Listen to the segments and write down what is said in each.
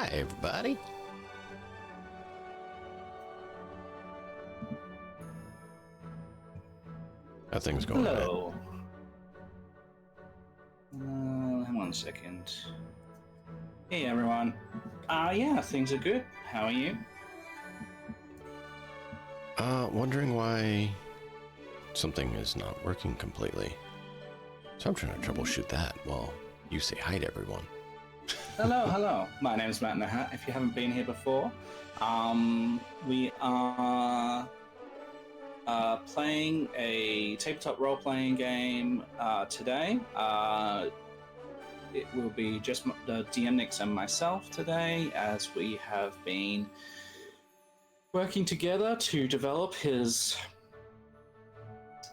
Hi, everybody. How things going? Hello. Hang on a second. Hey, everyone. Yeah, things are good. How are you? Wondering why something is not working completely. So I'm trying to troubleshoot that while you say hi to everyone. Hello. My name is Matt Nahat. If you haven't been here before, we are playing a tabletop role-playing game today. It will be just the DM Nix and myself today, as we have been working together to develop his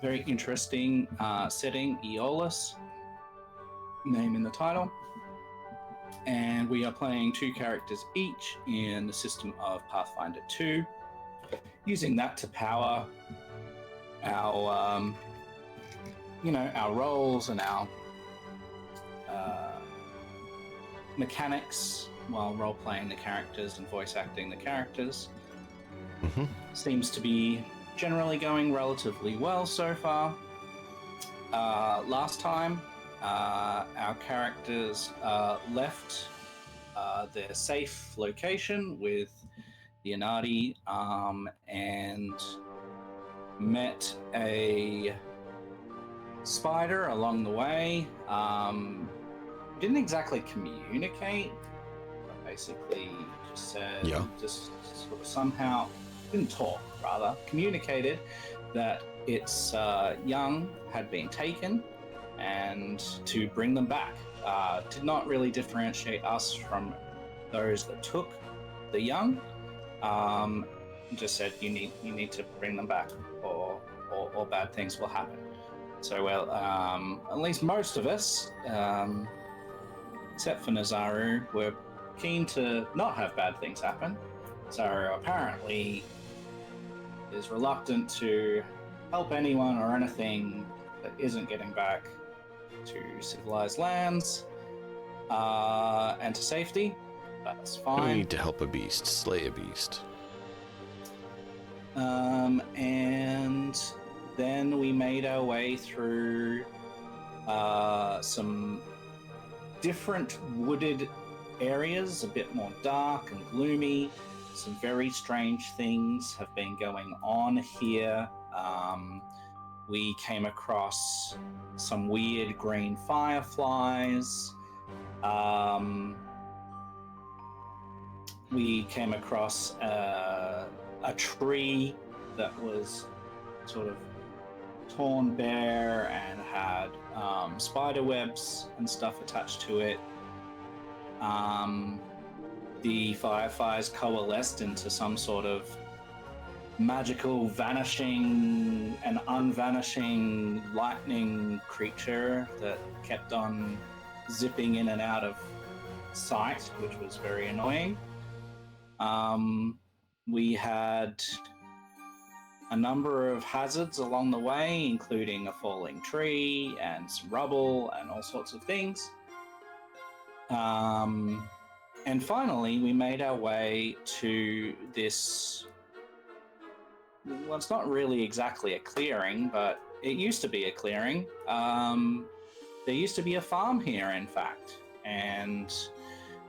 very interesting setting, Eòlas, name in the title. And we are playing 2 characters each in the system of Pathfinder 2, using that to power our, our roles and our mechanics while role-playing the characters and voice acting the characters. Mm-hmm. Seems to be generally going relatively well so far. Last time, our characters left their safe location with Leonardi and met a spider along the way. Didn't exactly communicate, but basically just said, just sort of somehow, didn't talk, rather, communicated that its young had been taken and to bring them back. Did not really differentiate us from those that took the young. Just said you need to bring them back, or bad things will happen. So, well, at least most of us, except for Nazaru, were keen to not have bad things happen. So apparently is reluctant to help anyone or anything that isn't getting back to civilized lands and to safety. That's fine. We need to help a beast, slay a beast. And then we made our way through some different wooded areas, a bit more dark and gloomy. Some very strange things have been going on here. We came across some weird green fireflies. We came across a tree that was sort of torn bare and had spider webs and stuff attached to it. The fireflies coalesced into some sort of magical vanishing and unvanishing lightning creature that kept on zipping in and out of sight, which was very annoying. We had a number of hazards along the way, including a falling tree and some rubble and all sorts of things. And finally, we made our way to this... Well, it's not really exactly a clearing, but it used to be a clearing. There used to be a farm here, in fact, and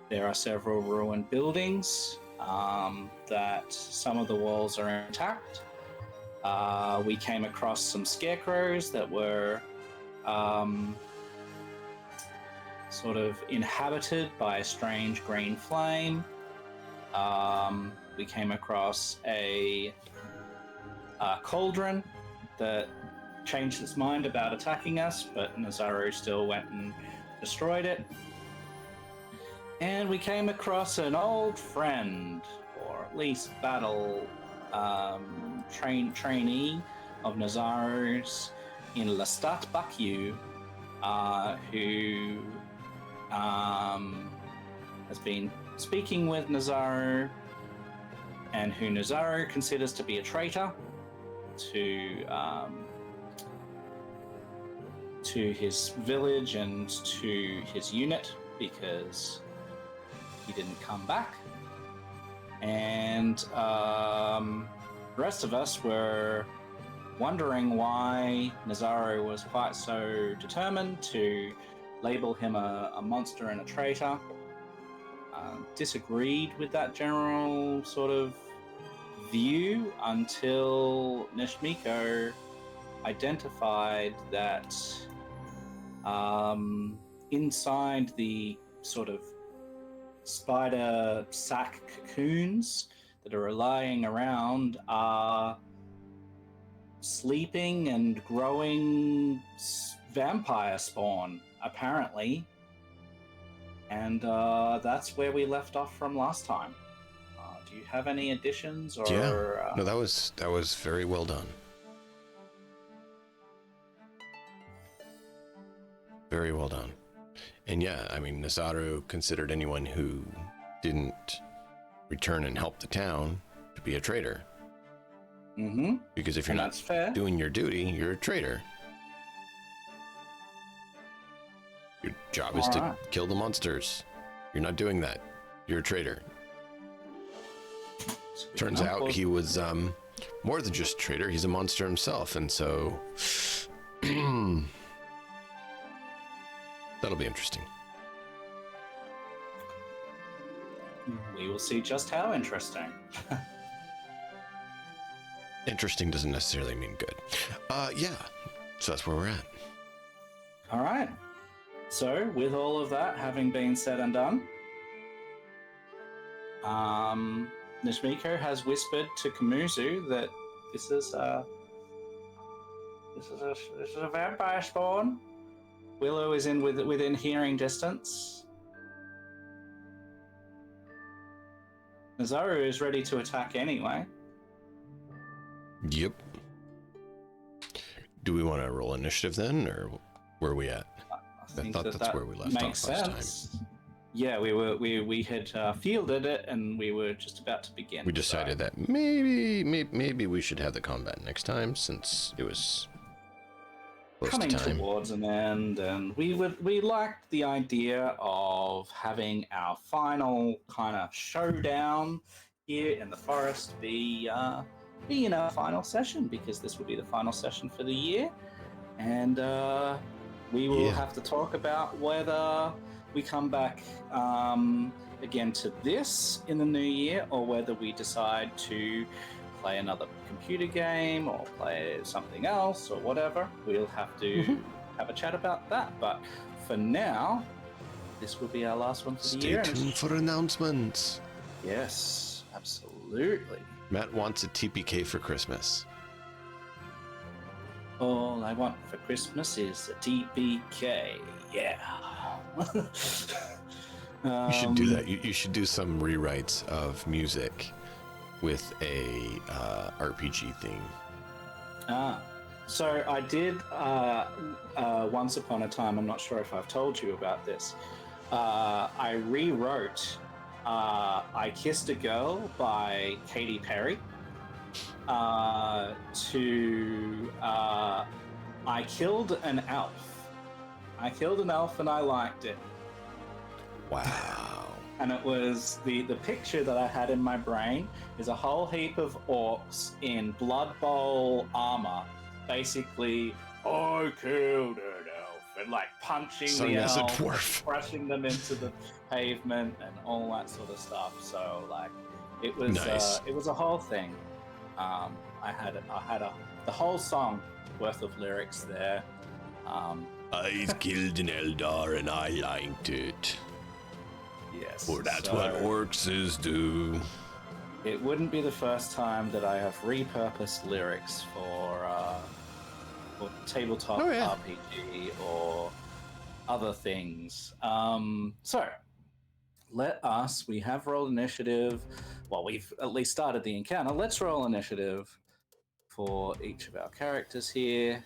there are several ruined buildings that some of the walls are intact. We came across some scarecrows that were sort of inhabited by a strange green flame. We came across a cauldron that changed its mind about attacking us, but Nazaru still went and destroyed it. And we came across an old friend, or at least battle trainee of Nazaru's in Lestat Bakyu, who has been speaking with Nazaru, and who Nazaru considers to be a traitor to his village and to his unit, because he didn't come back. And the rest of us were wondering why Nazaro was quite so determined to label him a monster and a traitor. Disagreed with that general sort of view until Nishmiko identified that inside the sort of spider sac cocoons that are lying around are sleeping and growing vampire spawn, apparently. And that's where we left off from last time. Do you have any additions or? Yeah. No, that was very well done. Very well done. And yeah, I mean, Nazaru considered anyone who didn't return and help the town to be a traitor. Mm-hmm. Because if you're not doing your duty, you're a traitor. Your job is to kill kill the You're not doing that. You're a traitor. Turns out he was more than just a traitor. He's a monster himself, and so that'll be interesting. We will see just how interesting. Interesting doesn't necessarily mean good. Yeah. So that's where we're at. All right. So, with all of that having been said and done, Nishmiko has whispered to Kamuzu that this is a vampire spawn. Willow is within hearing distance. Nazaru is ready to attack anyway. Yep. Do we want to roll initiative then, or where are we at? I thought that's where we left off last time. Yeah, we had fielded it, and we were just about to begin. We decided that maybe we should have the combat next time, since it was close coming to time. Towards an end, and we liked the idea of having our final kind of showdown here in the forest be in our final session, because this will be the final session for the year, and we will have to talk about whether we come back again to this in the new year, or whether we decide to play another computer game or play something else or whatever. We'll have to have a chat about that. But for now, this will be our last one for the year. Stay tuned for announcements. Yes, absolutely. Matt wants a TPK for Christmas. All I want for Christmas is a TPK. Yeah. You should do that. You should do some rewrites of music with a RPG theme. So I did once upon a time, I'm not sure if I've told you about this, I rewrote I Kissed a Girl by Katy Perry to I Killed an Elf. I killed an elf and I liked it. Wow. And it was the picture that I had in my brain is a whole heap of orcs in Blood Bowl armor, basically, I killed an elf, and like punching the elf, crushing them into the pavement, and all that sort of stuff. So like, it was nice. It was a whole thing. I had the whole song worth of lyrics there. I killed an Eldar and I liked it. Yes. For that's what orcs do. It wouldn't be the first time that I have repurposed lyrics for tabletop RPG or other things. So, we have rolled initiative. Well, we've at least started the encounter. Let's roll initiative for each of our characters here.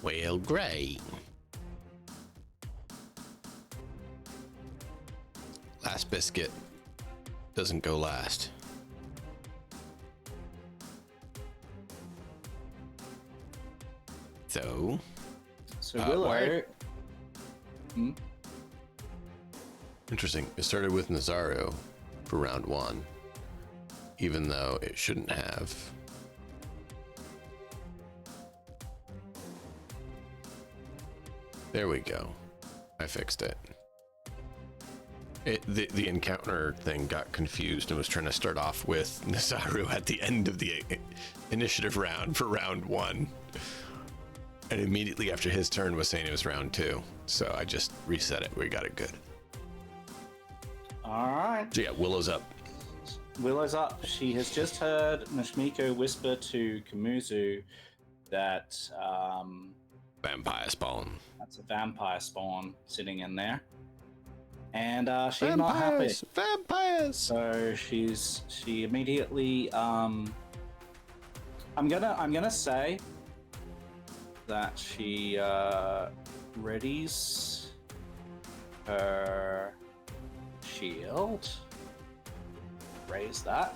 Well, great. Last biscuit doesn't go last. So Willow. why- Interesting. It started with Nazaru for round 1, even though it shouldn't have. There we go. I fixed it. The encounter thing got confused and was trying to start off with Nazaru at the end of the initiative round for round 1. And immediately after his turn was saying it was round 2. So I just reset it. We got it good. All right. So yeah, Willow's up. Willow's up. She has just heard Nashmiko whisper to Kamuzu that Vampire spawn. that's a vampire spawn sitting in there. And she's not happy. Vampires! So she immediately I'm gonna say that she readies her shield. Raise that.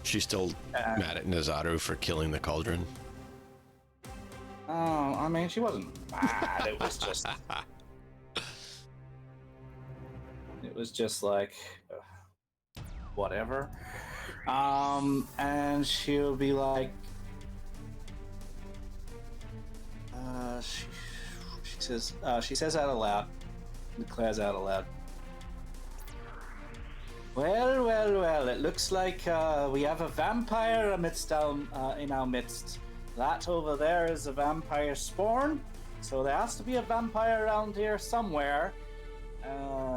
She's still mad at Nazaru for killing the cauldron. Oh, I mean, she wasn't mad. It was just. It was just like, whatever. And she'll be like, she says out aloud, declares out aloud. Well, it looks like we have a vampire in our midst. That over there is a vampire spawn, so there has to be a vampire around here somewhere.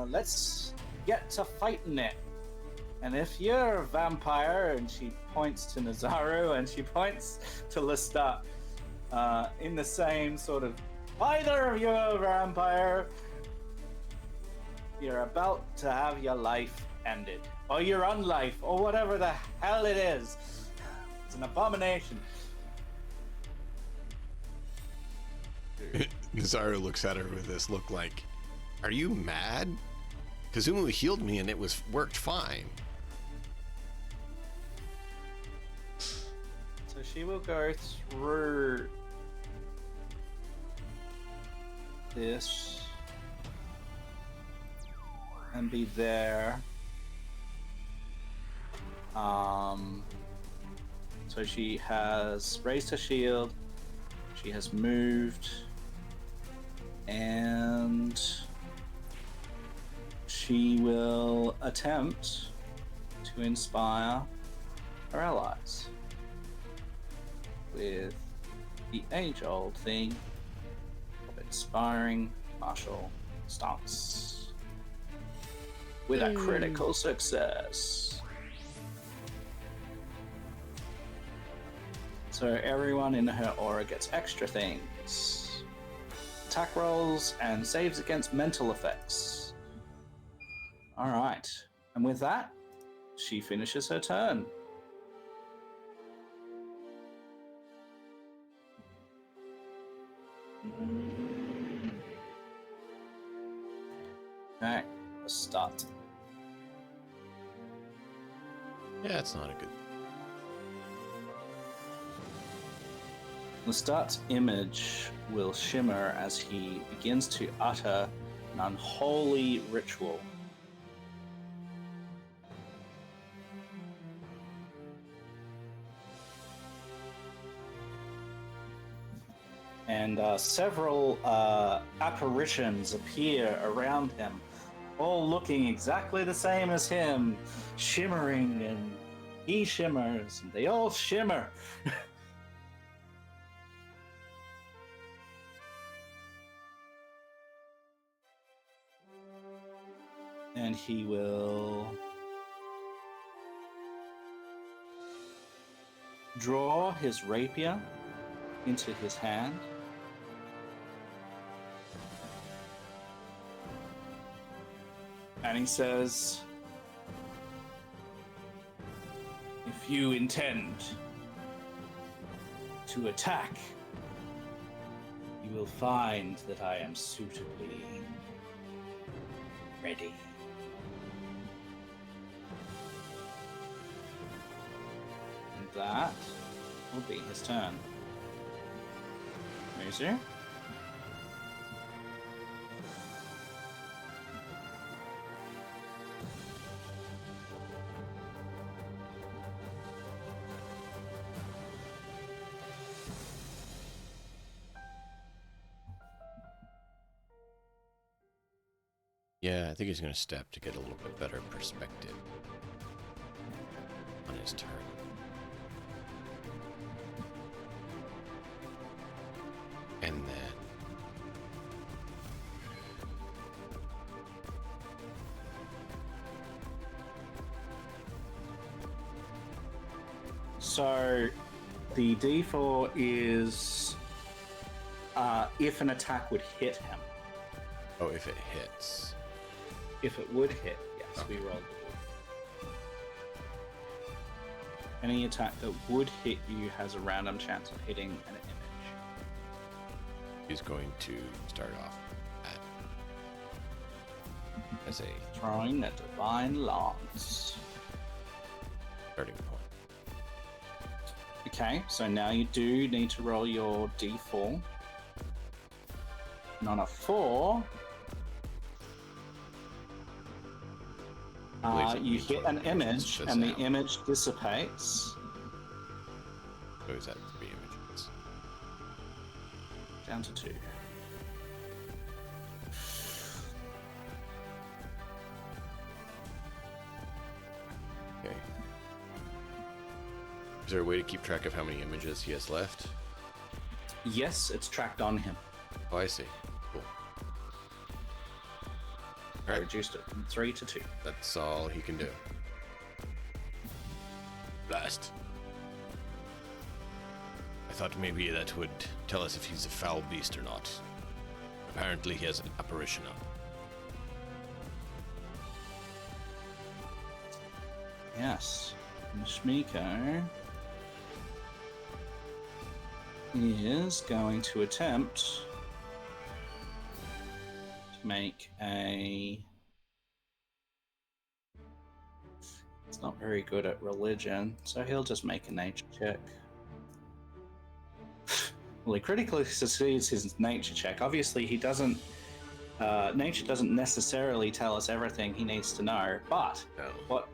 Let's get to fighting it. And if you're a vampire, and she points to Nazaru and she points to Lestat, in the same sort of, either of you are a vampire, you're about to have your life ended, or your unlife, or whatever the hell it is. It's an abomination. Nazaru looks at her with this look like, are you mad? Kazumu healed me and it worked fine. So she will go through this and be there. So she has raised her shield, she has moved, and she will attempt to inspire her allies with the age-old thing of inspiring martial stance with a critical success. So everyone in her aura gets extra things. Attack rolls and saves against mental effects. Alright, and with that, she finishes her turn. Alright, let's start. Yeah, it's not a good. Lestat's image will shimmer as he begins to utter an unholy ritual. And several apparitions appear around him, all looking exactly the same as him, shimmering, and he shimmers, and they all shimmer. And he will draw his rapier into his hand. And he says, if you intend to attack, you will find that I am suitably ready. that will be his turn. Muzu? Yeah, I think he's going to step to get a little bit better perspective on his turn. And then So the D4 is if an attack would hit him. oh, if it hits. If it would hit, yes, Okay. we rolled. Any attack that would hit you has a random chance of hitting an image. He's going to start off at as a Throwing a divine lance. starting point. Okay, so now you do need to roll your D4. And on a 4, you hit an image, and the image dissipates So he's at 3 images. down to 2. Okay. Is there a way to keep track of how many images he has left? Yes, it's tracked on him. Oh, I see. Cool. I Alright, reduced it from 3 to 2. that's all he can do. Blast. I thought maybe that would tell us if he's a foul beast or not. Apparently he has an apparition up. Yes. Shmiko is going to attempt to make a... It's not very good at religion, so he'll just make a nature check. Well, he critically succeeds his nature check. Obviously, he doesn't... nature doesn't necessarily tell us everything he needs to know, but No. what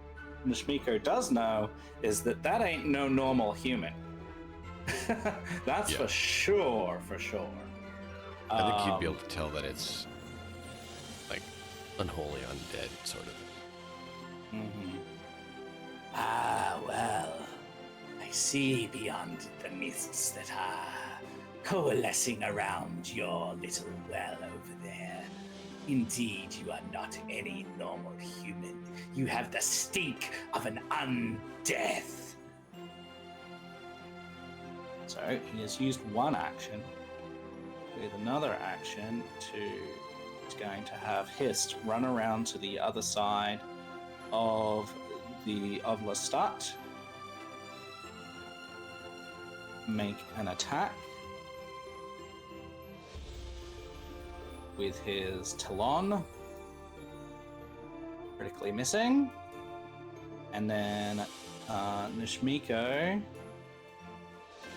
Nishmiko does know is that that ain't no normal human. That's Yeah. for sure, for sure. I think he'd be able to tell that it's like unholy undead sort of. Mhm. Ah, well, I see beyond the mists that are coalescing around your little well over there. Indeed, you are not any normal human. You have the stink of an undeath. So he has used one action. With another action he's going to have Hist run around to the other side of the Lestat. Make an attack with his Talon. Critically missing. And then Nishmiko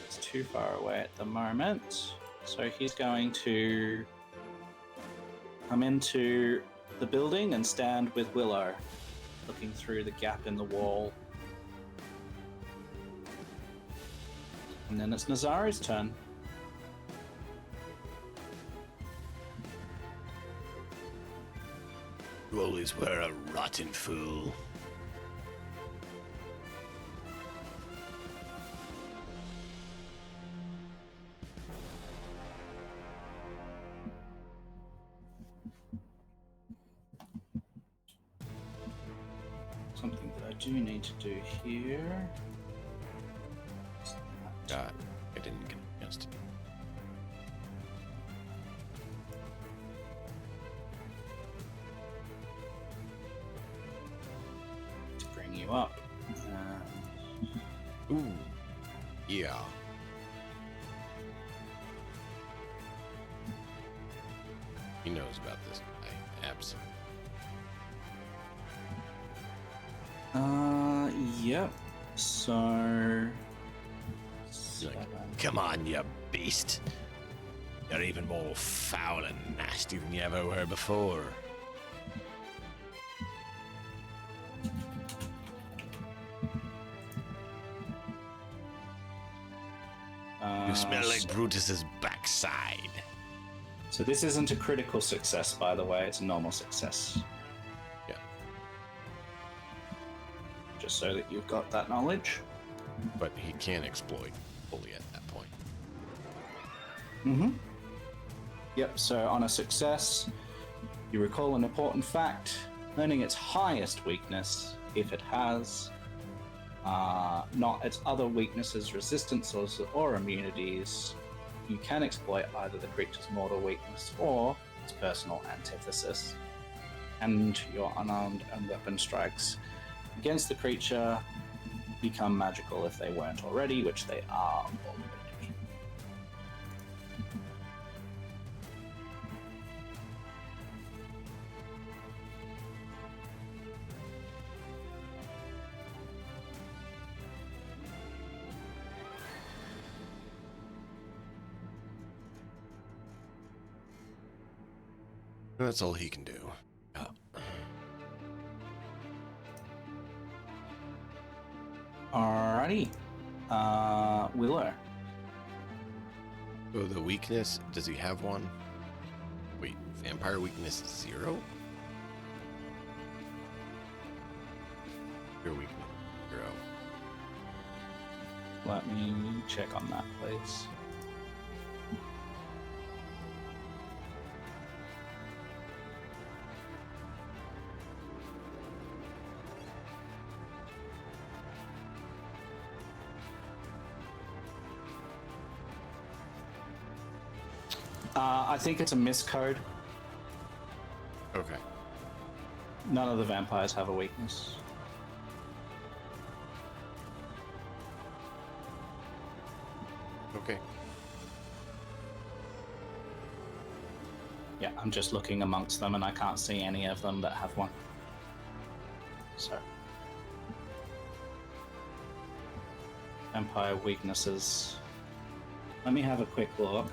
is too far away at the moment. So he's going to come into the building and stand with Willow, looking through the gap in the wall. And then it's Nazaru's turn. You always were a rotten fool. Something that I do need to do here. God, I didn't get a chance to. To bring you up. Ooh, yeah. He knows about this guy, absolutely. Yep. So Like, come on, you beast. You're even more foul and nasty than you ever were before. You smell like Brutus's backside. So this isn't a critical success, by the way. It's a normal success. Yeah. Just so that you've got that knowledge. But he can't exploit fully at that point. Mm-hmm. Yep, so on a success, you recall an important fact, learning its highest weakness, if it has, not its other weaknesses, resistances, or immunities. You can exploit either the creature's mortal weakness or its personal antithesis. And your unarmed and weapon strikes against the creature become magical if they weren't already, which they are already. That's all he can do. Yeah. Alrighty. Willow. So the weakness, does he have one? Wait, vampire weakness 0? Your weakness 0. Let me check on that, please. I think it's a miscode. Okay. None of the vampires have a weakness. Okay. Yeah, I'm just looking amongst them and I can't see any of them that have one. So. Vampire weaknesses. Let me have a quick look.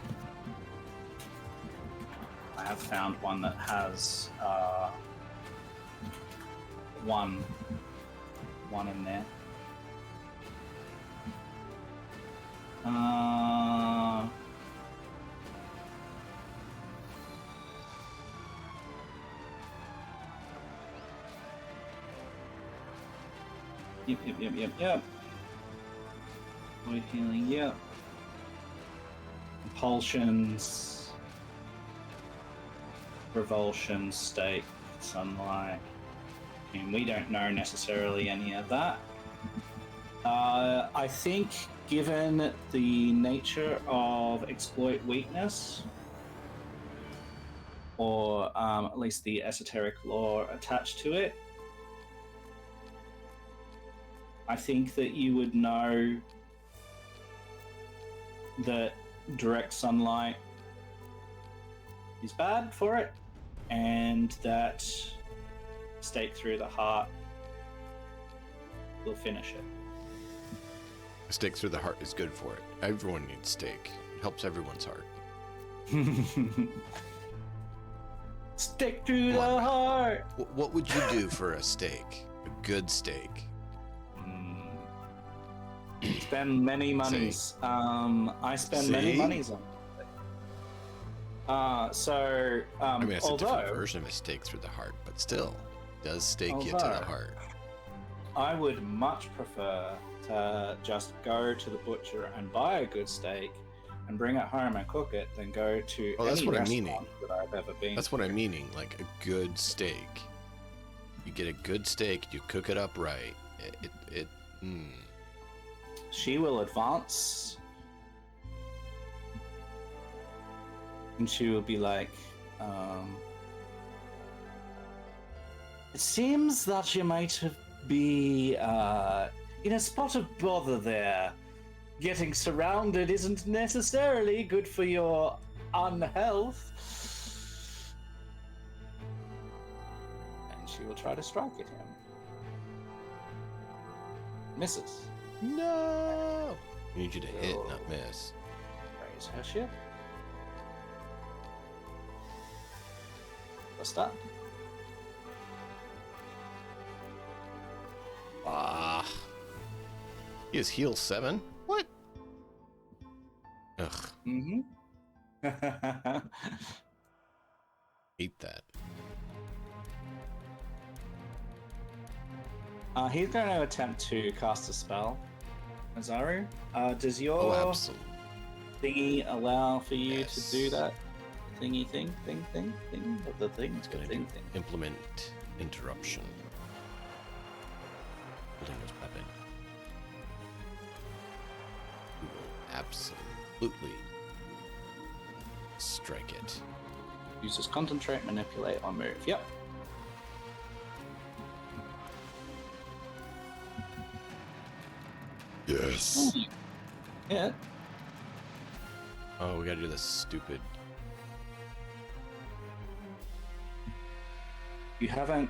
I have found one that has one in there. Yep. Void healing, yep. Compulsions. Revulsion, stake, sunlight. I mean, we don't know necessarily any of that. I think, given the nature of exploit weakness, or at least the esoteric lore attached to it, I think that you would know that direct sunlight is bad for it, and that stake through the heart will finish it. A stake through the heart is good for it. Everyone needs stake. It helps everyone's heart. Stick through the heart! What would you do for a stake? A good stake? Spend many monies. I spend many monies on it. I mean, it's a different although version of a stake through the heart, but still, does stake you to the heart. I would much prefer to just go to the butcher and buy a good steak and bring it home and cook it than go to that's any what I'm restaurant meaning. that I've ever been That's what I'm meaning, like a good steak. You get a good steak, you cook it up right. She will advance and she will be like, it seems that you might be in a spot of bother there. Getting surrounded isn't necessarily good for your unhealth. And she will try to strike at him. Misses. No! I need you to hit, not miss. Raise her shield. What's that? Ah. He has heal 7? What? Ugh, Mm-hmm. hate that. He's going to attempt to cast a spell. Nazaru, does your Oh, absolutely. thingy allow for you Yes. to do that? Thingy thing? What the thing? It's going to implement interruption. Holding his weapon. We will absolutely strike it. Uses concentrate, manipulate, or move. Yep. Yes. Yeah. Oh, we gotta do this stupid. You haven't.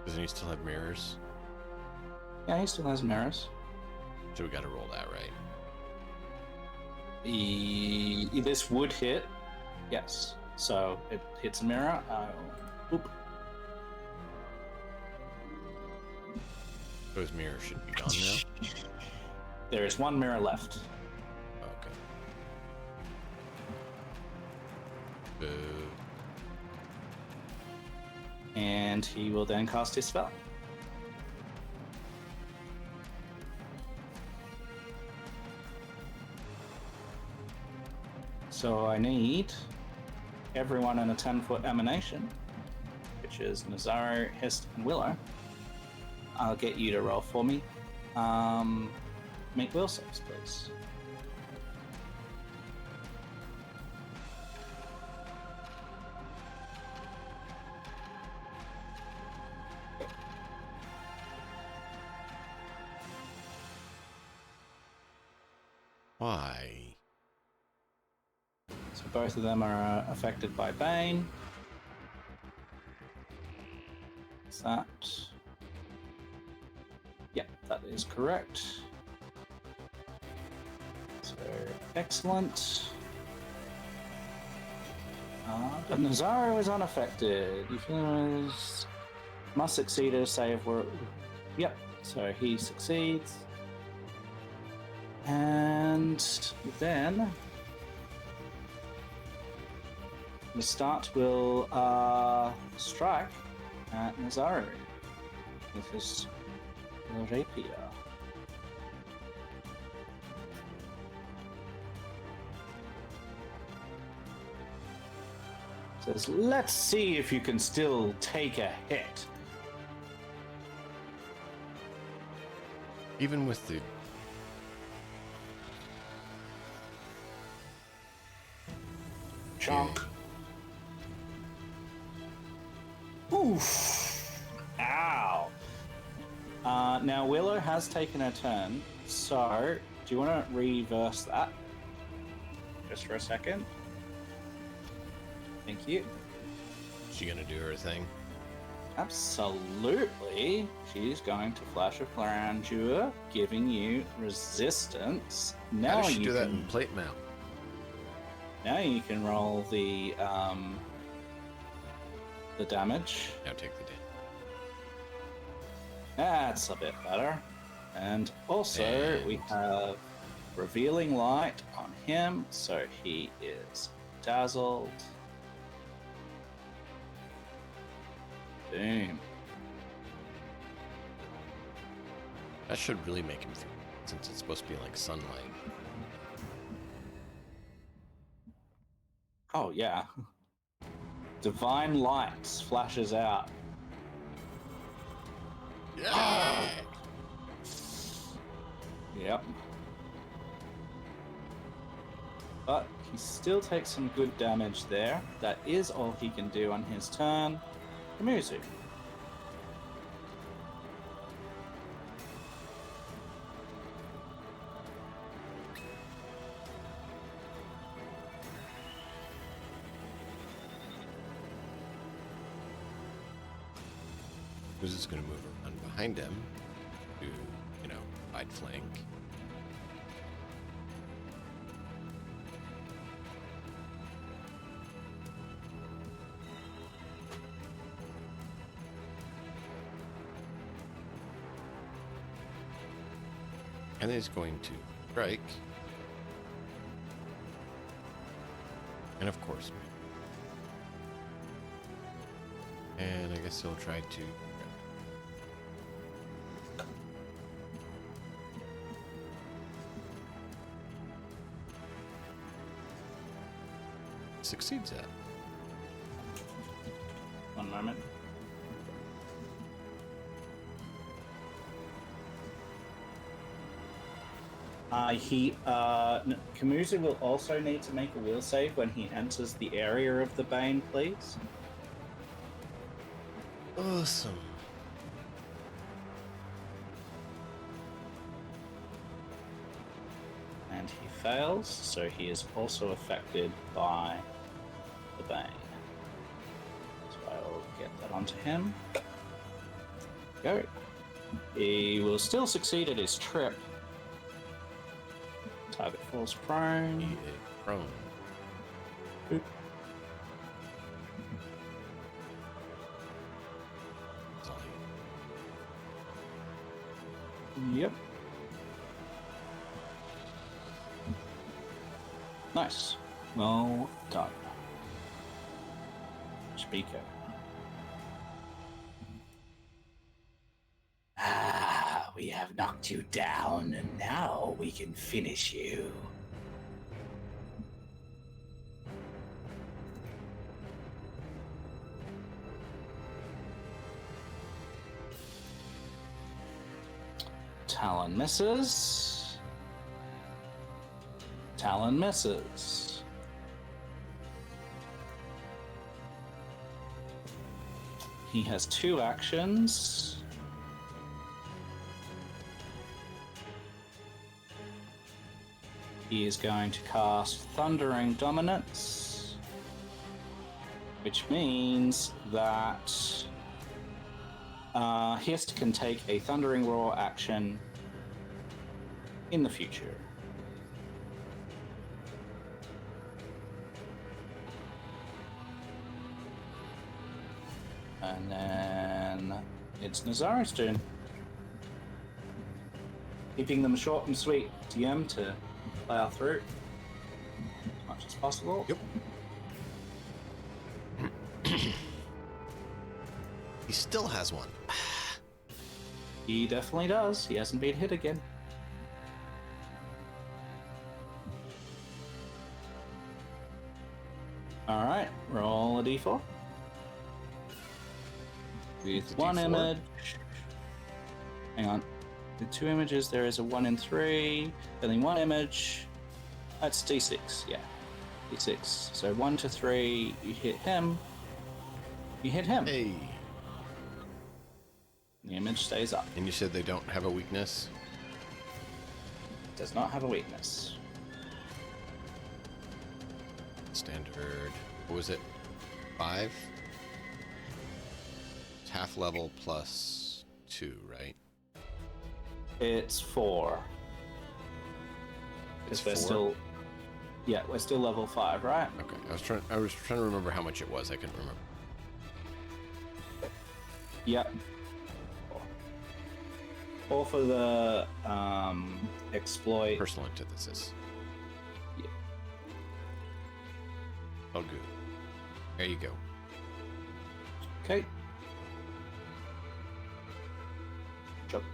Doesn't he still have mirrors? Yeah, he still has mirrors. So we gotta roll that, right? This would hit. Yes. So it hits a mirror. Oop. Those mirrors should be gone now. There is one mirror left. Okay. Boo. And he will then cast his spell. So I need everyone in a 10-foot emanation, which is Nazaru, Hist, and Willow. I'll get you to roll for me. Make will saves, please. Why? So both of them are affected by Bane. Is that? Yep, that is correct. So, excellent. But Nazaru is unaffected. You feel must succeed at a save. Yep, so he succeeds. And then Lestat will strike at Nazaru with his rapier. Says, let's see if you can still take a hit. Even with the Chunk. Oof. Ow. Now Willow has taken her turn, so do you want to reverse that? Just for a second. Thank you. is she gonna do her thing? Absolutely. She's going to flash a Florangeur, giving you resistance. Now How does she you do that can, in plate mail? now you can roll the damage. Now take the damage. That's a bit better. And also, And- we have Revealing Light on him, so he is dazzled. Boom. That should really make him feel, since it's supposed to be like sunlight. Oh, yeah. Divine Light flashes out. Yeah. Yep. But he still takes some good damage there. That is all he can do on his turn. Kamuzu. Who's just gonna move around behind him to, side flank. And he's going to strike. And of course, and I guess he'll try to. Succeeds at. One moment. Kamuzu will also need to make a will save when he enters the area of the Bane, please. Awesome. And he fails, so he is also affected by the Bane. So I will get that onto him. Go. He will still succeed at his trip. Target falls prone. He is prone. Oop. Yep. Nice. Well done. Speaker. We have knocked you down, and now we can finish you. Talon misses. Talon misses. He has 2 actions. He is going to cast Thundering Dominance, which means that Hist can take a Thundering Roar action in the future. And then it's Nazaro's turn. Keeping them short and sweet, DM, to plow through as much as possible. Yep. He still has one. He definitely does. He hasn't been hit again. Alright, roll a d4. With a one D4. image. Hang on. With 2 images, there is a 1 in 3. Filling 1 image. That's d6, yeah. d6. So 1 to 3, you hit him. You hit him. Hey. The image stays up. And you said they don't have a weakness? Does not have a weakness. Standard. What was it? 5? It's half level plus 2, right? It's 4. It's Because we're 4? still... Yeah, we're still level 5, right? Okay. I was trying to remember how much it was. I couldn't remember. Yep. 4 for the exploit. Personal antithesis. Yeah. Oh, good. There you go. Okay. Jump.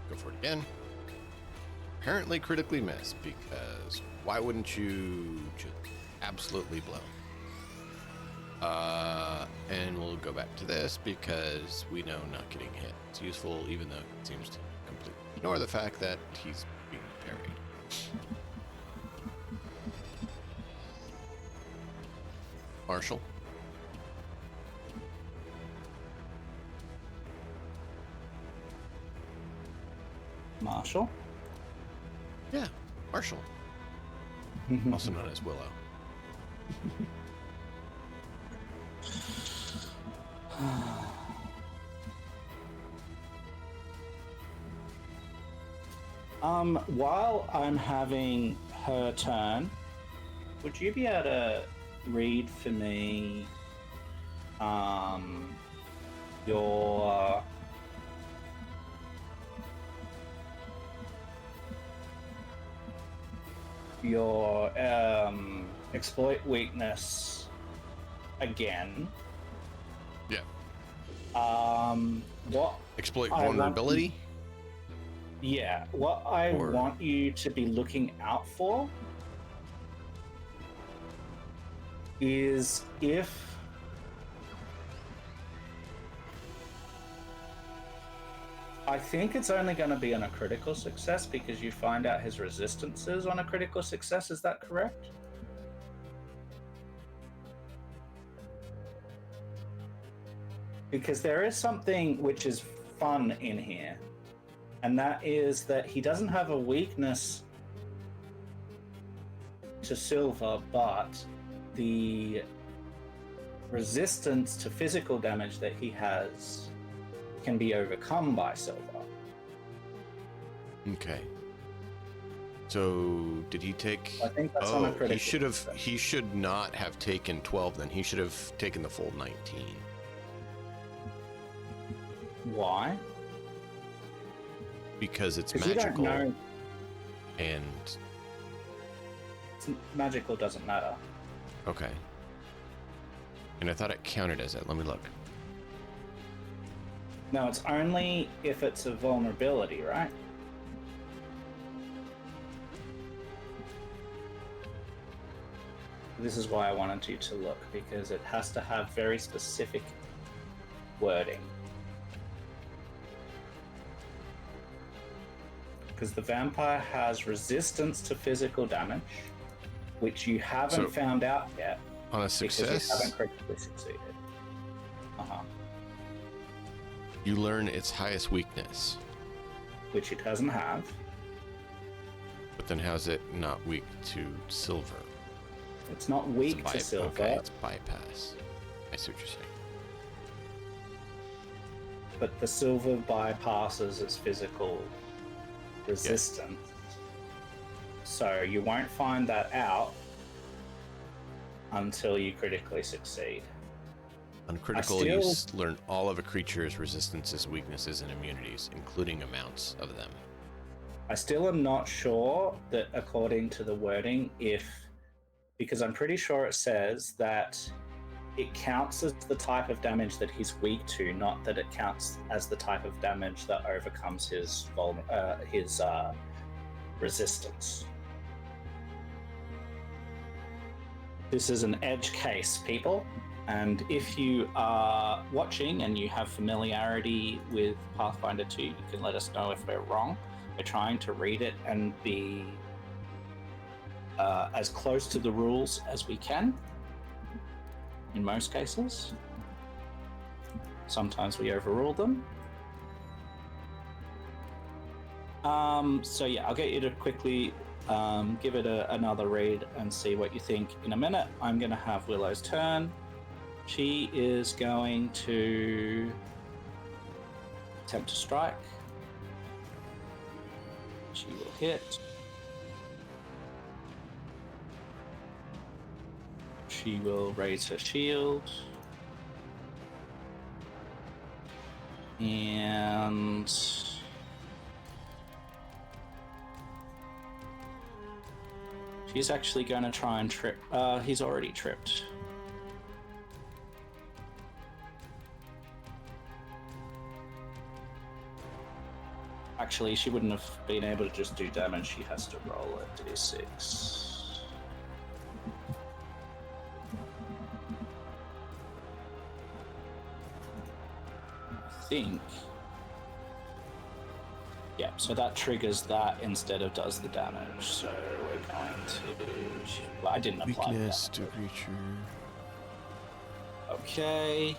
Go for it again. Apparently critically missed, because why wouldn't you just absolutely blow? And we'll go back to this because we know not getting hit is useful, even though it seems to completely ignore the fact that he's being parried. Marshall. Marshall. Yeah, Marshall. Also known as Willow. While I'm having her turn, would you be able to read for me your exploit weakness again? Yeah. What Exploit I want vulnerability? Yeah, what I Or- want you to be looking out for is if I think it's only going to be on a critical success because you find out his resistances on a critical success. Is that correct? Because there is something which is fun in here, and that is that he doesn't have a weakness to silver, but the resistance to physical damage that he has can be overcome by silver. Okay. So did he take? I think that's on a critical. He should not have taken 12. Then he should have taken the full 19. Why? Because it's 'Cause you don't magical, know. and Magical doesn't matter. okay. And I thought it counted as it. Let me look. No, it's only if it's a vulnerability, right? This is why I wanted you to look, because it has to have very specific wording. Because the vampire has resistance to physical damage, which you haven't So- found out yet On a because you success, haven't critically succeeded. you learn its highest weakness. Which it doesn't have. But then how's it not weak to silver? It's not weak It's to silver. Okay, it's bypass. I see what you're saying. But the silver bypasses its physical resistance. So you won't find that out until you critically succeed. On critical, you learn all of a creature's resistances, weaknesses, and immunities, including amounts of them. I still am not sure that according to the wording, because I'm pretty sure it says that it counts as the type of damage that he's weak to, not that it counts as the type of damage that overcomes his resistance. This is an edge case, people, and if you are watching and you have familiarity with Pathfinder 2, you can let us know if we're wrong. We're trying to read it and be as close to the rules as we can. In most cases. Sometimes we overrule them. So yeah, I'll get you to quickly give it another read and see what you think in a minute. I'm going to have Willow's turn. She is going to attempt to strike. She will hit. She will raise her shield. And she's actually going to try and trip. He's already tripped. Actually, she wouldn't have been able to just do damage. She has to roll a d6. Think. Yeah, so that triggers that instead of does the damage. So we're going to. Well, I didn't apply Weakness that. to creature. Okay.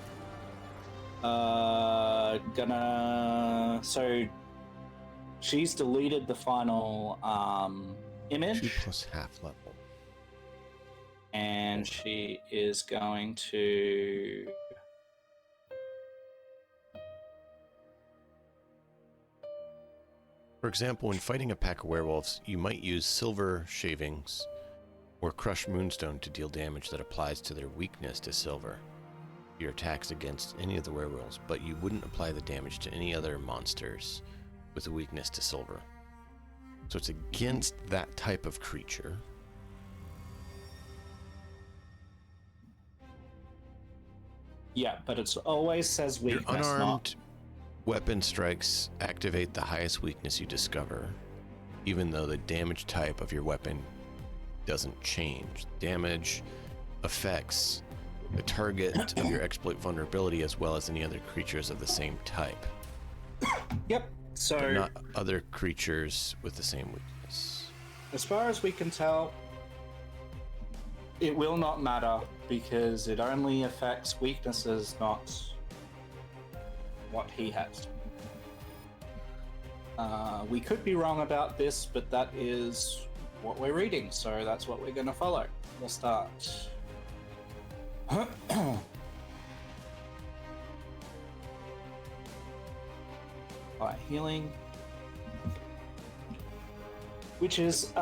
So she's deleted the final image. 2 plus half level. And she is going to For example, when fighting a pack of werewolves, you might use silver shavings or crushed moonstone to deal damage that applies to their weakness to silver. Your attacks against any of the werewolves, but you wouldn't apply the damage to any other monsters with a weakness to silver. So it's against that type of creature. Yeah, but it always says Your weakness, unarmed weapon strikes activate the highest weakness you discover, even though the damage type of your weapon doesn't change. Damage affects the target of your exploit vulnerability as well as any other creatures of the same type, Yep. So but not other creatures with the same weakness. as far as we can tell, it will not matter because it only affects weaknesses, not what he has. We could be wrong about this, but that is what we're reading, so that's what we're going to follow. We'll start. Alright, healing. Which is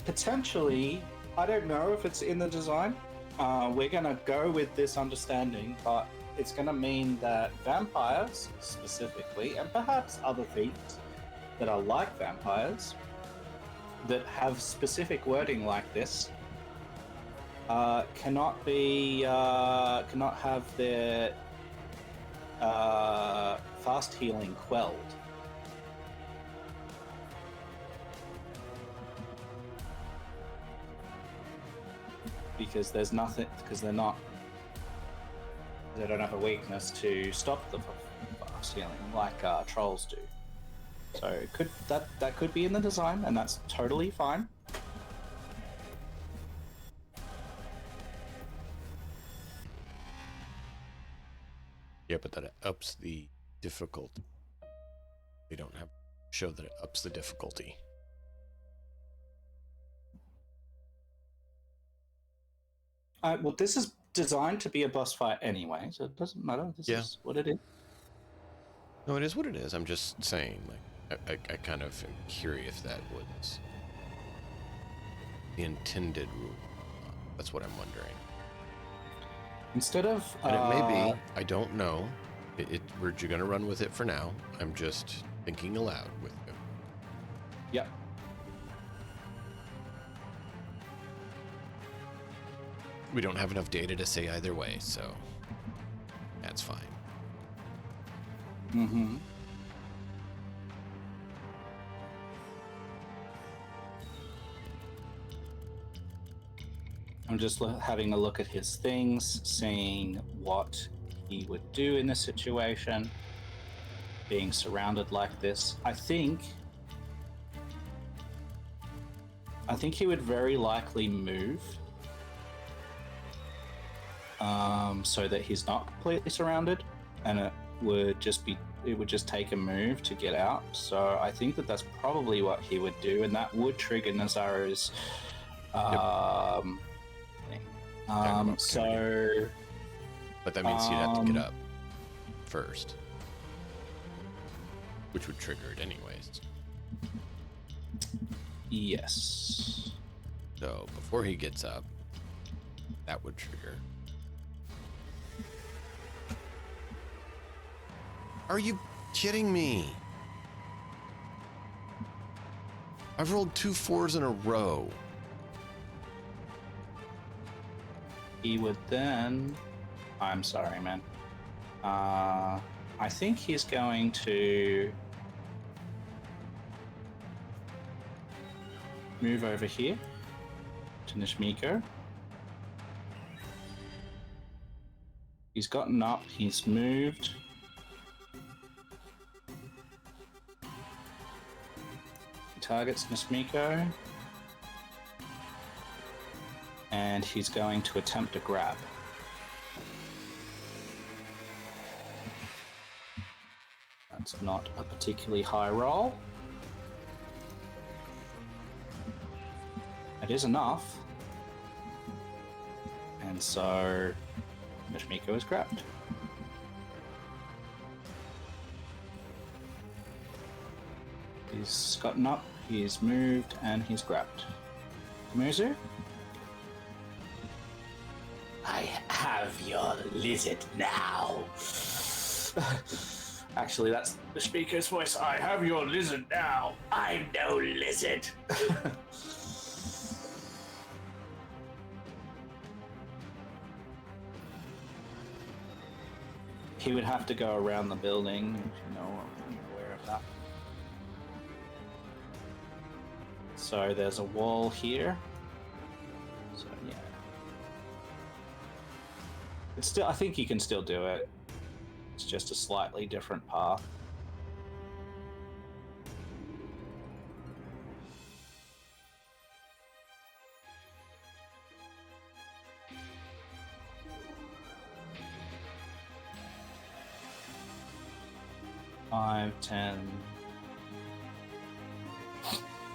potentially, I don't know if it's in the design. We're going to go with this understanding, but it's going to mean that vampires, specifically, and perhaps other things that are like vampires, that have specific wording like this, cannot have their fast healing quelled. Because there's nothing, because they don't have a weakness to stop the fast healing like trolls do. So that could be in the design, and that's totally fine. Yeah, but that ups the difficulty. They don't have show that it ups the difficulty. Well, this is designed to be a boss fight anyway, so it doesn't matter. This is what it is. No, it is what it is. I'm just saying, like, I kind of am curious if that was the intended rule. That's what I'm wondering. Instead of... And it may be. I don't know. We're going to run with it for now. I'm just thinking aloud with you. Yep. We don't have enough data to say either way, so that's fine. Mm-hmm. I'm just having a look at his things, seeing what he would do in this situation, being surrounded like this. I think he would very likely move, so that he's not completely surrounded, and it would just take a move to get out. So I think that's probably what he would do, and that would trigger Nazaru's thing. But that means you'd have to get up first, which would trigger it anyways. Yes. So before he gets up, that would trigger. Are you kidding me? I've rolled 2 4s in a row. He would then... I'm sorry, man. I think he's going to move over here to Nishmiko. He's gotten up, he's moved. He targets Nishmiko. And he's going to attempt a grab. That's not a particularly high roll. It is enough. And so Nishmiko is grabbed. He's gotten up, he's moved, and he's grabbed. Muzu? I have your lizard now. Actually, that's the speaker's voice. I have your lizard now. I'm no lizard. He would have to go around the building, if you know, I'm aware of that. So there's a wall here. So yeah. It's still, I think you can still do it. It's just a slightly different path. Five, 10.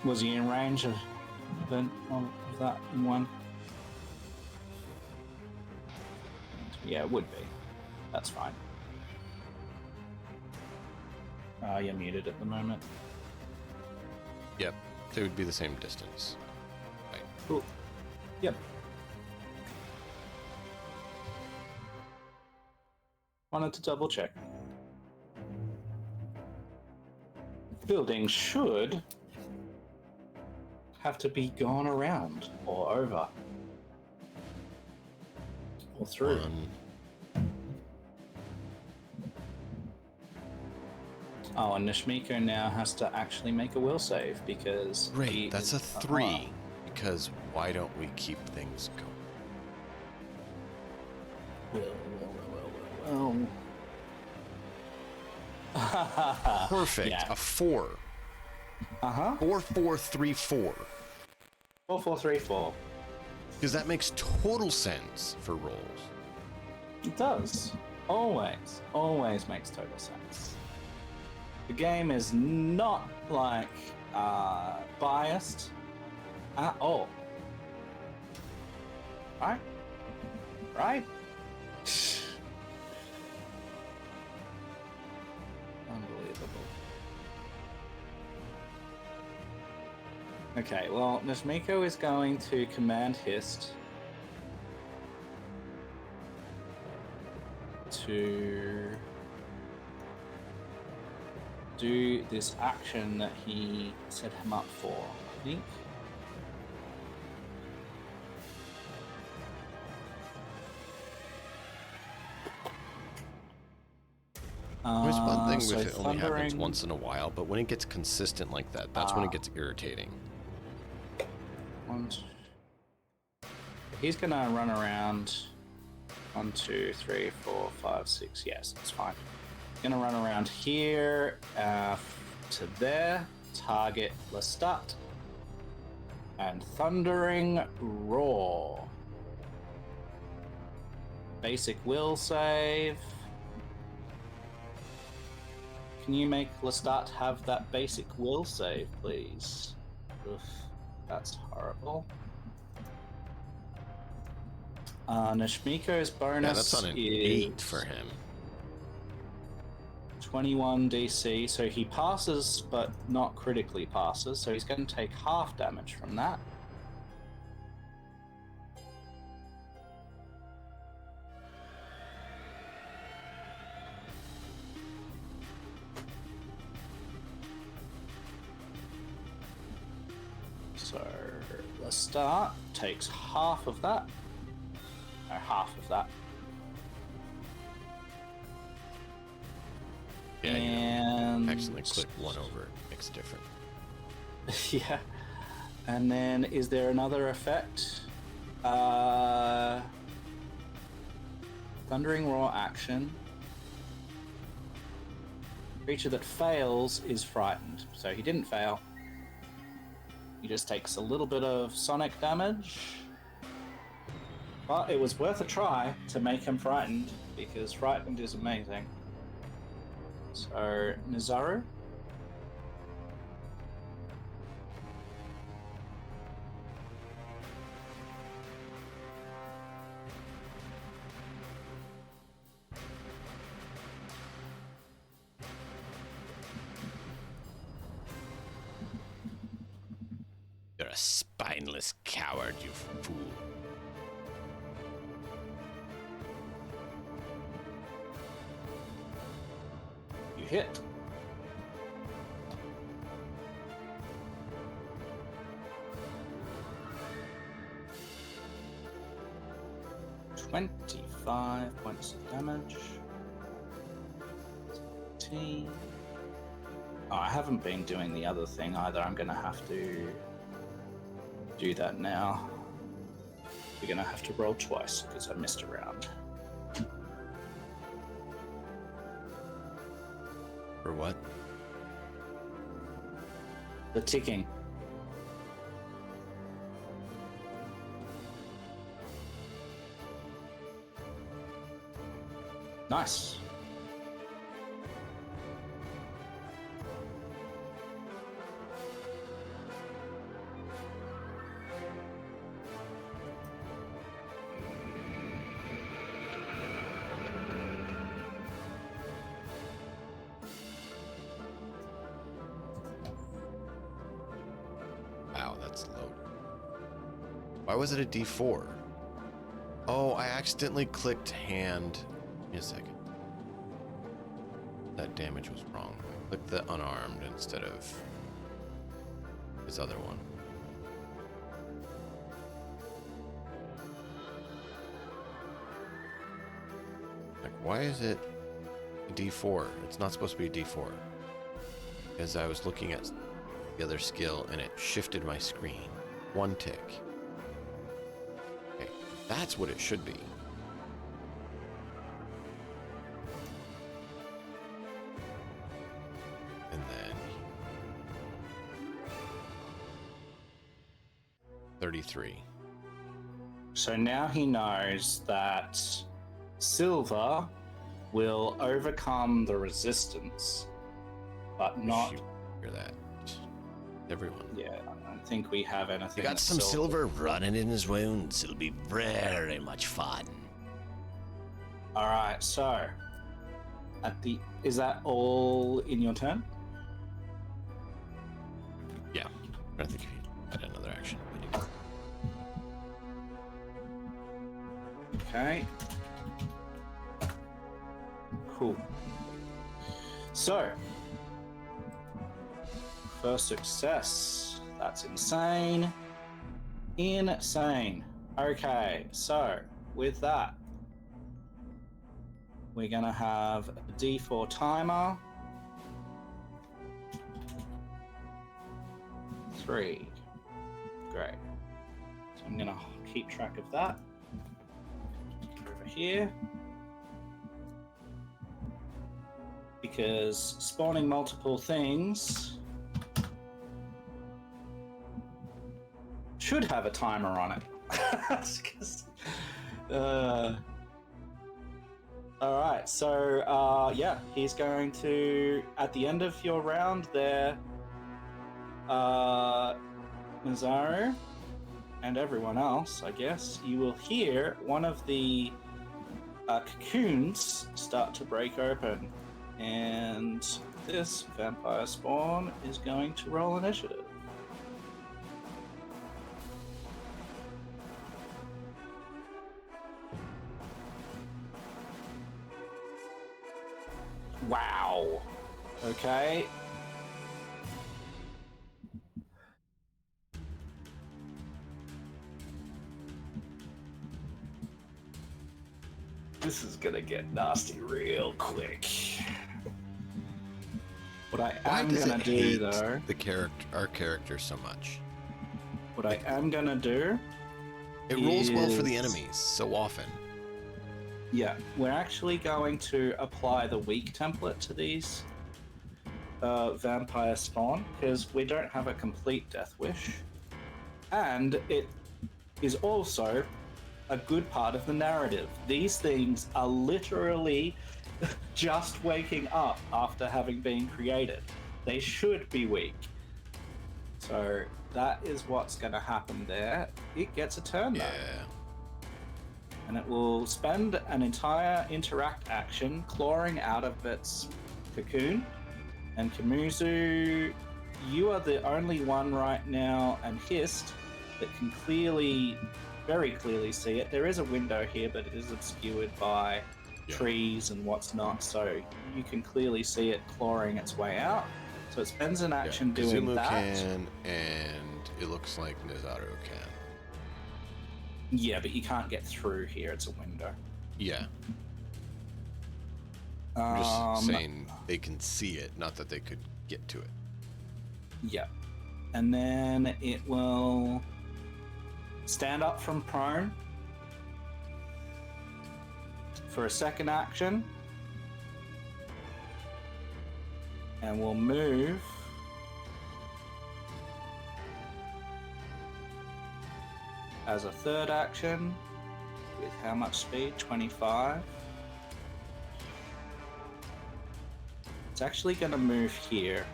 Was he in range of that in one? Yeah, it would be. That's fine. You're muted at the moment. Yep, they would be the same distance. Right. Cool. Yep. Wanted to double check. Building should have to be gone around or over or through. Oh, and Nishmiko now has to actually make a will save because Great, that's a 3. Because why don't we keep things going? Well. Perfect. Yeah. A 4. 4, 4, 3, 4. 4, 4, 3, 4. Because that makes total sense for rolls. It does. Always makes total sense. The game is not like biased at all. Right? Unbelievable. Okay, well, Nishmiko is going to command Hist to do this action that he set him up for, I think. There's one thing so with it only happens thundering- once in a while, but when it gets consistent like that, that's when it gets irritating. He's gonna run around 1, 2, 3, 4, 5, 6. Yes, that's fine. Gonna run around here to there, target Lestat, and Thundering Roar. Basic will save. Can you make Lestat have that basic will save, please? Oof, that's horrible. Nishmiko's bonus Yeah, that's on an is 8 for him. 21 DC, so he passes, but not critically passes, so he's going to take half damage from that. So Lestat takes half of that. No, half of that. Yeah, And accidentally click 1 over. It makes a difference. yeah. And then is there another effect? Thundering Roar action. Creature that fails is frightened. So he didn't fail. He just takes a little bit of sonic damage. But it was worth a try to make him frightened, because frightened is amazing. So, Nizaru? a spineless coward, you fool. You hit. $25 points of damage. 17. Oh, I haven't been doing the other thing either. I'm gonna have to do that now. We're gonna have to roll twice because I missed a round. For what? The ticking. Nice. Wow, that's low. Why was it a D4? Oh, I accidentally clicked hand. Give me a second. That damage was wrong. I clicked the unarmed instead of his other one. Like, why is it a D4? It's not supposed to be a D4. Because I was looking at the other skill and it shifted my screen. One tick. Okay, that's what it should be. And then 33. So now he knows that Silver will overcome the resistance, but not. Hear that? Everyone. Yeah, I don't think we have anything. We got that's some silver running in his wounds. It'll be very much fun. All right, so is that all in your turn? Yeah. I think if you had another action. I do. Okay. Cool. So, first success. That's insane. Insane. Okay, so with that, we're gonna have a D4 timer. 3. Great. So I'm gonna keep track of that. Over here. Because spawning multiple things should have a timer on it. 'Cause, all right, so yeah, he's going to, at the end of your round there, Mazaru and everyone else, I guess, you will hear one of the cocoons start to break open. And this vampire spawn is going to roll initiative. Wow. Okay. This is gonna get nasty real quick. What I Why am does gonna it do hate though, our character so much? what I am gonna do, It rolls well for the is- enemies so often. yeah, we're actually going to apply the weak template to these vampire spawn because we don't have a complete death wish, and it is also a good part of the narrative. These things are literally just waking up after having been created. They should be weak. So that is what's going to happen there. It gets a turn though. Yeah. And it will spend an entire interact action clawing out of its cocoon. And Kamuzu you are the only one right now, and Hist, that can very clearly see it. There is a window here, but it is obscured by trees and what's not, so you can clearly see it clawing its way out. So it spends an action doing Kazumu that. can, and it looks like Nizaru can. Yeah, but you can't get through here. It's a window. Yeah. I'm just saying they can see it, not that they could get to it. Yeah. And then it will stand up from prone for a second action. And we'll move as a third action with how much speed? 25. It's actually going to move here.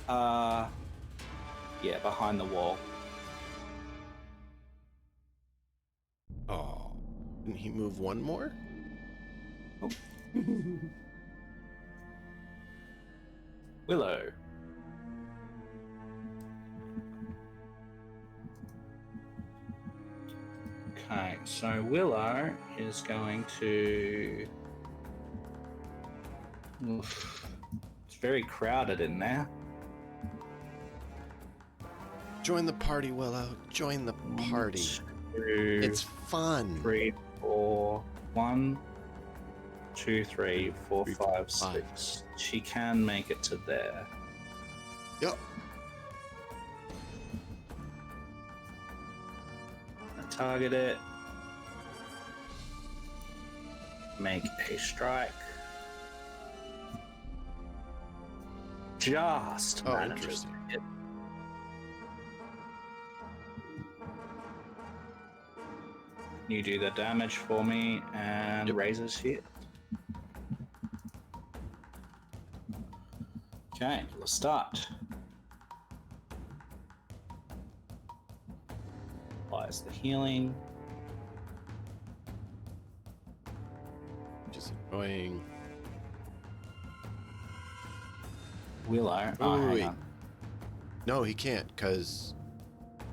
Yeah, behind the wall. Oh, didn't he move one more? Oh. Willow. Okay, so Willow is going to... Oof. It's very crowded in there. Join the party, Willow. Join the party. 2, It's fun. 3, 4. 1, 2, 3, 4, 3, 5, 5. 6. She can make it to there. Yep. Target it. Make a strike. Just manages interesting. to hit. You do the damage for me and raises hit. Okay, let's start. Applies the healing. Just annoying. Willow. Wait. No, he can't, because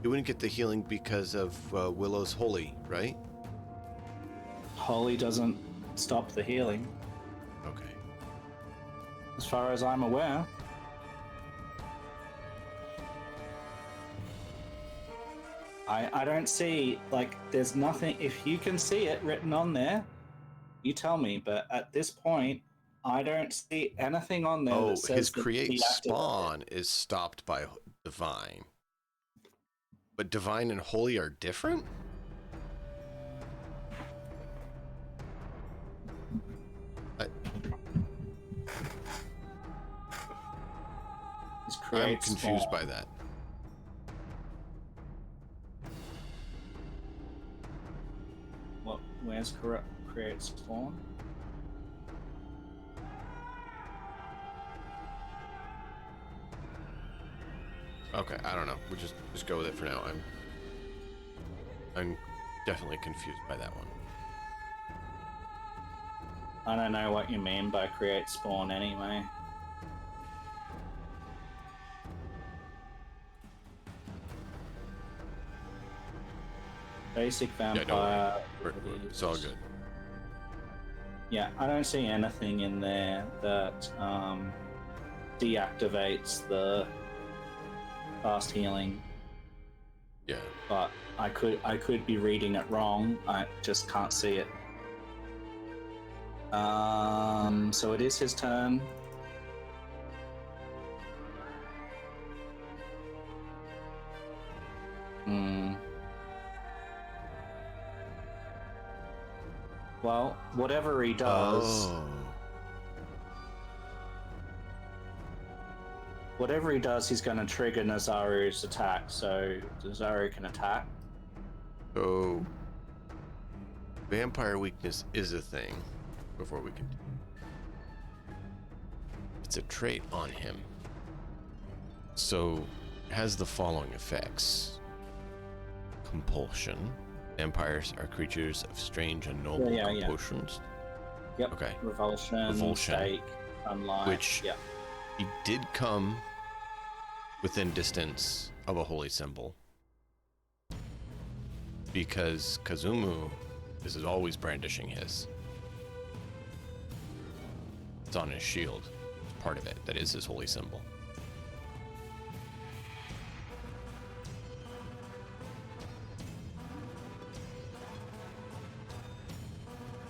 he wouldn't get the healing because of Willow's holy, right? Holy doesn't stop the healing, Okay. as far as I'm aware. I don't see, like, there's nothing. If you can see it written on there, you tell me, but at this point, I don't see anything on there that says his that create deactivate spawn is stopped by divine. But divine and holy are different? His I'm create confused spawn. by that. What? Where's create spawn? Okay, I don't know. We'll just go with it for now. I'm definitely confused by that one. I don't know what you mean by create spawn anyway. Basic vampire. It's all good. Yeah, I don't see anything in there that deactivates the fast healing. Yeah. But I could be reading it wrong. I just can't see it. So it is his turn. Well, whatever he does, he's going to trigger Nazaru's attack, so Nazaru can attack. So, vampire weakness is a thing. Before we can, it's a trait on him. So, it has the following effects: compulsion. Vampires are creatures of strange and noble compulsions. Yep. Okay. Revulsion. Stake, sunlight. Which he did come within distance of a holy symbol. Because Kazumu is always brandishing his. It's on his shield. It's part of it. That is his holy symbol.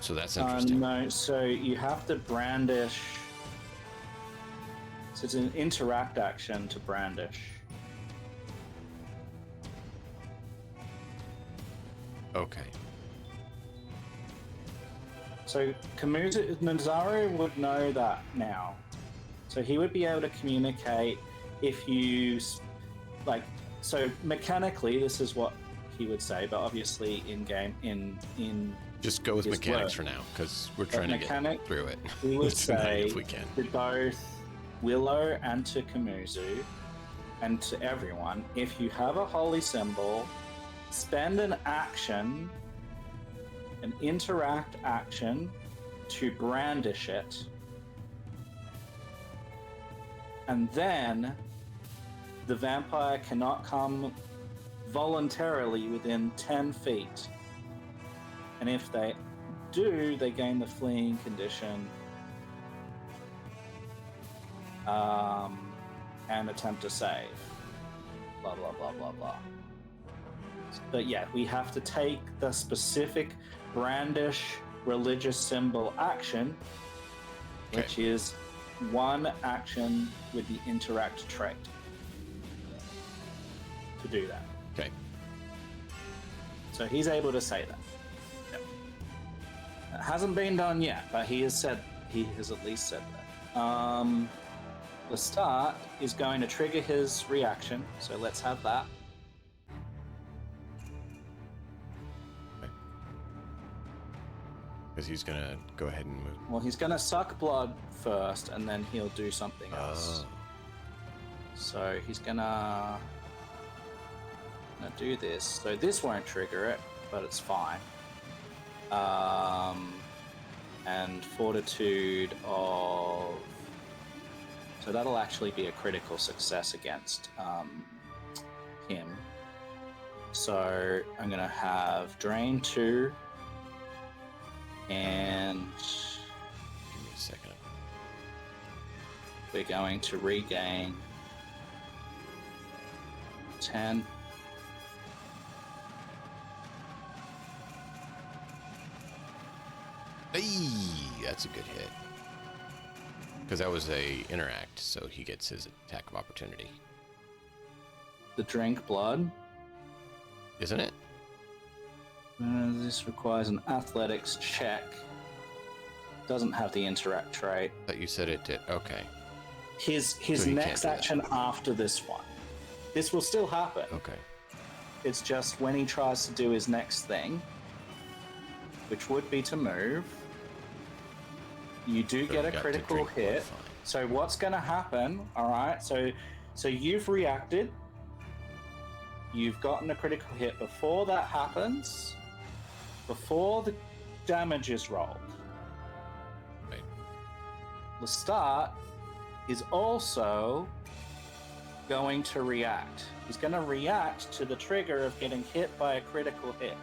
So that's interesting. No, so you have to brandish. So it's an interact action to brandish. Okay. So Nazaru would know that now. So he would be able to communicate if you, like, so mechanically this is what he would say, but obviously in game, in Just go with his mechanics word. for now, because we're trying to Mechanic, get through it. he would tonight say if we can. to both Willow and to Kamuzu and to everyone, if you have a holy symbol, spend an action, an interact action to brandish it, and then the vampire cannot come voluntarily within 10 feet. And if they do, they gain the fleeing condition and attempt to save. Blah, blah, blah, blah, blah. But yeah, we have to take the specific brandish religious symbol action, which is one action with the interact trait to do that. Okay. So he's able to say that. Yep. It hasn't been done yet, but he has at least said that. The start is going to trigger his reaction, so let's have that. Because he's going to go ahead and move. Well, he's going to suck blood first, and then he'll do something else. So he's gonna do this. So this won't trigger it, but it's fine. And fortitude of... So that'll actually be a critical success against him. So I'm gonna have Drain 2 and Give me a second. we're going to regain 10. Hey, that's a good hit. Because that was a interact, so he gets his attack of opportunity. The drink blood. Isn't it? This requires an athletics check. Doesn't have the interact trait. I thought you said it did. Okay. His So he can't next do that. action after this one. This will still happen. Okay. It's just when he tries to do his next thing, which would be to move, you do So get he a got to critical drink blood, hit. fine. So what's going to happen? All right. So you've reacted. You've gotten a critical hit. Before that happens, before the damage is rolled, Right. Lestat is also going to react. He's going to react to the trigger of getting hit by a critical hit.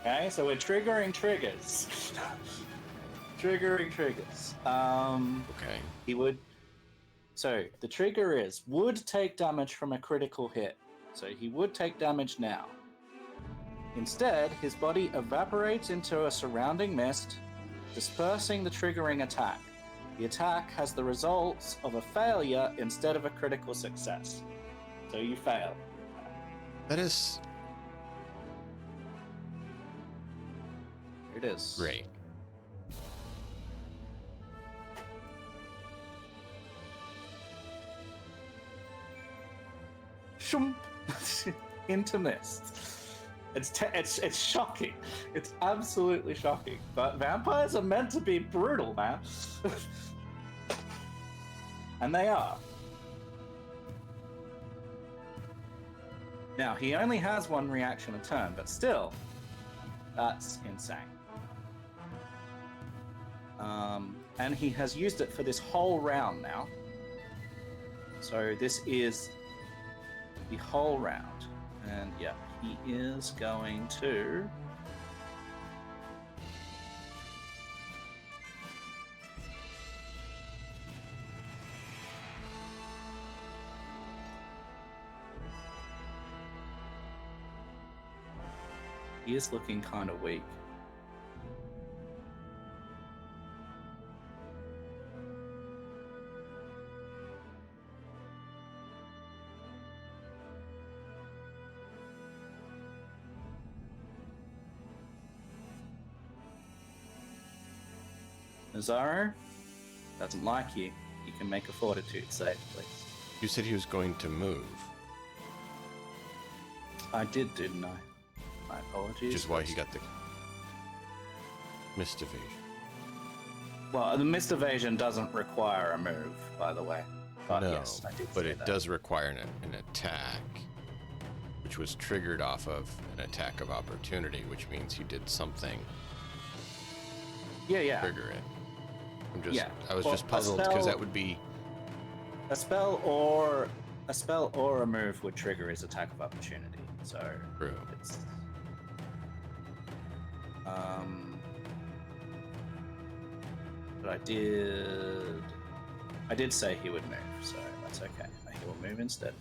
Okay, so we're triggering triggers. Triggering triggers. Okay. He would. So the trigger is would take damage from a critical hit. So he would take damage now. Instead, his body evaporates into a surrounding mist, dispersing the triggering attack. The attack has the results of a failure instead of a critical success. So you fail. That is Here it is. great. Shoom. Into mist. It's shocking. It's absolutely shocking. But vampires are meant to be brutal, man. And they are. Now, he only has one reaction a turn, but still, that's insane. And he has used it for this whole round now. So this is the whole round. And yeah, he is going to... He is looking kind of weak. Nazaro doesn't like you. You can make a fortitude save, please. You said he was going to move, I did, didn't I? My apologies. which is why he got the missed evasion. Well, the missed evasion doesn't require a move, by the way. But No, yes, I did but say it that. does require an attack, which was triggered off of an attack of opportunity, which means you did something Yeah. trigger it. Yeah. I was Well, just a puzzled because spell- that would be A spell or a move would trigger his attack of opportunity. So true. it's but I did say he would move, so that's okay. He will move instead.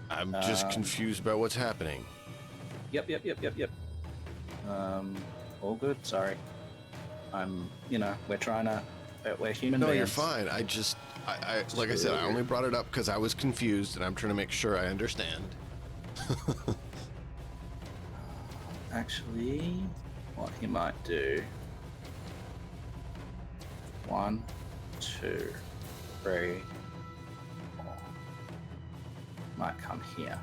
I'm just confused about what's happening. Yep. All good. Sorry. We're human No, beings. you're fine. I like I said, I only brought it up because I was confused, and I'm trying to make sure I understand. Actually, what he might do. 1, 2, 3, 4. Might come here.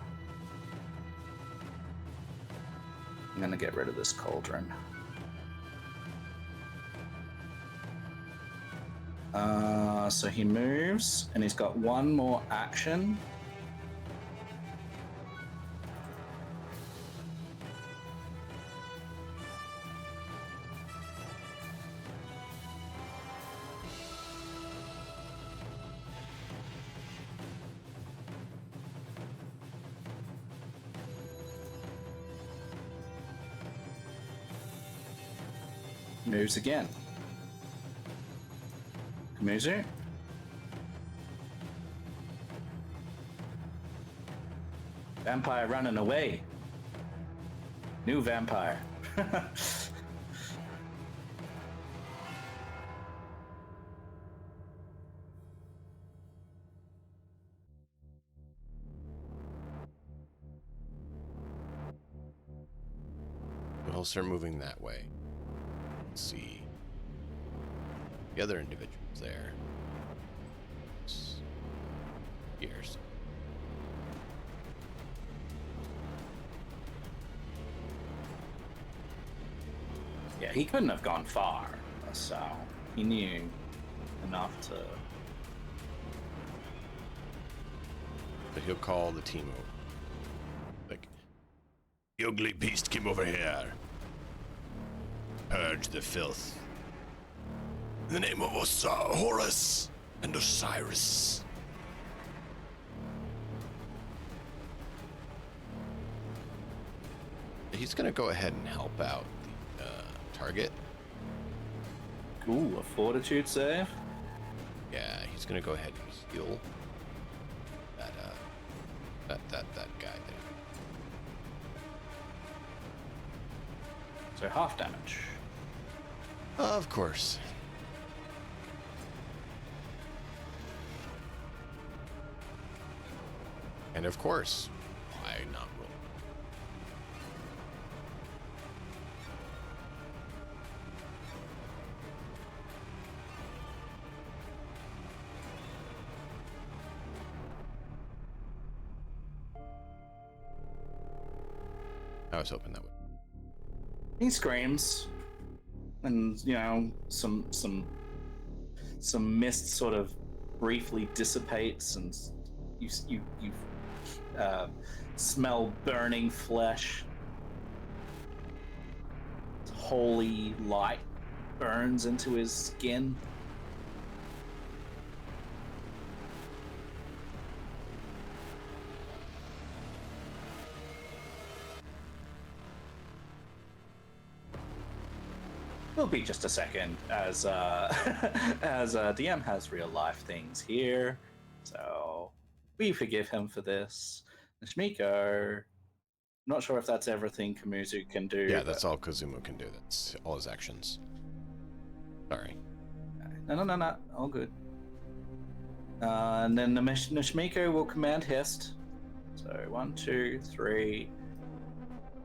I'm gonna get rid of this cauldron. So he moves, and he's got one more action. Moves again. Kamuzu. Vampire running away. New vampire. I'll start moving that way. Let's see. The other individuals there. Here's. Yeah, he couldn't have gone far, so he knew enough to... But he'll call the team over. Like, the ugly beast came over here. Purge the filth. In the name of Horus and Osiris. He's gonna go ahead and help out the target. Ooh, a fortitude save? Yeah, he's gonna go ahead and heal that guy there. So half damage. Of course. And of course, why not roll? I was hoping that would. He screams, and some mist sort of briefly dissipates, and you smell burning flesh. Holy light burns into his skin. will be just a second as as DM has real life things here, so we forgive him for this. Shmiko, not sure if that's everything Kamuzu can do. Yeah, that's all Kazumu can do. That's all his actions. Sorry. No, all good. And then Nishmiko will command Hist. So 1, 2, 3,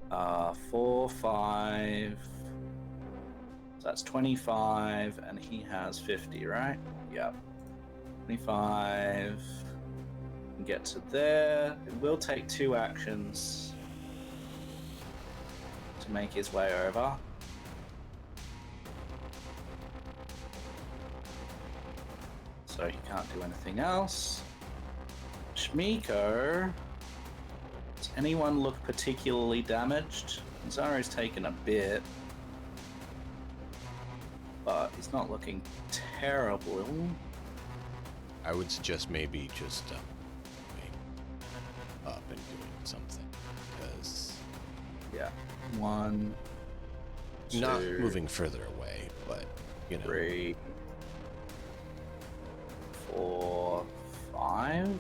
4, 5. So that's 25, and he has 50, right? Yep. 25. And get to there. It will take 2 actions to make his way over. So he can't do anything else. Shmiko. Does anyone look particularly damaged? Zaru's taken a bit, but he's not looking terrible. I would suggest maybe just going up and doing something, because Yeah. 1, 2, not moving further away, but 3, 4, 5.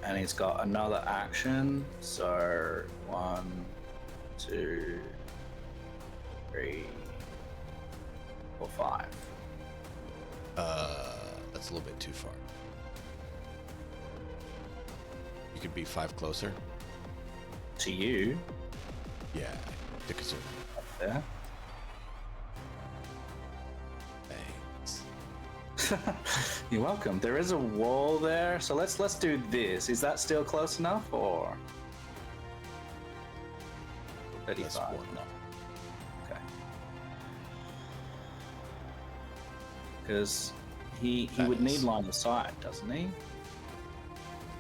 And he's got another action. So 1, 2, 3, 4, 5. That's a little bit too far. You could be 5 closer. To you. Yeah, to Kazumu. Up there. Thanks. You're welcome. There is a wall there, so let's do this. Is that still close enough, or 35? That's one. Okay. Because he would need line of sight, doesn't he?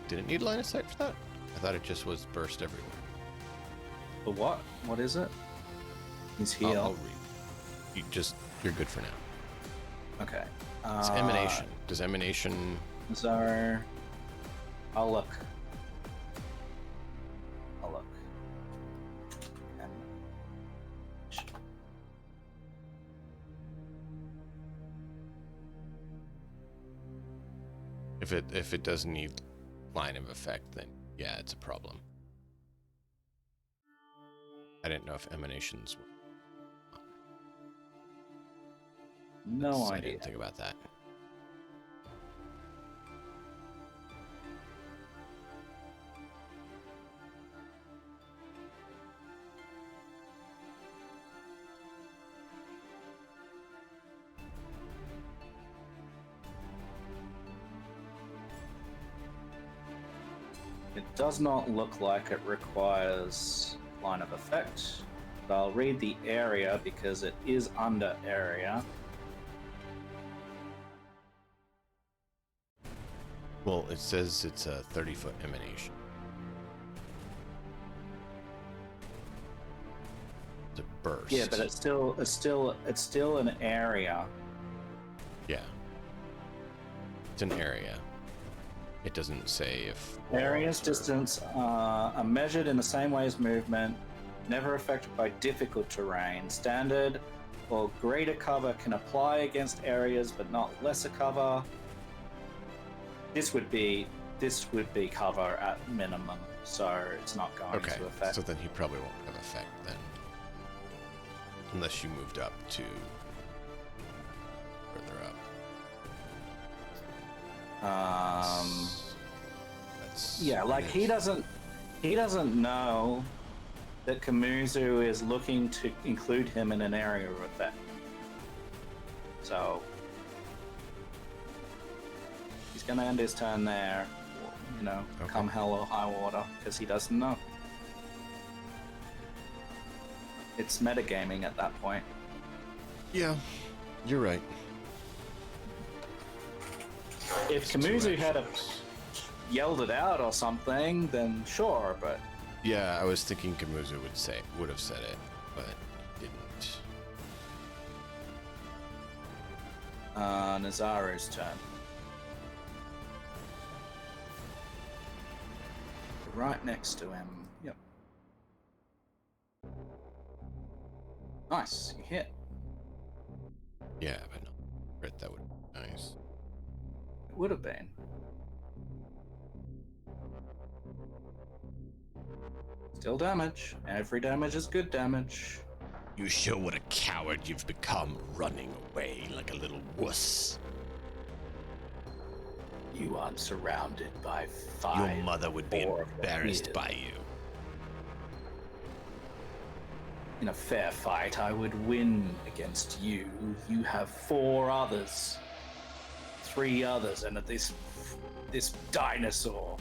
Did it need line of sight for that? I thought it just was burst everywhere. But what? What is it? His I'll heal. read. You're good for now. Okay. It's emanation. Does emanation? Zar. I'll look. If it doesn't need line of effect, then yeah, it's a problem. I didn't know if emanations were. No I idea. didn't think about that. It does not look like it requires line of effect, but I'll read the area because it is under area. Well, it says it's a 30-foot emanation. It's a burst. Yeah, but it's still an area. Yeah. It's an area. It doesn't say if Area's distance are measured in the same way as movement, never affected by difficult terrain. Standard or greater cover can apply against areas, but not lesser cover. This would be cover at minimum, so it's not going okay. to affect. So then he probably won't have effect then, unless you moved up to further up. Yeah, like he doesn't know that Kamuzu is looking to include him in an area of effect. So he's gonna end his turn there, come hell or high water, because he doesn't know. It's metagaming at that point. Yeah, you're right. If Kamuzu had yelled it out or something, then sure, but Yeah, I was thinking Kamuzu would have said it, but didn't. Nazaru's turn. Right next to him. Yep. Nice, you hit. Yeah, but no. Crit, that would be nice. It would have been. Still damage. Every damage is good damage. You show what a coward you've become, running away like a little wuss. You aren't surrounded by 5. Your mother would be or embarrassed years. by you. In a fair fight, I would win against you. You have 4 others. 3 others, and this dinosaur.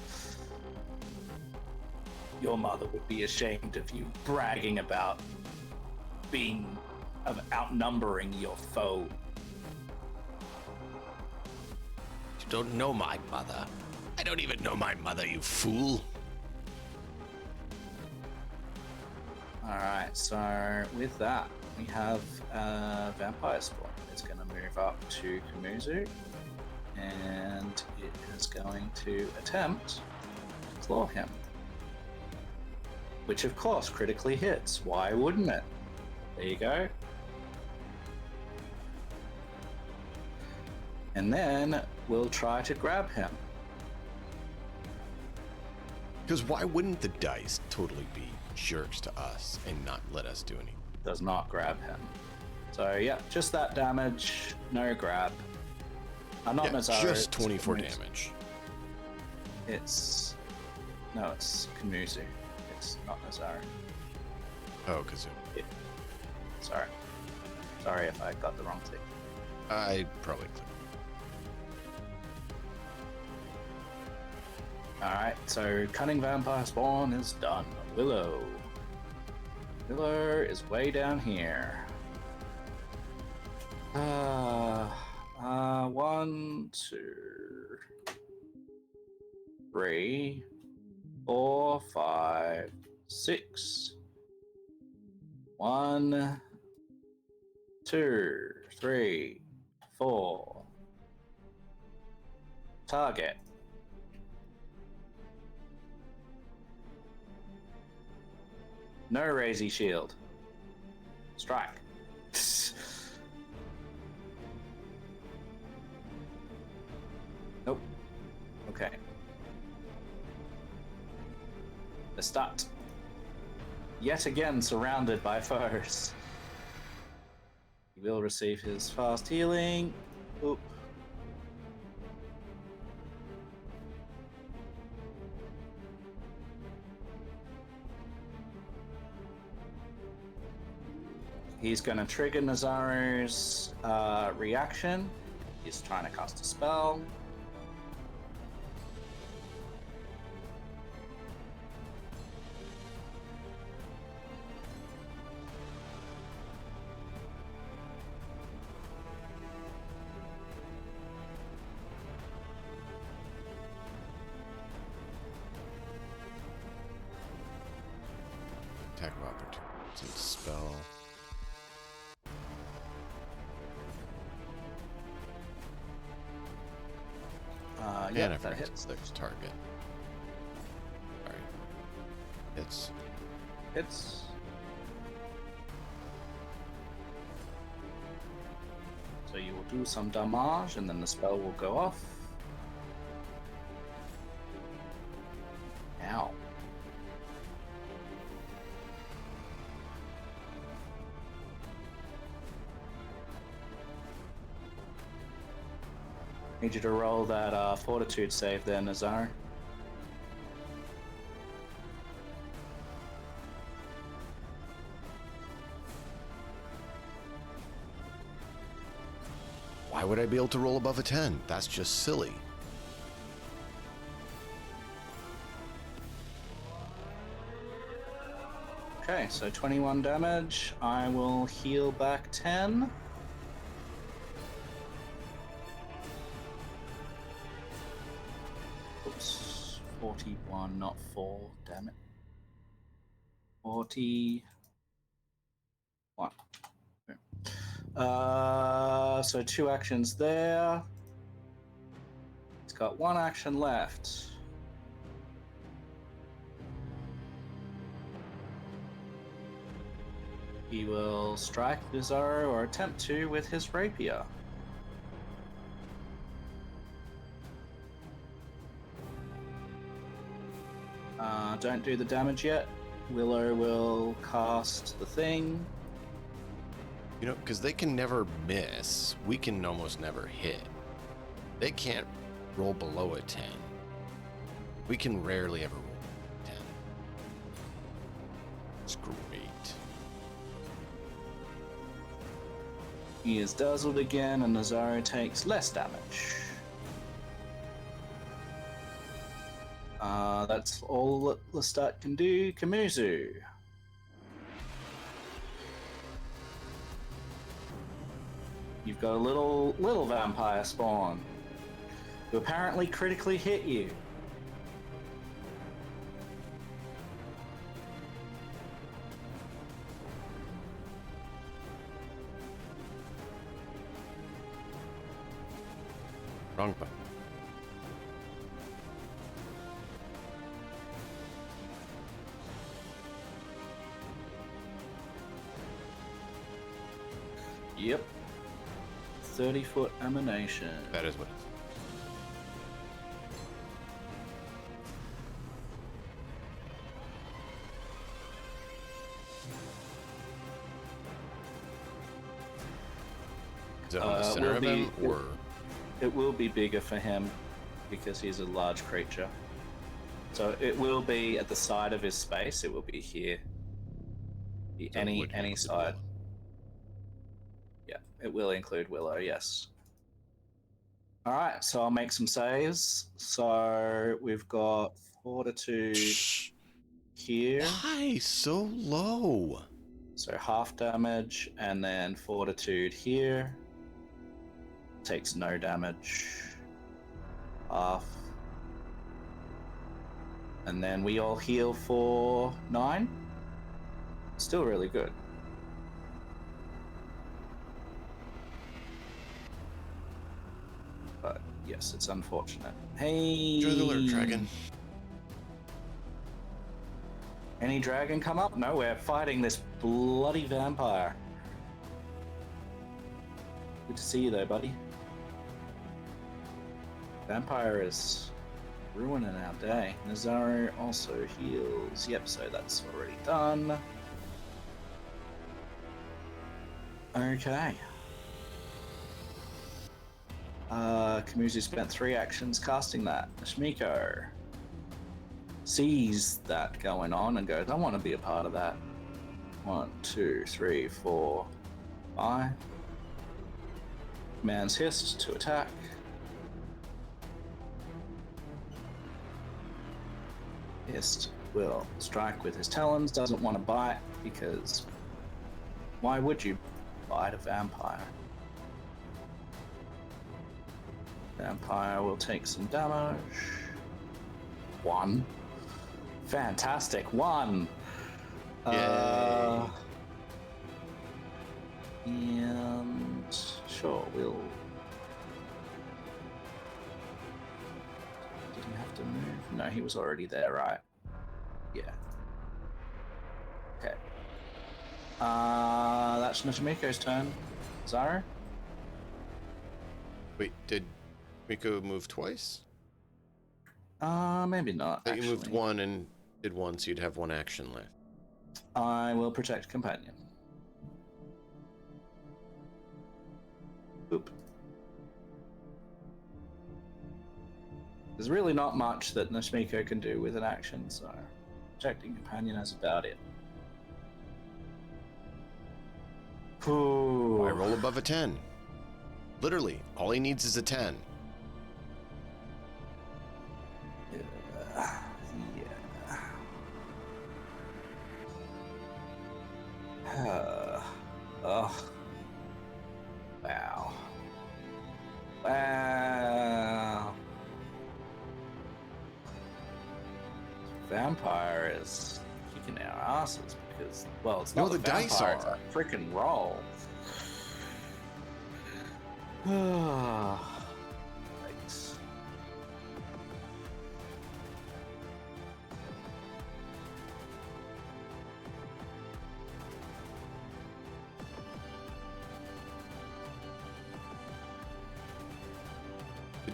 Your mother would be ashamed of you, bragging about outnumbering your foe. You don't know my mother. I don't even know my mother, you fool. Alright, so with that, we have Vampire Spawn. It's going to move up to Kamuzu, and it is going to attempt to claw him. Which, of course, critically hits. Why wouldn't it? There you go. And then we'll try to grab him. Because why wouldn't the dice totally be jerks to us and not let us do anything? Does not grab him. So, yeah, just that damage, no grab. Not Yeah, Nazaru, just it's 24 Kamuzu. damage. It's Kamuzu. It's not Nazaru. Oh, because Sorry if I got the wrong thing. I probably clicked. Alright, so Cunning Vampire Spawn is done. Willow. Willow is way down here. 1, 2, 3, 4, 5, 6. 1, 2, 3, 4. Target. No Razy Shield. Strike. Nope. Okay. The stat. Yet again surrounded by foes. He will receive his fast healing. Oop. He's going to trigger Nazaru's reaction. He's trying to cast a spell. Attack of opportunity. Spell. Yeah, and I that forgot hits. to select target. Sorry. Hits. Hits. So you will do some damage, and then the spell will go off. Ow. Need you to roll that fortitude save there, Nazar. Why would I be able to roll above a 10? That's just silly. Okay, so 21 damage. I will heal back 10. Oops, 41, not 4, damn it. 41. Okay. So 2 actions there. It's got 1 action left. He will strike Bizarro or attempt to with his rapier. Don't do the damage yet. Willow will cast the thing. You know, because they can never miss. We can almost never hit. They can't roll below a 10. We can rarely ever roll a 10. It's great. He is dazzled again, and Nazaro takes less damage. That's all that Lestat can do. Kamuzu. You've got a little vampire spawn who apparently critically hit you. Wrong button. Yep. 30-foot emanation. That is what it is. Is it on the center of him, or? It will be bigger for him because he's a large creature. So it will be at the side of his space. It will be here. So it would Any include side. Willow. Yeah, it will include Willow, yes. All right, so I'll make some saves. So we've got Fortitude here. Why so low? So half damage, and then Fortitude here. Takes no damage. Half. And then we all heal for 9. Still really good. But yes, it's unfortunate. Hey! Enjoy the alert, dragon. Any dragon come up? No, we're fighting this bloody vampire. Good to see you though, buddy. Vampire is ruining our day. Nazaro also heals. Yep, so that's already done. Okay. Kamuzu spent 3 actions casting that. Shmiko sees that going on and goes, I want to be a part of that. 1, 2, 3, 4, 5. Man's hissed to attack. Hissed will strike with his talons. Doesn't want to bite because why would you bite a vampire? Vampire will take some damage. 1. Fantastic. 1. Yay. And sure, we'll. Did he have to move? No, he was already there, right? Yeah. Okay. That's Nishimiko's turn. Zara? Wait, did Miko move twice? Maybe not. I thought you moved actually. 1 and did 1, so you'd have 1 action left. I will protect companion. Oop. There's really not much that Nishimiko can do with an action, so protecting companion is about it. Ooh. Why roll above a 10? Literally, all he needs is a 10. Yeah. Oh. Wow. Wow. Vampire is kicking our asses because, well, it's No, not the dice vampire, are. It's a freaking roll. Thanks.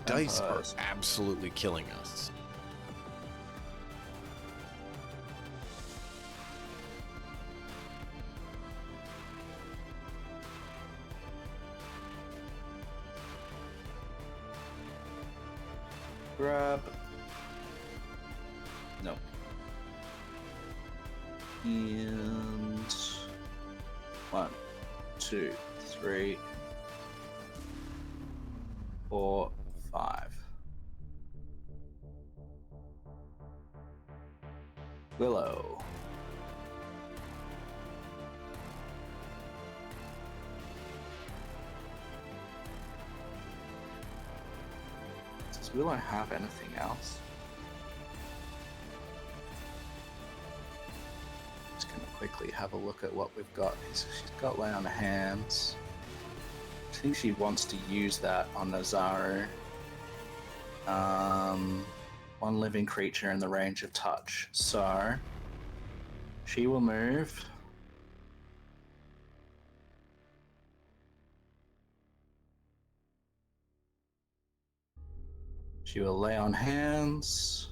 dice are Tempers. absolutely killing us. Grab. No. And 1, 2, 3, 4, 5. Willow. Does Willow have anything else? Just gonna quickly have a look at what we've got. She's got Lay on Hands. I think she wants to use that on Nazaru. One living creature in the range of touch. So she will move. She will Lay on Hands.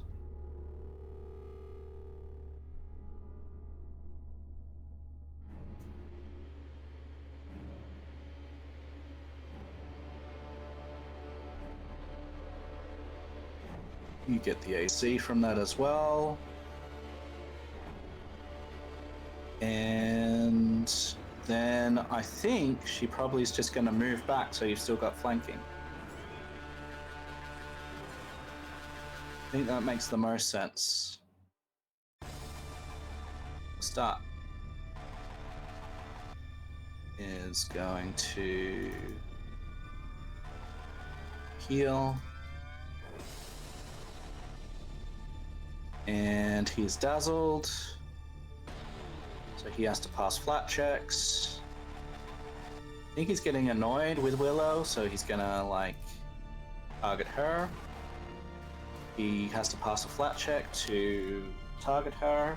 You get the AC from that as well. And then I think she probably is just going to move back, so you've still got flanking. I think that makes the most sense. Start is going to heal. And he's dazzled. So he has to pass flat checks. I think he's getting annoyed with Willow, so he's gonna like target her. He has to pass a flat check to target her.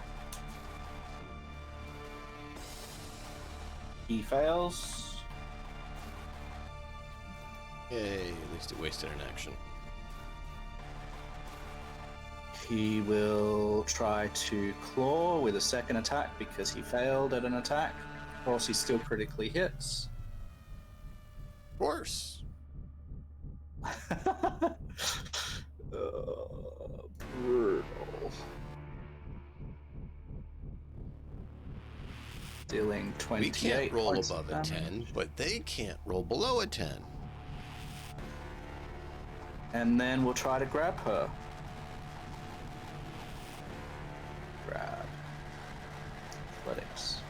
He fails. Yay, at least it wasted an action. He will try to claw with a second attack because he failed at an attack. Of course, he still critically hits. Of course. Brutal. Dealing 28 We can't roll points above of a 10, damage. but they can't roll below a 10. And then we'll try to grab her. Grab. Athletics.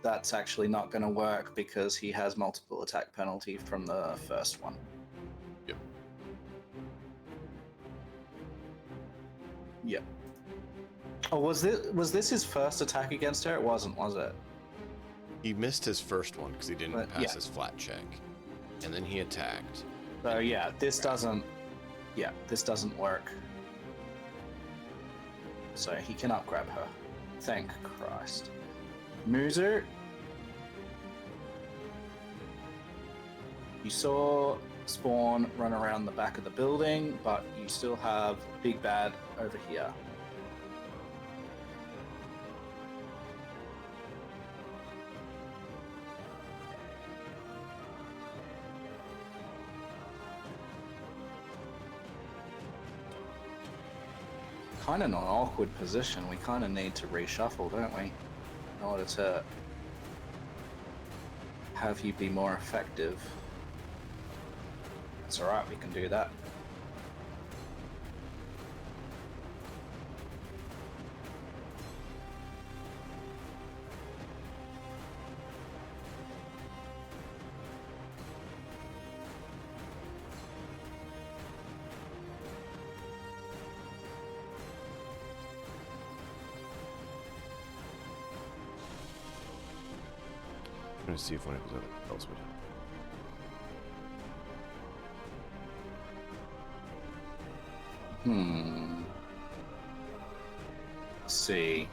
That's actually not going to work because he has multiple attack penalty from the first one. Yep. Yep. Oh, was this his first attack against her? It wasn't, was it? He missed his first one because he didn't But, pass yeah. his flat check. And then he attacked. So yeah, this doesn't work. So he cannot grab her. Thank Christ. Muser. You saw Spawn run around the back of the building, but you still have Big Bad over here. Kind of in an awkward position. We kind of need to reshuffle, don't we? In order to have you be more effective. That's alright, we can do that. I'm going to see if one of his other spells would help. Let's see.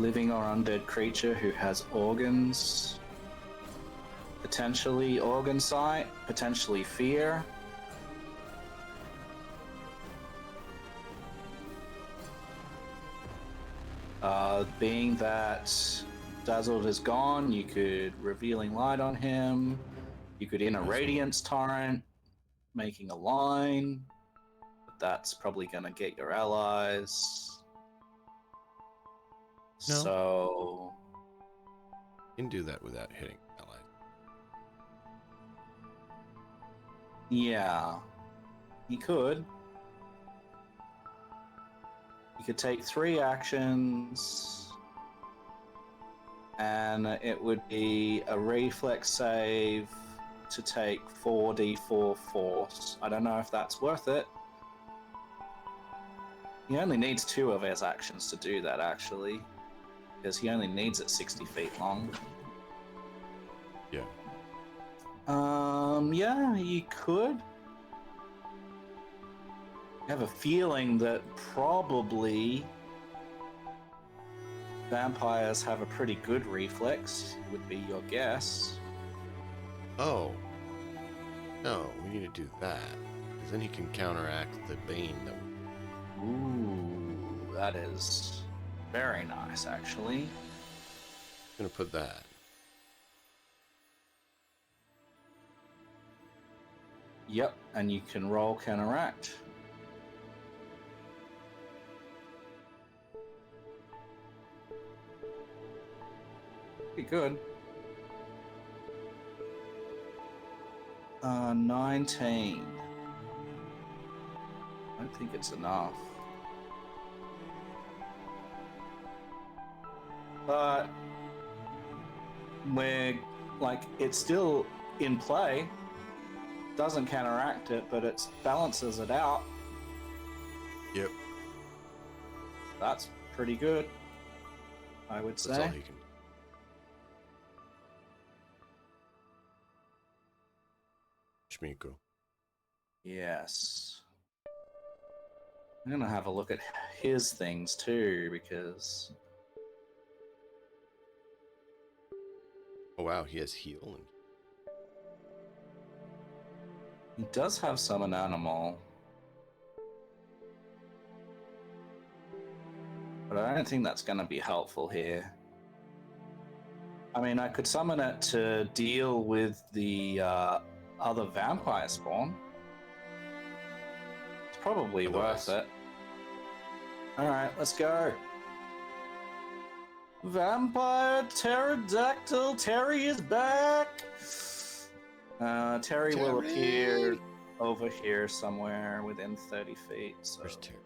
living or undead creature who has organs. Potentially organ sight, potentially fear. Being that Dazzled is gone, you could Revealing Light on him. You could Inner Radiance Torrent, making a line. But that's probably going to get your allies. No. So... You can do that without hitting allies. Yeah. He could. You could take 3 actions, and it would be a reflex save to take 4d4 force. I don't know if that's worth it. He only needs 2 of his actions to do that, actually, because he only needs it 60 feet long. Yeah. Yeah, you could. I have a feeling that probably vampires have a pretty good reflex, would be your guess. Oh. No, we need to do that. Because then he can counteract the bane that we... Ooh, that is very nice, actually. I'm going to put that. Yep, and you can roll counteract. Pretty good. 19. I don't think it's enough. But it's still in play. Doesn't counteract it, but it balances it out. Yep. That's pretty good, I would say. That's all he can do. Shmiko. Yes. I'm gonna have a look at his things too, because Oh wow, he has heal. And... he does have summon animal. But I don't think that's gonna be helpful here. I mean, I could summon it to deal with the other vampire spawn. It's probably Otherwise. worth it. Alright, let's go. Vampire Pterodactyl, Terry is back! Terry will appear over here somewhere within 30 feet. So Where's Terry?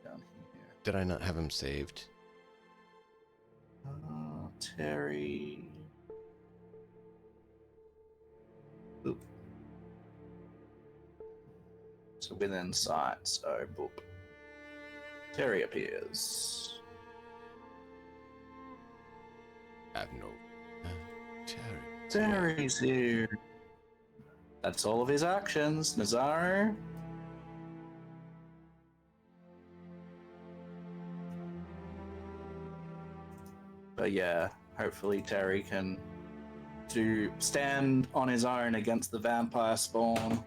down here. Did I not have him saved? Terry. Boop. So within sight, so boop. Terry appears. I have no... Terry. Terry's here. That's all of his actions, Nazaru. But yeah, hopefully Terry can stand on his own against the vampire spawn.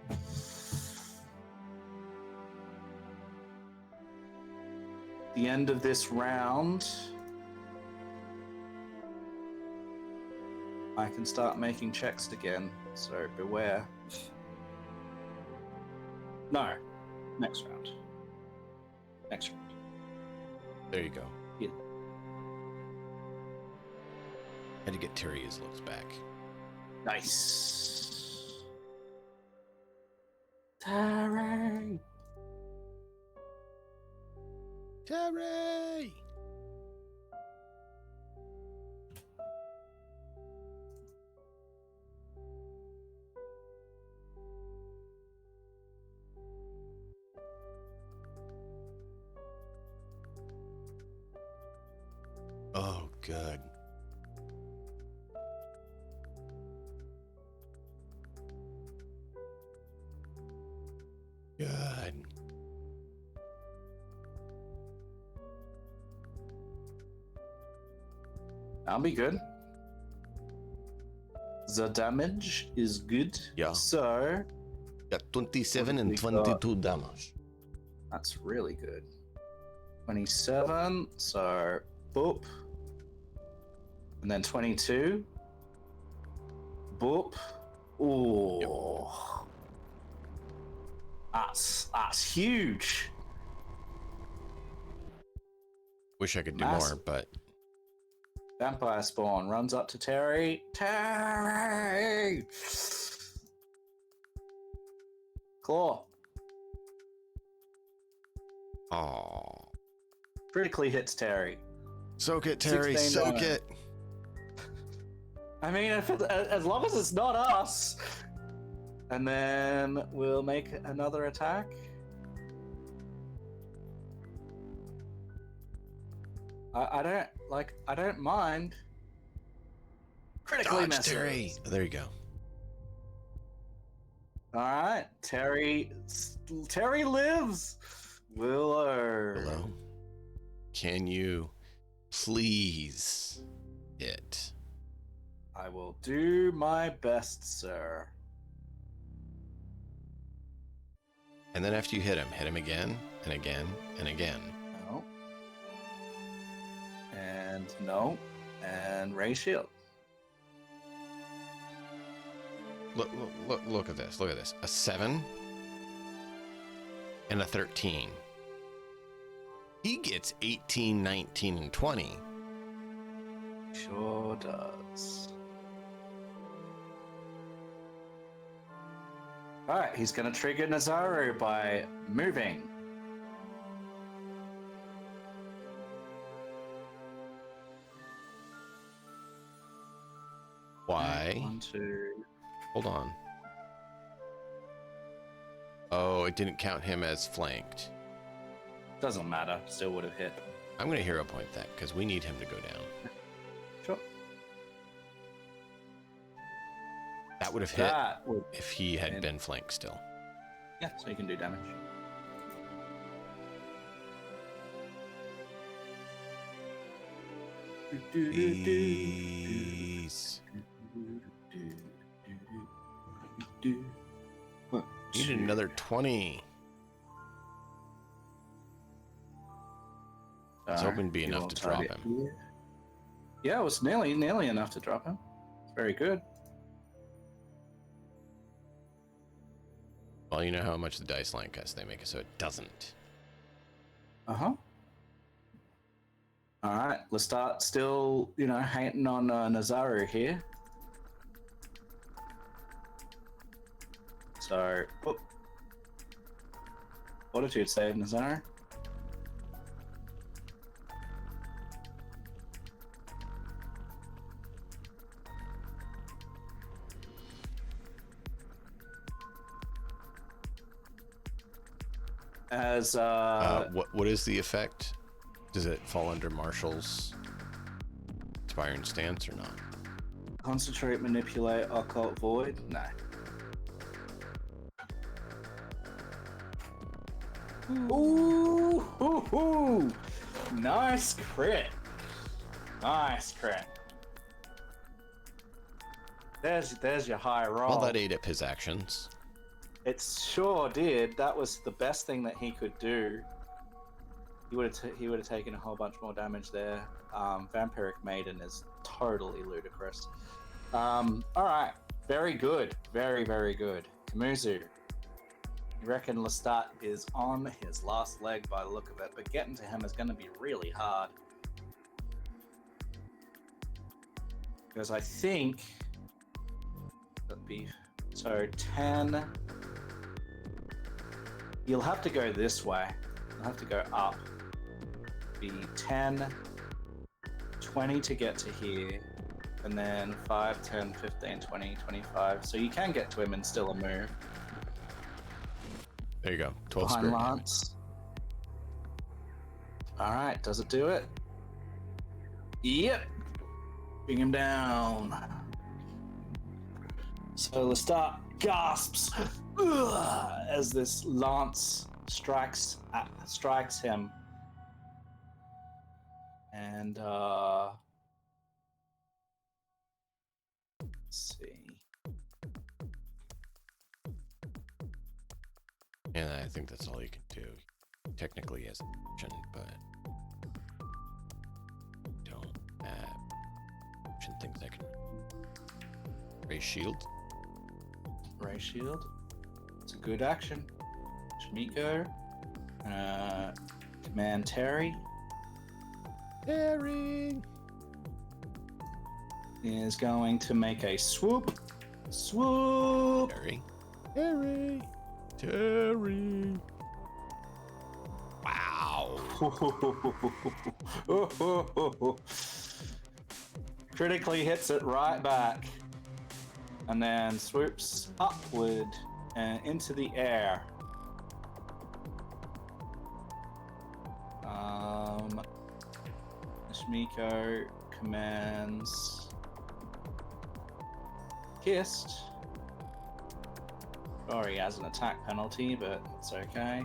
The end of this round, I can start making checks again, so beware. No, next round. Next round. There you go. Yeah. Had to get Terry his looks back. Nice. Terry! Terry! Oh, good. Good. That'll be good. The damage is good. Yeah. So Got 27 What and we 22 damage. that's really good. 27. So boop. And then 22. Boop. Ooh. That's huge. Wish I could do Mass- more, but Vampire Spawn runs up to Terry. Terry! Claw. oh, Critically hits Terry. soak it, Terry, 16 soak damage. it. I mean, as long as it's not us. And then we'll make another attack. I don't mind. Critically Dodge, misses. Terry. Oh, there you go. All right, Terry lives. Willow. Hello. Can you please hit? I will do my best, sir. And then after you hit him again and again and again. No. And no. And Ray Shield. Look at this. Look at this. A 7 and a 13. He gets 18, 19, and 20. Sure does. Alright, he's gonna trigger Nazaru by moving. Why? 1, 2. Hold on. Oh, it didn't count him as flanked. Doesn't matter, still would have hit. I'm going to hero point that because we need him to go down. Sure. That would have hit That would. if he had And- been flanked still. Yeah, so you can do damage. Peace. Need another 20. I was hoping to be enough to drop him. Yeah, it was nearly enough to drop him. Very good. Well, you know how much the dice line us. They make it so it doesn't. Uh-huh. All right, let's start still, hating on Nazaru here. So, Fortitude save, Nazaru. As What is the effect? Does it fall under Marshall's Inspiring Stance or not? concentrate, manipulate, occult void? No. Ooh, hoo, hoo. Nice crit. Nice crit. There's your high roll. Well, that ate up his actions. It sure did. That was the best thing that he could do. He would have taken a whole bunch more damage there. Vampiric Maiden is totally ludicrous. All right, very good, very good. Kamuzu, you reckon Lestat is on his last leg by the look of it, but getting to him is going to be really hard. Because I think that'd be so 10. You'll have to go this way. You'll have to go up. Be 10, 20 to get to here, and then 5, 10, 15, 20, 25. So you can get to him and still a move. There you go. 12 Behind spirit damage. Lance. Alright, does it do it? Yep. Bring him down. So Lestat gasps as this lance strikes him. And Let's see. And I think that's all you can do. Technically as an action, but don't have action things I can raise shield. Ray Shield. It's a good action. Shmiko. Command Terry. Terry Is going to make a swoop. Swoop! Terry. Terry. Terry. Wow. Critically hits it right back. And then swoops upward and into the air. Shmiko commands Kissed. Sure, he has an attack penalty, but it's okay.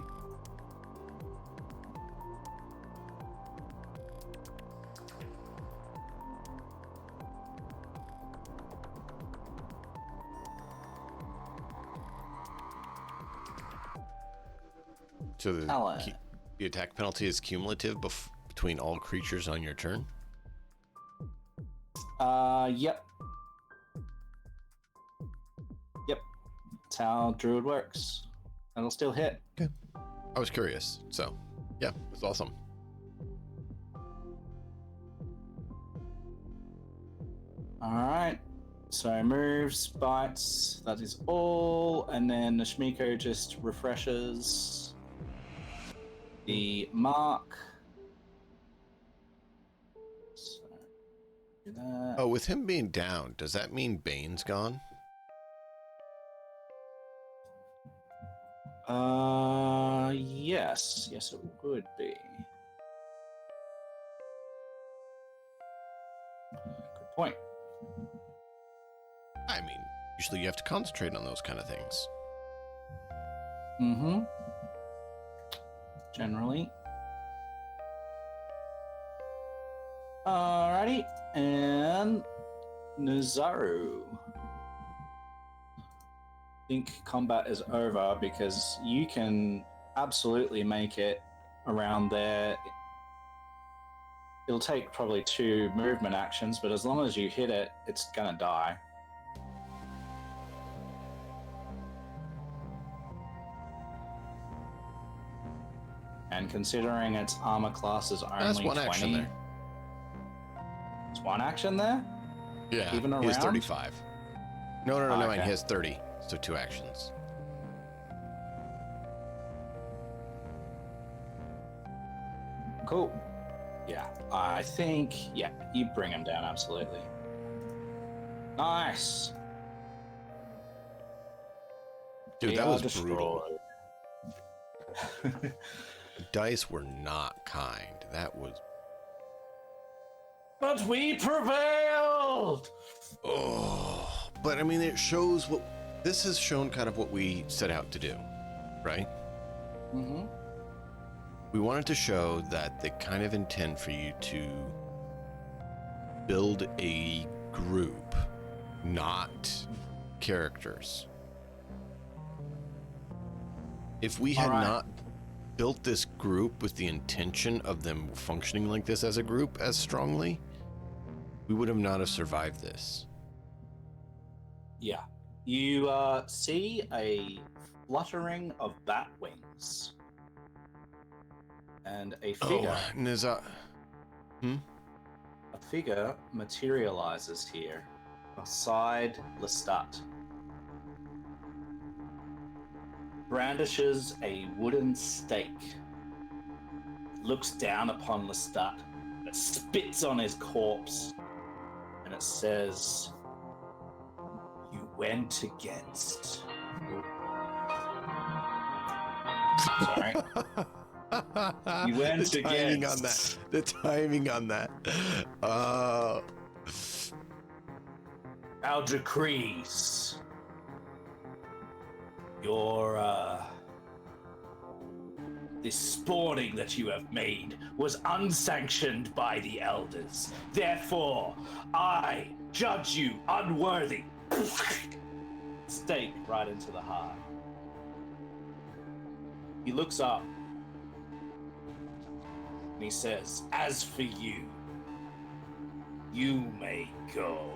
So Talon. the attack penalty is cumulative between all creatures on your turn? Yep. Yep. That's how Druid works. It'll still hit. Okay. I was curious, so yeah, it's awesome. Alright. So moves, bites, that is all. And then the Shmiko just refreshes the mark. So, do that. Oh, with him being down, does that mean Bane's gone? Yes. Yes, it would be. Good point. I mean, usually you have to concentrate on those kind of things. Mm-hmm. Generally. Alrighty. And Nazaru. I think combat is over because you can absolutely make it around there. It'll take probably 2 movement actions, but as long as you hit it, it's gonna die. And considering its armor class is only That's one 20, action there. It's one action there? Yeah, Even he has around? 35. No, Okay. he has 30, so 2 actions. Cool. Yeah, I think, yeah, you bring him down, absolutely. Nice. Dude, They that are was brutal. destroyed. The dice were not kind. That was... But we prevailed! Oh, but I mean, it shows what... This has shown kind of what we set out to do, right? Mm-hmm. We wanted to show that they kind of intend for you to build a group, not characters. If we had All right. not built this group with the intention of them functioning like this as a group as strongly, we would have not have survived this. Yeah. You see a fluttering of bat wings. And a figure, a figure materializes here beside Lestat. Brandishes a wooden stake. Looks down upon Lestat. It spits on his corpse. And it says, "You went against." Sorry. You went the timing on against. that. The timing on that. Our decrees. This spawning that you have made was unsanctioned by the elders. Therefore, I judge you unworthy Stake right into the heart. He looks up and he says, "As for you, you may go."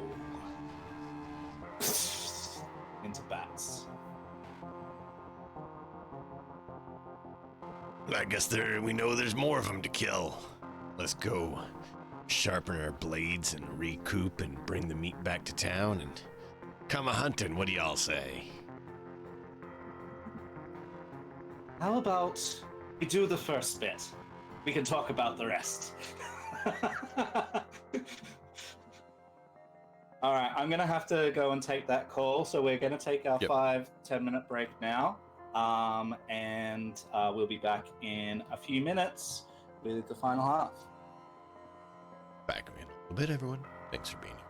Into bats. Well, I guess we know there's more of them to kill. Let's go sharpen our blades and recoup and bring the meat back to town and come a-hunting. What do y'all say? How about we do the first bit? We can talk about the rest. All right, I'm gonna have to go and take that call. So we're gonna take our 5-10 minute break now, and we'll be back in a few minutes with the final half. Back in a little bit, everyone. Thanks for being here.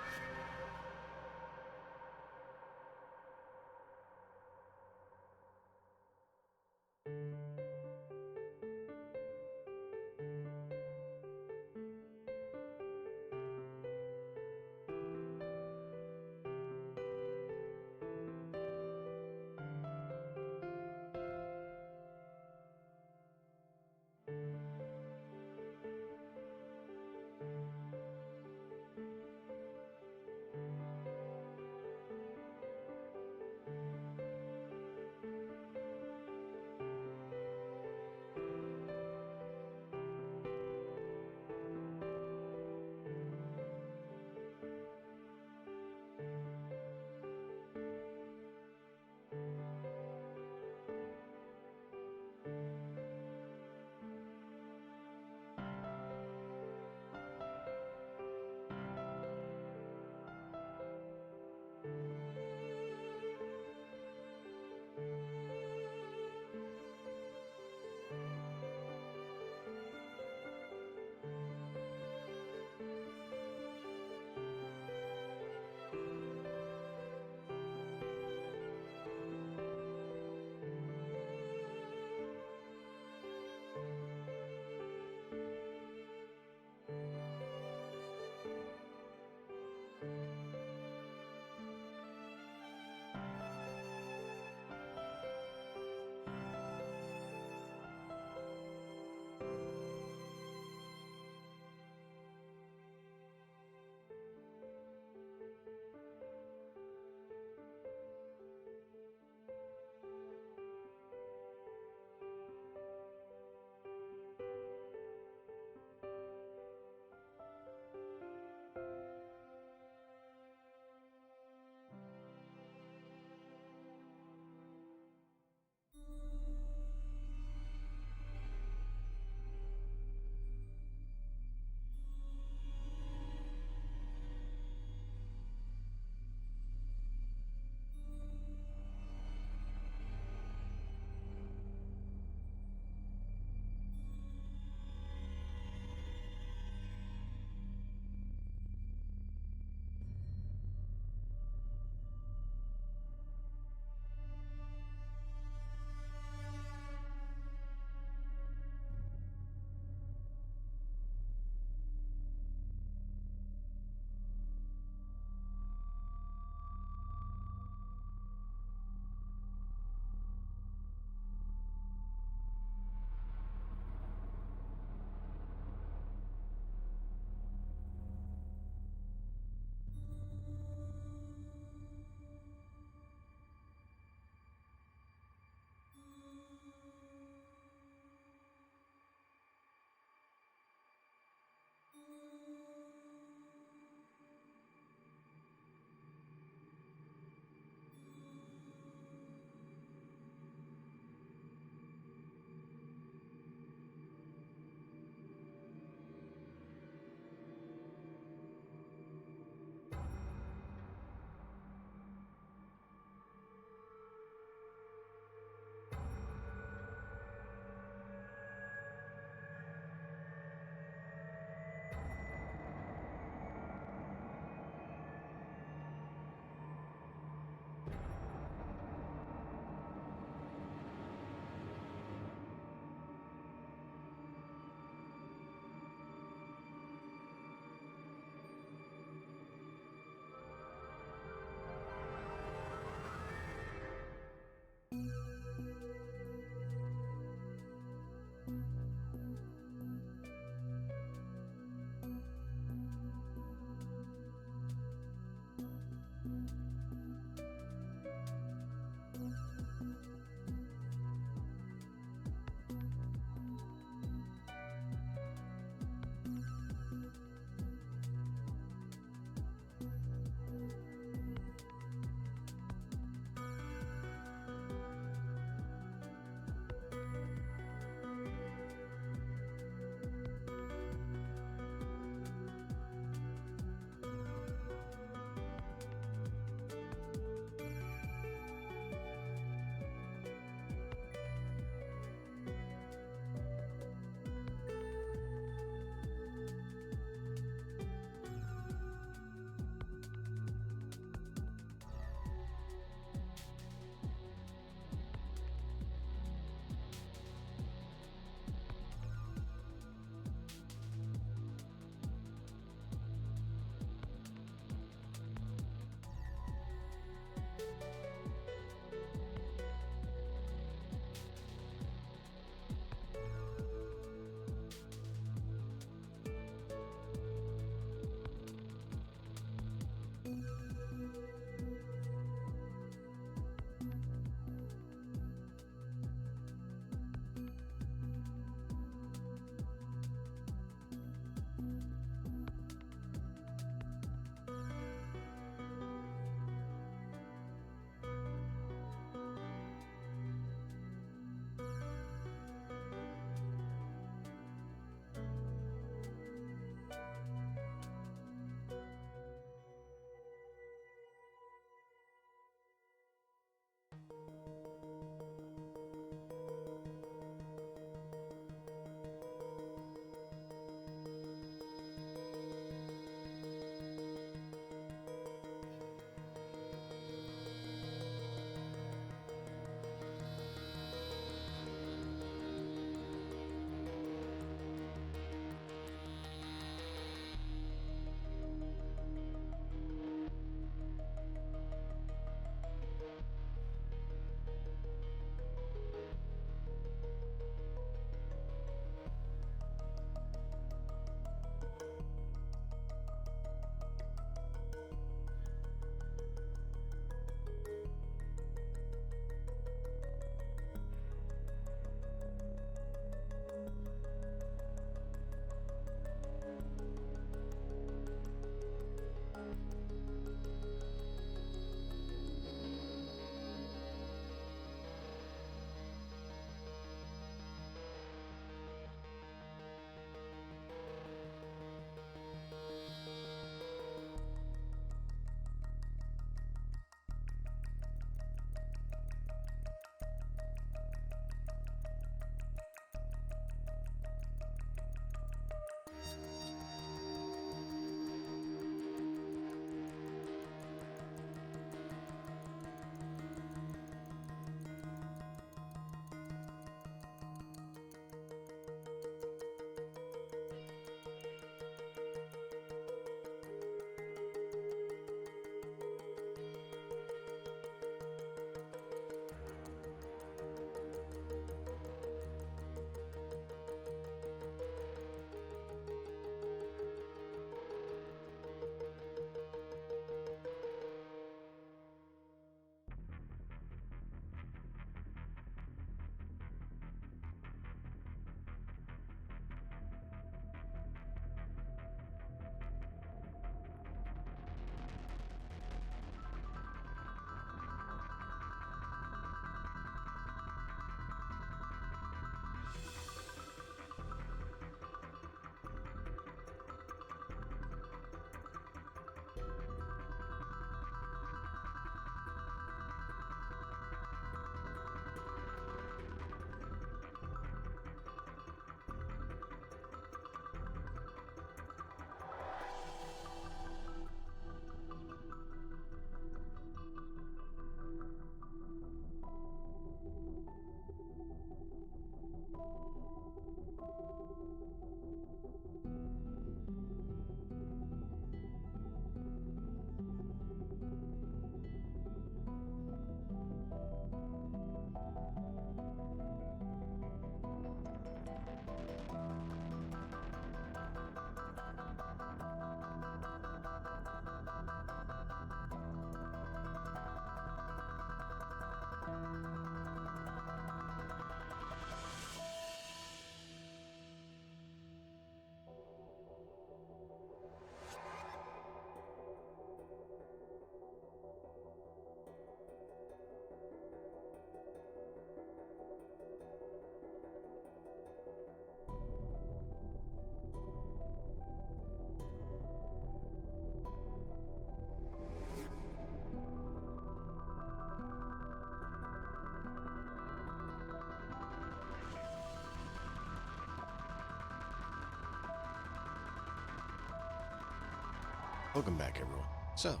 Welcome back, everyone. So,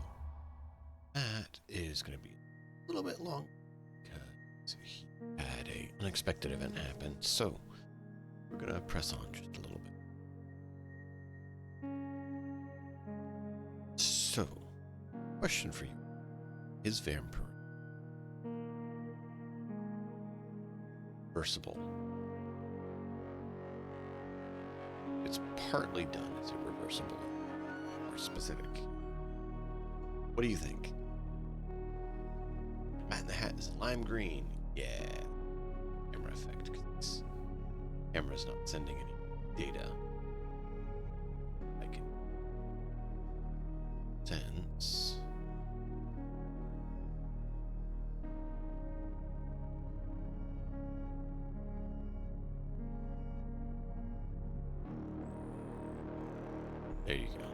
that is going to be a little bit long because he had a unexpected event happen. So, we're going to press on just a little bit. So, question for you. Is vampire reversible? It's partly done. Is it reversible? More specific. What do you think? Matt in the Hat is lime green. Yeah. Camera effect. 'Cause camera's not sending any data. I can sense. There you go.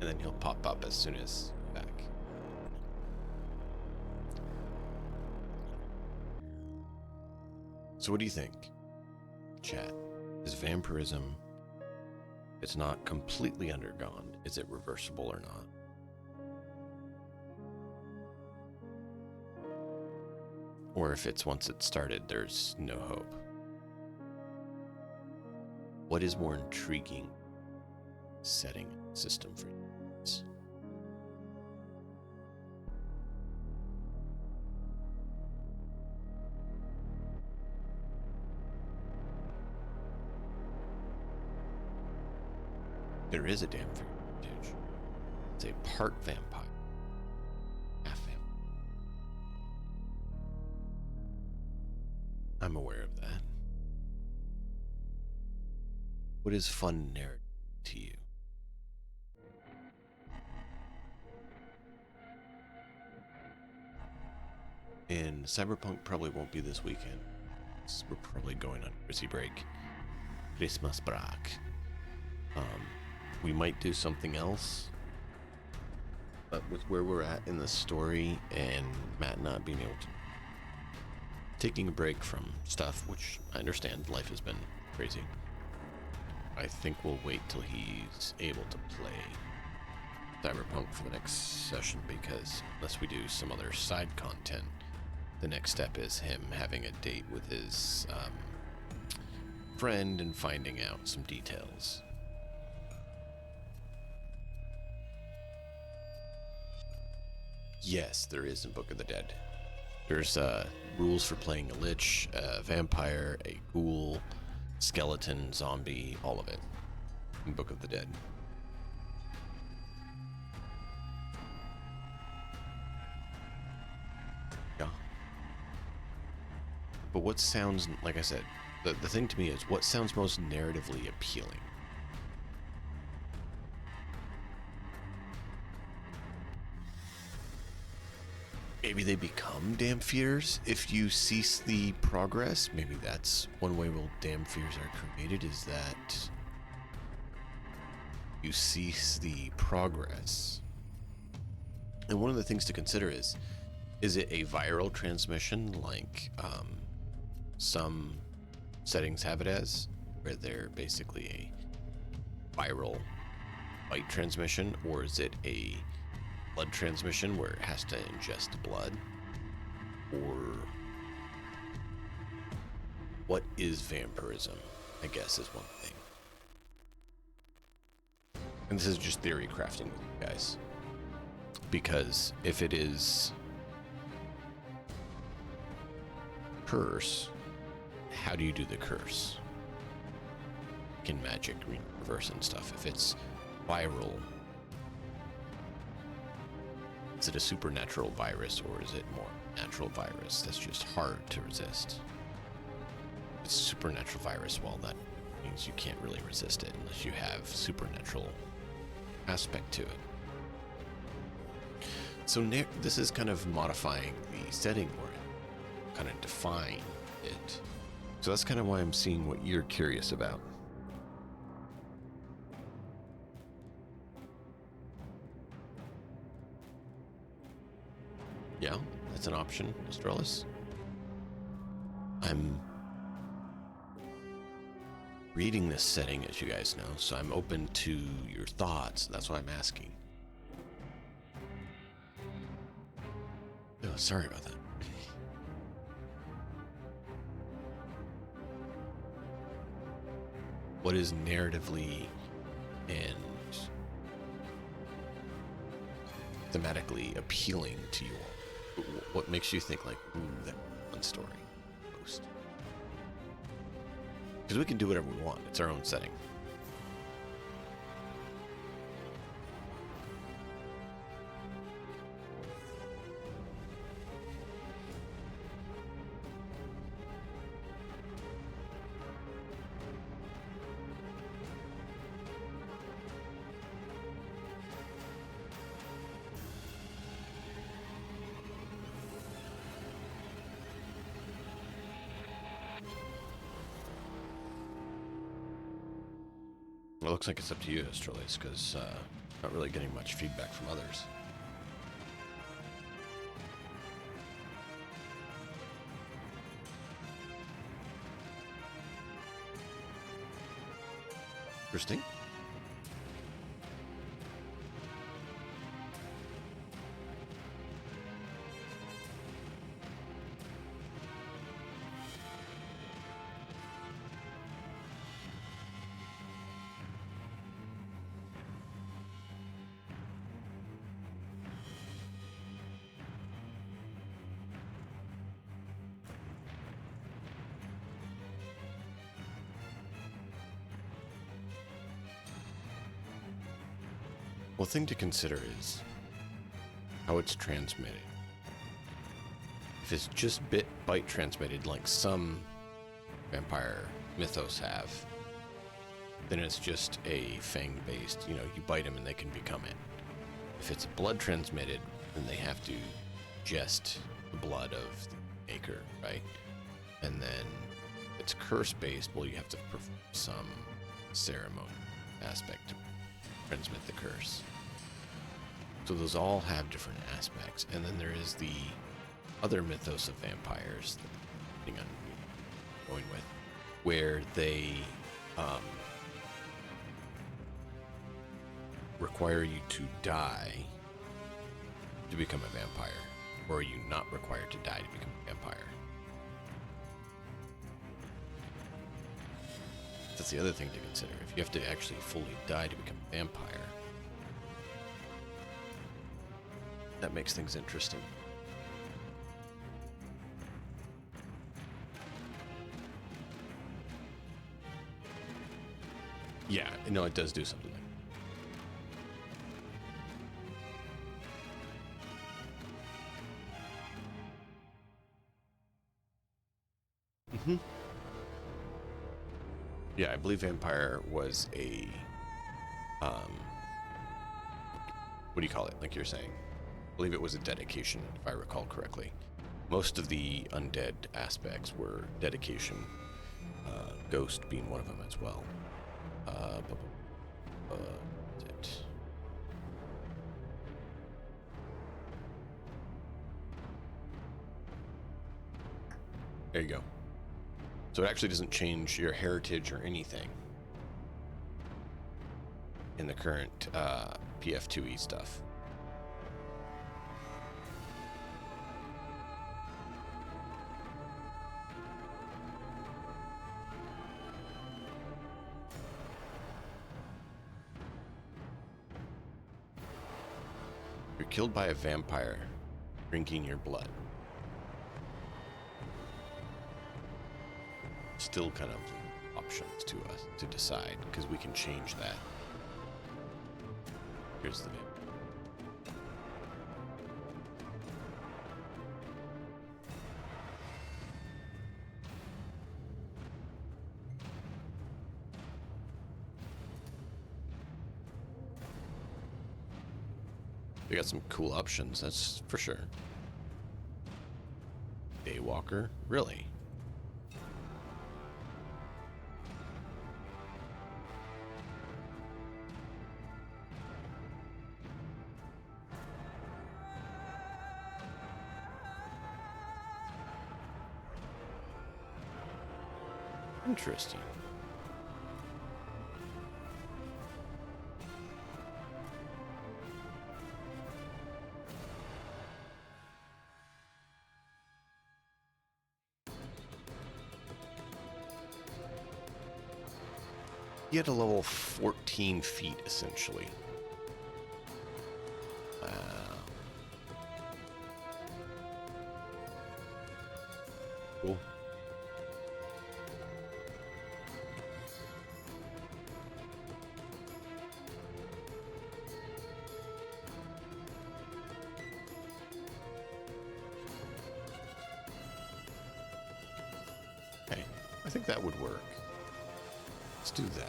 And then he'll pop up as soon as back. So what do you think, chat? Is vampirism, it's not completely undergone, is it reversible or not? Or if it's once it started, there's no hope? What is more intriguing setting system for you? There is a damn heritage. It's a part vampire, half vampire. I'm aware of that. What is fun narrative to you? And Cyberpunk probably won't be this weekend. We're probably going on Christmas break. Christmas break. We might do something else. But with where we're at in the story and Matt not being able to... taking a break from stuff, which I understand life has been crazy. I think we'll wait till he's able to play Cyberpunk for the next session, because unless we do some other side content, the next step is him having a date with his friend and finding out some details. Yes, there is in Book of the Dead. There's rules for playing a lich, a vampire, a ghoul, skeleton, zombie, all of it in Book of the Dead. Yeah. But what sounds, like I said, the thing to me is what sounds most narratively appealing? Maybe they become damn fears if you cease the progress. Maybe that's one way damn fears are created, is that you cease the progress. And one of the things to consider is it a viral transmission like some settings have it as, where they're basically a viral bite transmission, or is it a blood transmission where it has to ingest blood? Or what is vampirism, I guess, is one thing. And this is just theory crafting with you guys, because if it is curse, how do you do the curse? Can magic reverse and stuff? If it's viral, is it a supernatural virus, or is it more natural virus that's just hard to resist? It's a supernatural virus, well, that means you can't really resist it unless you have supernatural aspect to it. So this is kind of modifying the setting we're in, kind of define it. So that's kind of why I'm seeing what you're curious about. Yeah, that's an option, Eòlas. reading this setting, as you guys know, so I'm open to your thoughts. That's why I'm asking. Oh, sorry about that. What is narratively and thematically appealing to you all? What makes you think like, ooh, that one story post? Because we can do whatever we want. It's our own setting. Well, it looks like it's up to you, Astrolace, because not really getting much feedback from others. Interesting. Well, thing to consider is how it's transmitted. If it's just bite transmitted like some vampire mythos have, then it's just a fang based, you bite them and they can become it. If it's blood transmitted, then they have to ingest the blood of the maker, right? And then if it's curse based, well, you have to perform some ceremony aspect to transmit the curse. So those all have different aspects. And then there is the other mythos of vampires, depending on who you're going with, where they require you to die to become a vampire, or are you not required to die to become a vampire? That's the other thing to consider. If you have to actually fully die to become a vampire, that makes things interesting. Yeah, no, it does do something like that. Mm-hmm. Yeah, I believe vampire was a, what do you call it? Like you're saying. I believe it was a dedication, if I recall correctly. Most of the undead aspects were dedication, ghost being one of them as well. There you go. So it actually doesn't change your heritage or anything in the current PF2E stuff. You're killed by a vampire drinking your blood. Still kind of options to us to decide, because we can change that. Here's the name. We got some cool options, that's for sure. Daywalker? Really? Interesting. He had a level 14 feet, essentially. Wow. Cool. Okay, I think that would work. Let's do that.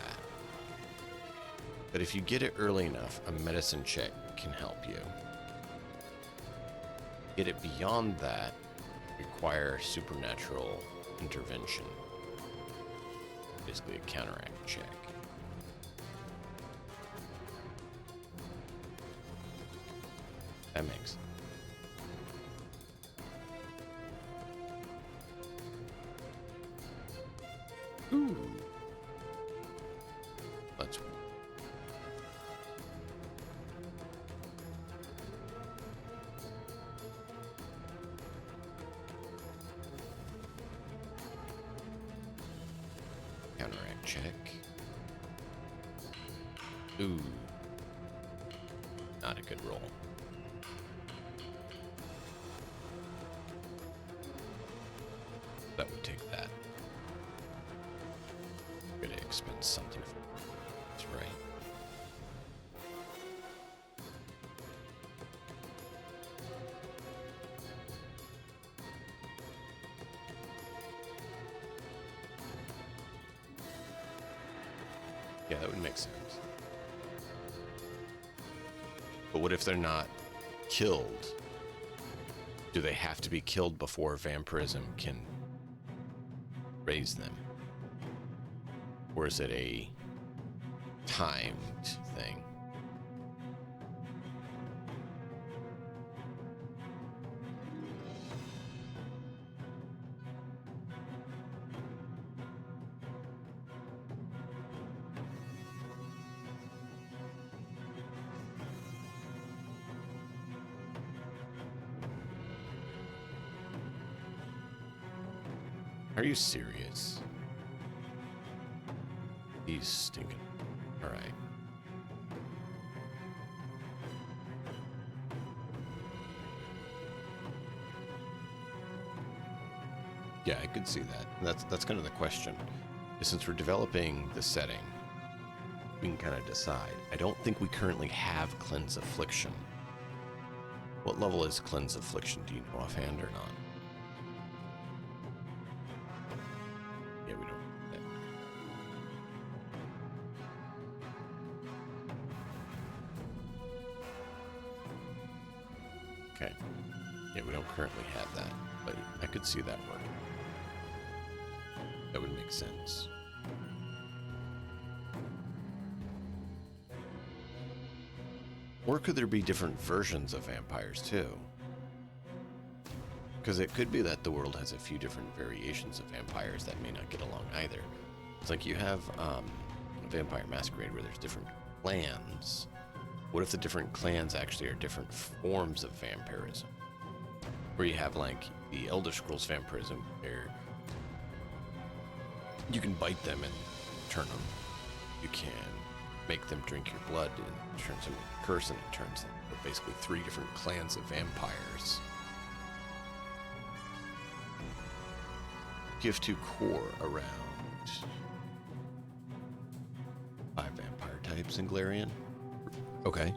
But if you get it early enough, a medicine check can help you. Get it beyond that, require supernatural intervention. Basically a counteract check. That makes sense. Ooh. Let's. Counteract check. Ooh. Not a good roll. That would take that. Gonna expend something. That's right. Yeah, that would make sense. But what if they're not killed? Do they have to be killed before vampirism can raise them? Or is it a timed thing? Are you serious? He's stinking. All right. Yeah, I could see that. That's kind of the question. Since we're developing the setting, we can kind of decide. I don't think we currently have Cleanse Affliction. What level is Cleanse Affliction? Do you know offhand or not? Yeah, we don't. Okay. Yeah, we don't currently have that, but I could see that work. That would make sense. Or could there be different versions of vampires too? Because it could be that the world has a few different variations of vampires that may not get along either. It's like you have a Vampire Masquerade where there's different clans. What if the different clans actually are different forms of vampirism? Where you have like the Elder Scrolls vampirism where you can bite them and turn them. You can make them drink your blood and it turns them into a curse and it turns them into basically 3 different clans of vampires. You have 2 core around 5 vampire types in Galarian. Okay.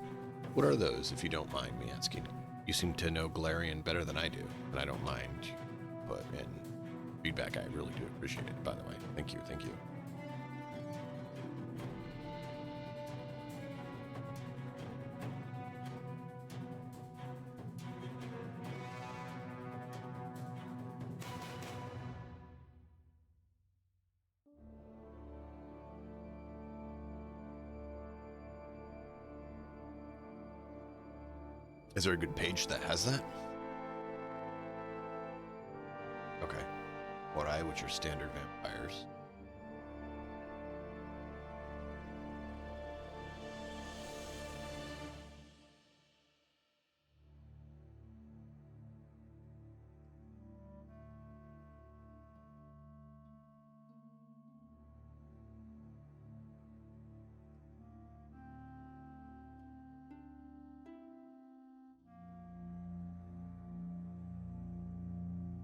What are those, if you don't mind me asking? You seem to know Galarian better than I do, and I don't mind put in feedback. I really do appreciate it, by the way. Thank you, thank you. Is there a good page that has that? Okay. What which are standard vampires.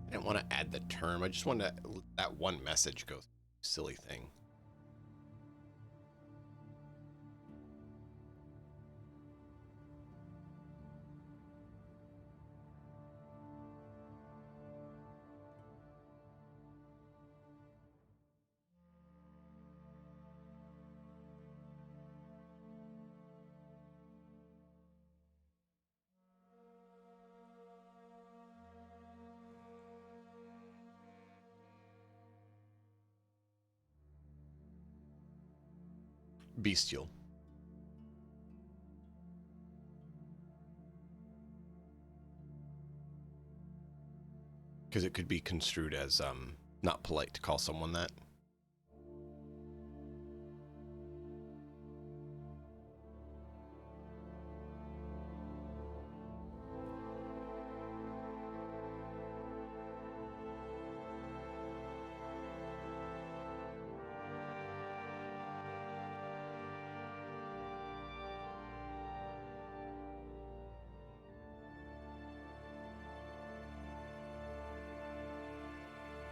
I didn't want to add the term. I just wanted to let that one message go. Silly thing. Bestial. Because it could be construed as not polite to call someone that.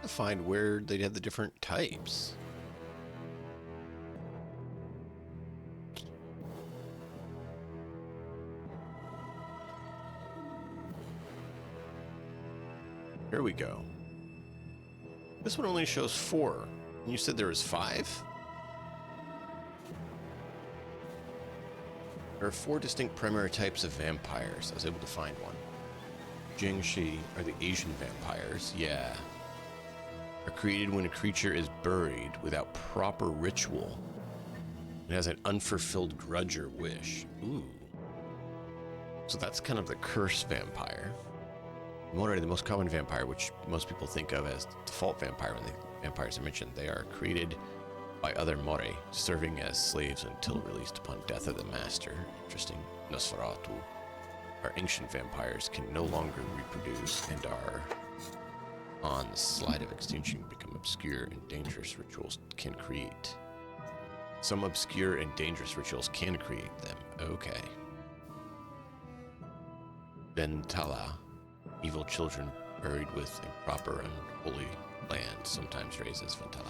To find where they'd have the different types. Here we go. This one only shows 4. And you said there was 5? There are 4 distinct primary types of vampires. I was able to find one. Jingshi are the Asian vampires. Yeah. Are created when a creature is buried without proper ritual. It has an unfulfilled grudge or wish. Ooh. So that's kind of the curse vampire. Mori, the most common vampire, which most people think of as default vampire when the vampires are mentioned, they are created by other Mori, serving as slaves until released upon death of the master. Interesting. Nosferatu. Our ancient vampires can no longer reproduce and are on the slide of extinction, become obscure and dangerous rituals can create. Some obscure and dangerous rituals can create them. Okay. Ventala. Evil children buried with improper and unholy land, sometimes raised as Ventala.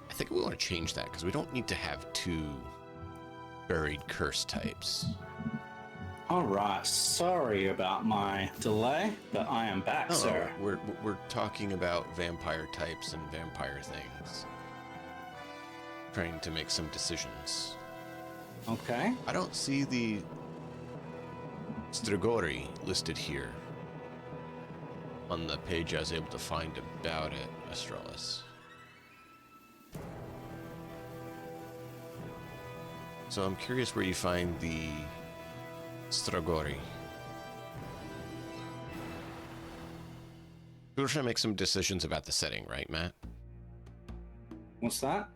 I think we want to change that because we don't need to have 2 buried curse types. All right, sorry about my delay, but I am back, sir. We're talking about vampire types and vampire things. Trying to make some decisions. Okay. I don't see the Strigori listed here on the page I was able to find about it, Eòlas. So I'm curious where you find the Strigori. We're trying to make some decisions about the setting, right, Matt? What's that?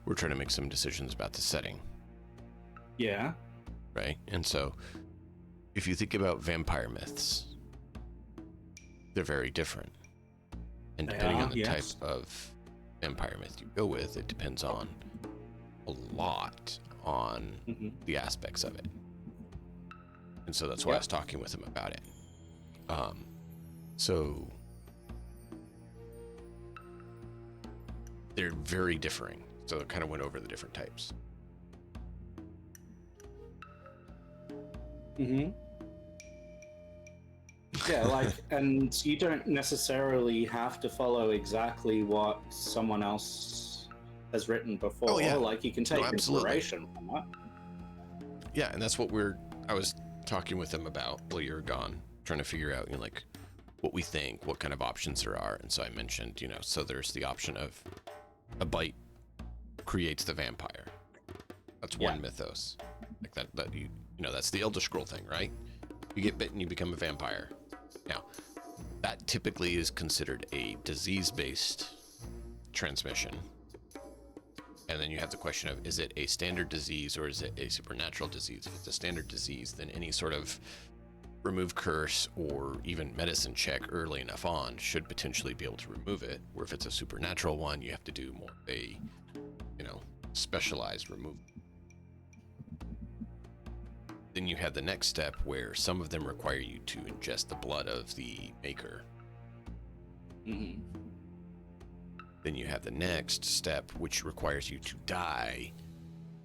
We're trying to make some decisions about the setting, Yeah. right? And so, if you think about vampire myths, they're very different. And depending on the type of vampire myth you go with, it depends on a lot on the aspects of it. And so that's why I was talking with him about it. So they're very differing. So it kind of went over the different types. Yeah, and you don't necessarily have to follow exactly what someone else has written before. Oh, yeah. Like, you can take inspiration from that. Yeah, and that's what I was talking with him about while you were gone, trying to figure out, what we think, what kind of options there are. And so I mentioned, so there's the option of a bite creates the vampire. That's one mythos. Like that that's the Elder Scroll thing, right? You get bitten, you become a vampire. Now, that typically is considered a disease-based transmission. And then you have the question of, is it a standard disease or is it a supernatural disease? If it's a standard disease, then any sort of remove curse or even medicine check early enough on should potentially be able to remove it. Where if it's a supernatural one, you have to do more of a, specialized removal. Then you have the next step where some of them require you to ingest the blood of the maker Mhm. Then you have the next step, which requires you to die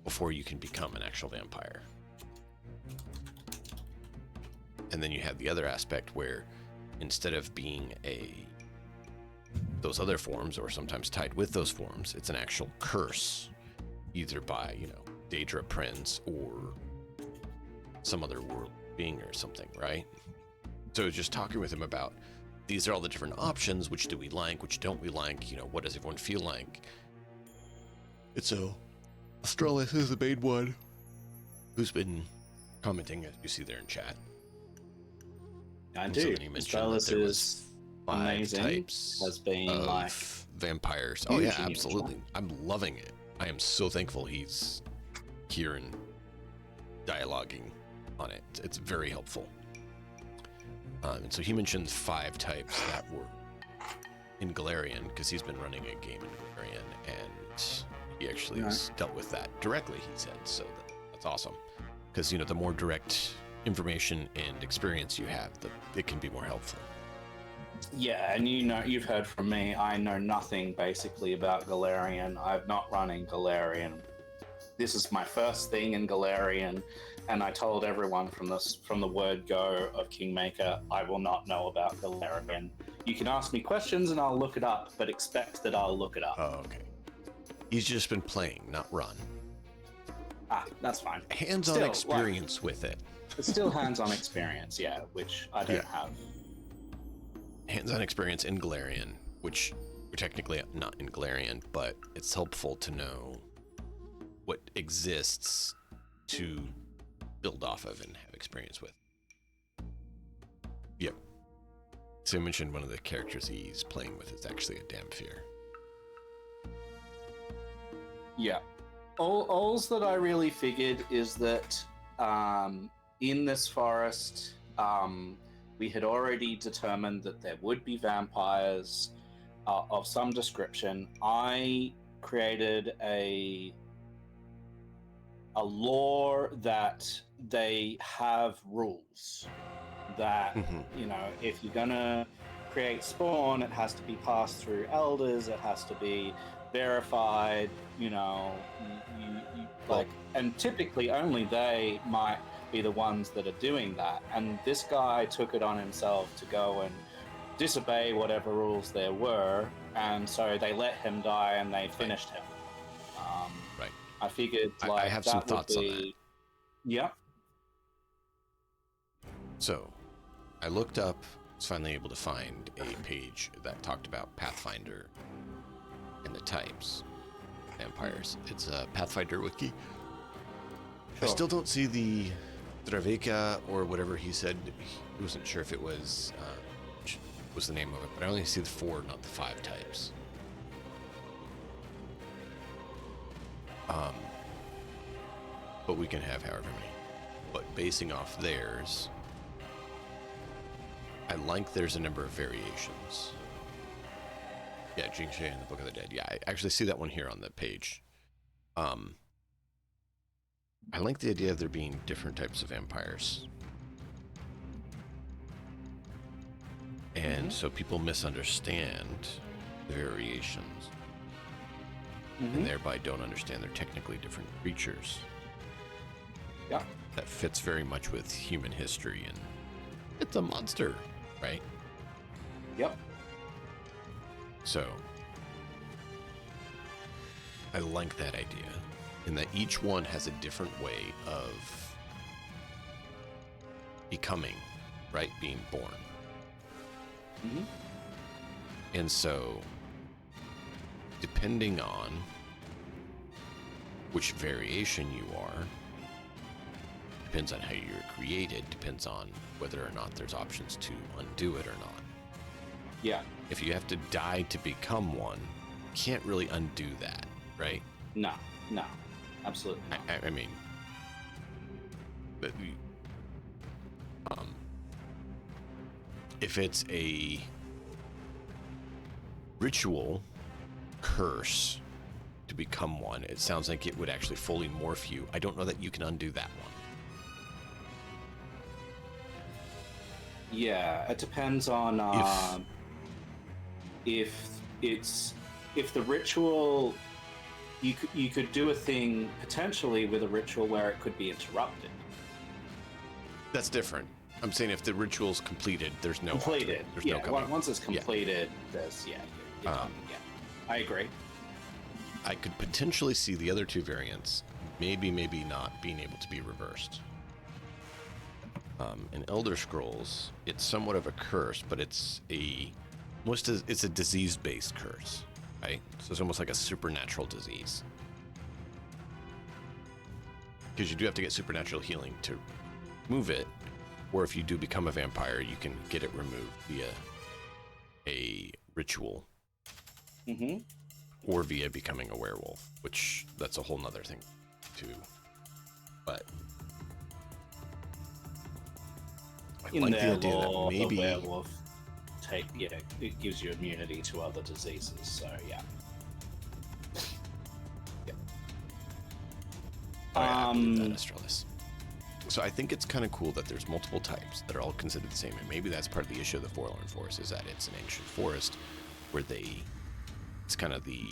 before you can become an actual vampire. And then you have the other aspect where instead of being those other forms, or sometimes tied with those forms, it's an actual curse, either by, Daedra Prince or some other world being or something, right? So just talking with him about, these are all the different options, which do we like, which don't we like, what does everyone feel like? And so, Astralis is the main one who's been commenting, as you see there in chat. I And do. so then he mentioned that Astralis there was is 5 amazing. types Has been of like vampires. Oh yeah, huge in absolutely. chat. I'm loving it. I am so thankful he's here and dialoguing on it. It's very helpful. And so he mentioned 5 types that were in Galarian, because he's been running a game in Galarian, and he actually has dealt with that directly, he said. So that's awesome. Because, the more direct information and experience you have, it can be more helpful. Yeah, and you've heard from me, I know nothing basically about Galarian. I've not run in Galarian. This is my first thing in Galarian, and I told everyone from the word go of Kingmaker, I will not know about Galarian. You can ask me questions and I'll look it up, but expect that I'll look it up. Oh, okay. He's just been playing, not run. That's fine. Hands-on Still, experience with it. It's still hands-on experience, yeah, which I don't have. Hands-on experience in Galarian, which we're technically not in Galarian, but it's helpful to know what exists to build off of and have experience with. Yep. So I mentioned one of the characters he's playing with is actually a Damphir. Yeah. Alls that I really figured is that in this forest, we had already determined that there would be vampires of some description. I created a lore that they have rules that, if you're gonna create spawn, it has to be passed through elders, it has to be verified, and typically only they might be the ones that are doing that. And this guy took it on himself to go and disobey whatever rules there were, and so they let him die and they finished him. Right. I figured I have some thoughts on that. Yeah. So, I looked up, was finally able to find a page that talked about Pathfinder and the types vampires. It's a Pathfinder wiki. I still don't see the Draveka or whatever he said. He wasn't sure if it was the name of it, but I only see the 4, not the 5 types. But we can have however many. But basing off theirs, I like there's a number of variations. Yeah, Jingsha and the Book of the Dead. Yeah, I actually see that one here on the page. I like the idea of there being different types of vampires. And so people misunderstand the variations. And thereby don't understand they're technically different creatures. Yeah. That fits very much with human history, and it's a monster, right? Yep. So, I like that idea, in that each one has a different way of becoming, right? Being born. And so, depending on which variation you are, depends on how you're created, depends on whether or not there's options to undo it or not. Yeah. If you have to die to become one, you can't really undo that, right? No, absolutely not. I mean, but, if it's a ritual curse to become one, it sounds like it would actually fully morph you. I don't know that you can undo that one. Yeah, it depends on if the ritual, you could do a thing potentially with a ritual where it could be interrupted. That's different. I'm saying if the ritual's completed, there's no Completed. There's Yeah. no coming. Once it's completed, there's you're done. Yeah. I agree. I could potentially see the other two variants, maybe not, being able to be reversed. In Elder Scrolls, it's somewhat of a curse, but it's a disease-based curse, right? So it's almost like a supernatural disease. Because you do have to get supernatural healing to move it, or if you do become a vampire, you can get it removed via a ritual. Mm-hmm. Or via becoming a werewolf, which that's a whole nother thing too. But I In like the their idea lore, that maybe the werewolf it gives you immunity to other diseases. So yeah. Oh, yeah, I believe that, Estralis. So I think it's kind of cool that there's multiple types that are all considered the same, and maybe that's part of the issue of the Forlorn Forest, is that it's an ancient forest where it's kind of the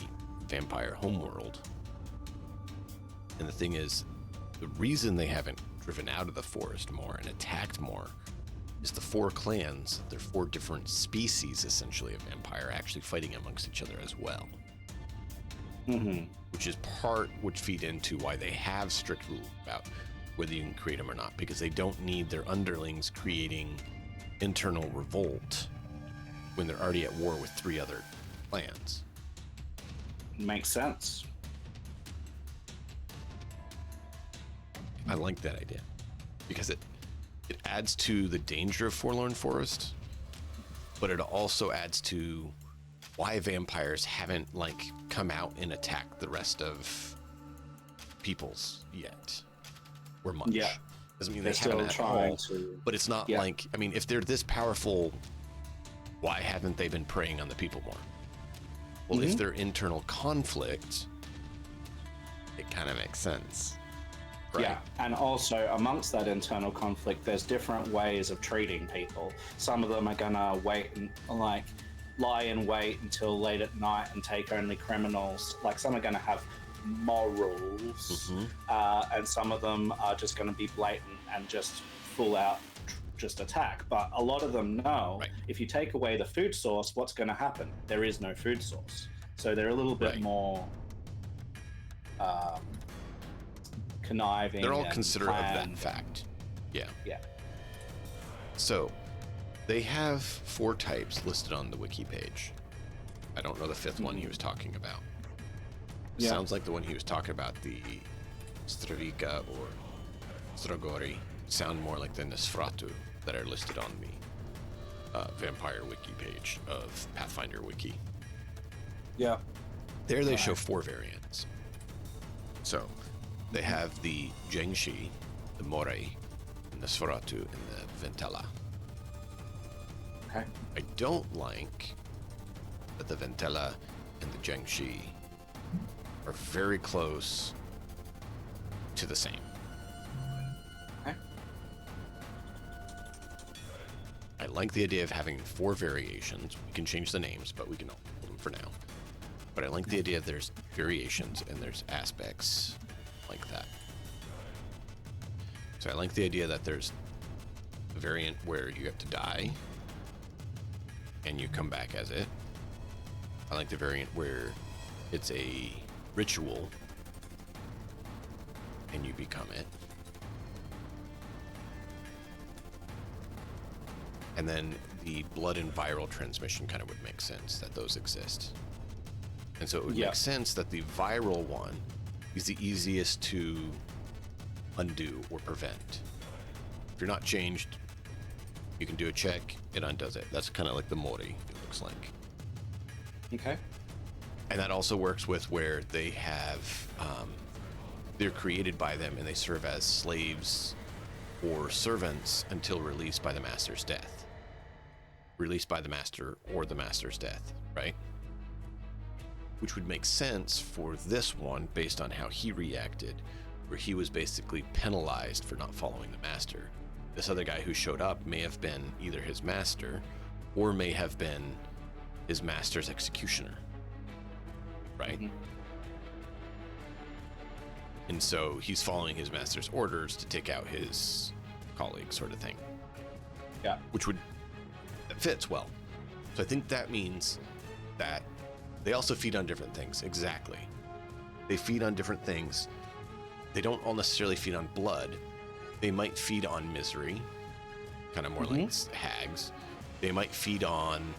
vampire homeworld. And the thing is, the reason they haven't driven out of the forest more and attacked more is the 4 clans, they're 4 different species essentially of vampire, actually fighting amongst each other as well. Mm-hmm. Which is which feed into why they have strict rules about whether you can create them or not, because they don't need their underlings creating internal revolt when they're already at war with 3 other clans. Makes sense. I like that idea because it adds to the danger of Forlorn Forest, but it also adds to why vampires haven't come out and attacked the rest of peoples yet, or much. Yeah, Doesn't mean they're they haven't still at trying all, to. but it's not if they're this powerful, why haven't they been preying on the people more? Well, if they're internal conflict, it kind of makes sense. Right? Yeah, and also amongst that internal conflict, there's different ways of treating people. Some of them are gonna wait and lie in wait until late at night and take only criminals. Some are gonna have morals, and some of them are just gonna be blatant and just full out just attack. But a lot of them know if you take away the food source, what's gonna happen? There is no food source. So they're a little bit more conniving. They're all considerate of planned. that fact. Yeah. Yeah. So they have 4 types listed on the wiki page. I don't know the 5th one he was talking about. Yeah. Sounds like the one he was talking about, the Stravika or Stragori, sound more like the Nosferatu that are listed on the Vampire Wiki page of Pathfinder Wiki. Yeah. There they show 4 variants. So they have the Jengshi, the Morei, the Nosferatu, and the Ventela. Okay. I don't like that the Ventela and the Jengshi are very close to the same. Okay. I like the idea of having 4 variations. We can change the names, but we can hold them for now. But I like the idea that there's variations and there's aspects like that. So I like the idea that there's a variant where you have to die and you come back as it. I like the variant where it's a ritual and you become it. And then the blood and viral transmission kind of would make sense that those exist. And so it would make sense that the viral one is the easiest to undo or prevent. If you're not changed, you can do a check, it undoes it. That's kind of like the Mori, it looks like. Okay. And that also works with where they have, they're created by them and they serve as slaves or servants until released by the master's death. Released by the master or the master's death, right? Which would make sense for this one based on how he reacted, where he was basically penalized for not following the master. This other guy who showed up may have been either his master or may have been his master's executioner, right? Mhm. And so he's following his master's orders to take out his colleague, sort of thing. Yeah. That fits well. So I think that means that they also feed on different things. Exactly. They feed on different things. They don't all necessarily feed on blood. They might feed on misery, kind of more like hags. They might feed on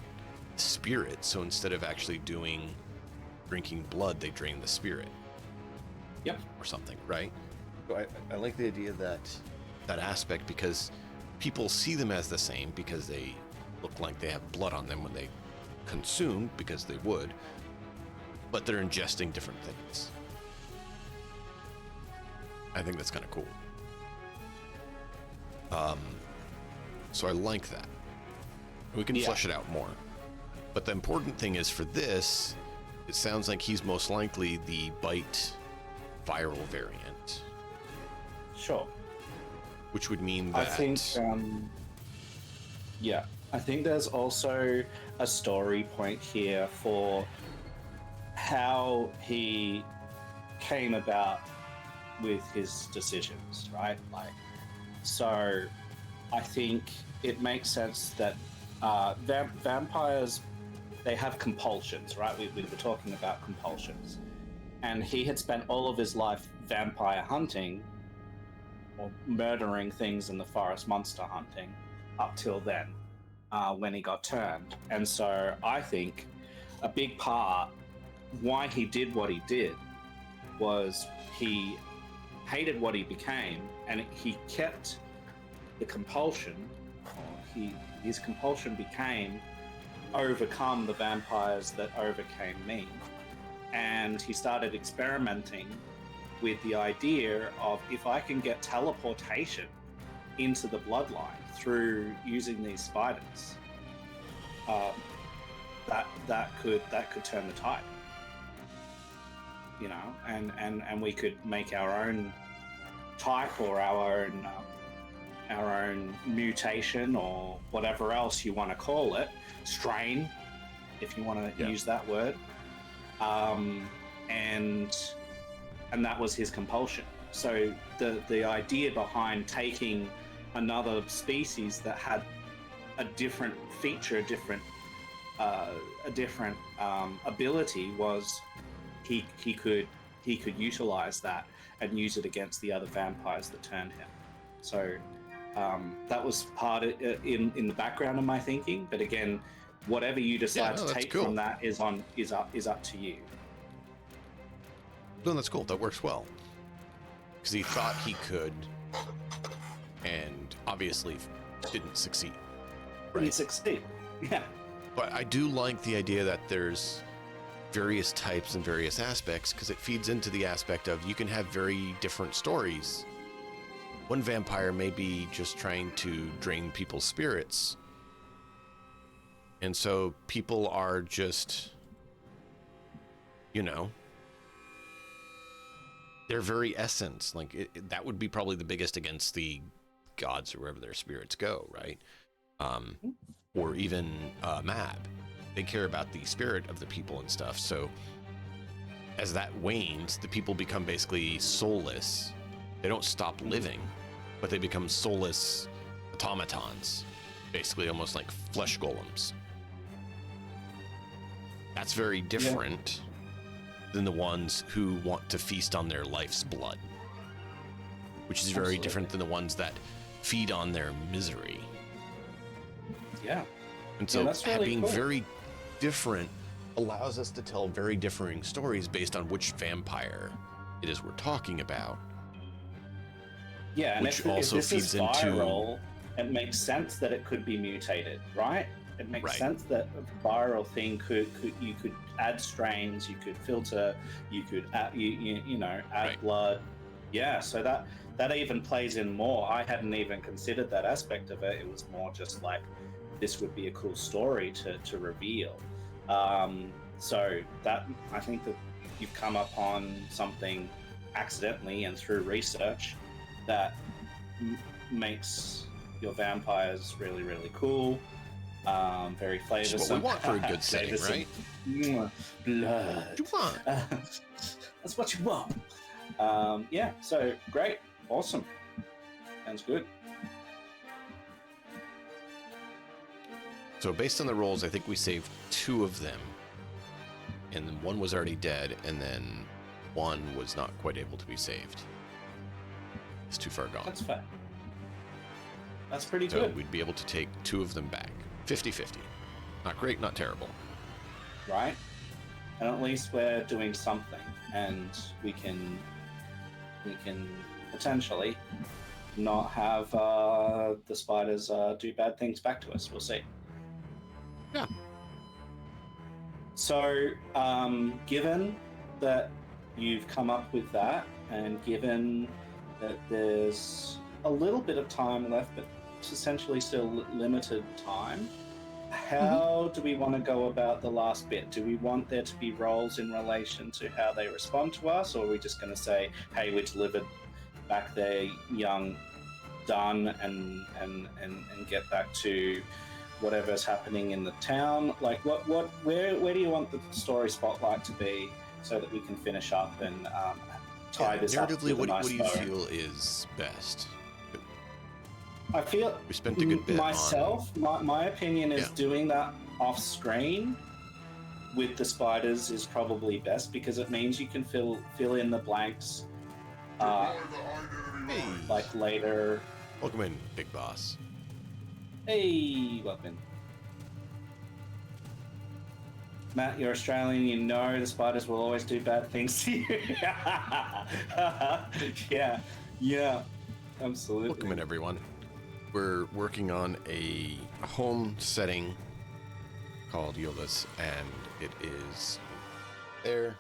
spirit. So instead of actually drinking blood, they drain the spirit. Yep. Or something, right? So I like the idea that aspect, because people see them as the same because they look like they have blood on them when they consume, because they would, but they're ingesting different things. I think that's kind of cool. So I like that. We can flesh it out more. But the important thing is, for this, it sounds like he's most likely the bite viral variant. Sure. Which would mean that... I think, I think there's also a story point here for how he came about with his decisions, right? Like, so I think it makes sense that vampires, they have compulsions, right? We were talking about compulsions. And he had spent all of his life vampire hunting, or murdering things in the forest, monster hunting, up till then, when he got turned. And so I think a big part why he did what he did was he hated what he became, and he kept the compulsion. His compulsion became overcome the vampires that overcame me. And he started experimenting with the idea of, if I can get teleportation into the bloodline through using these spiders, that could turn the tide, you know, and we could make our own type, or our own mutation, or whatever else you want to call it, strain, if you want to use that word. And that was his compulsion. So the idea behind taking another species that had a different feature, a different ability, was he could utilize that and use it against the other vampires that turned him. So that was part of, in the background of my thinking. But again, whatever you decide to take from that is up to you. No, that's cool. That works well. Because he thought he could, and obviously didn't succeed. Right? He succeed. Yeah. But I do like the idea that there's various types and various aspects, because it feeds into the aspect of, you can have very different stories. One vampire may be just trying to drain people's spirits. And so people are just, you know, their very essence, like that would be probably the biggest against the gods or wherever their spirits go, right? Or even Mab. They care about the spirit of the people and stuff. So as that wanes, the people become basically soulless. They don't stop living, but they become soulless automatons, basically almost like flesh golems. That's very different than the ones who want to feast on their life's blood, which is very different than the ones that feed on their misery. Yeah. And so that's really being cool. very different allows us to tell very differing stories based on which vampire it is we're talking about. Yeah, and which if also this feeds is viral, into, it makes sense that it could be mutated, right? It makes sense that a viral thing could you could add strains, you could filter, you could add, add blood. Yeah, so that even plays in more. I hadn't even considered that aspect of it. It was more just like, this would be a cool story to reveal. So that, I think that you've come upon something accidentally and through research that makes your vampires really, really cool. Very Which flavoursome. is what we want for a good setting, Flavoursome. right? Blood. What you want? That's what you want. Yeah, so great. Awesome. Sounds good. So based on the rolls, I think we saved 2 of them. And then 1 was already dead, and then 1 was not quite able to be saved. It's too far gone. That's fair. That's pretty So good. we'd be able to take 2 of them back. 50-50. Not great, not terrible. Right? And at least we're doing something, and we can potentially not have the spiders do bad things back to us. We'll see. Yeah. So, given that you've come up with that, and given that there's a little bit of time left, but it's essentially still limited time, how do we want to go about the last bit? Do we want there to be roles in relation to how they respond to us, or are we just going to say, hey, we delivered back there, young, done, and get back to whatever's happening in the town? Like, where do you want the story spotlight to be so that we can finish up and tie this up narratively, with a nice what do you bow? feel is best? I feel We spent a good bit myself. My opinion is Yeah. doing that off screen with the spiders is probably best, because it means you can fill in the blanks. Hey, Like later. welcome in, Big Boss. Hey, welcome. Matt, you're Australian. You know the spiders will always do bad things to you. yeah, absolutely. Welcome in, everyone. We're working on a home setting called Eòlas, and it is there.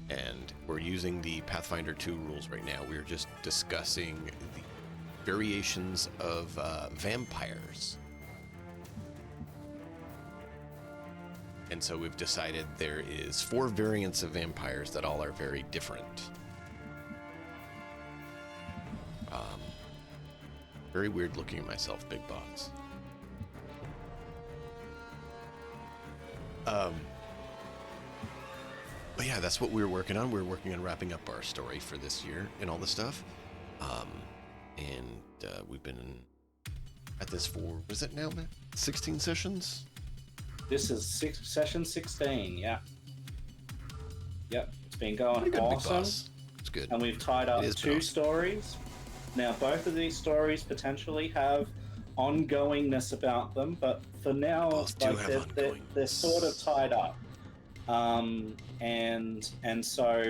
And we're using the Pathfinder 2 rules right now. We're just discussing the variations of vampires. And so we've decided there is 4 variants of vampires that all are very different. Very weird looking at myself, Big Boss. But yeah, that's what we were working on. We were working on wrapping up our story for this year and all this stuff. We've been at this for, what is it now, man? 16 sessions? This is session 16. Yeah. Yep. It's been going Pretty good, Big awesome. Boss. It's good. And we've tied up It is 2 awesome. stories. Now, both of these stories potentially have ongoingness about them, but for now, Both do like have they're sort of tied up. And so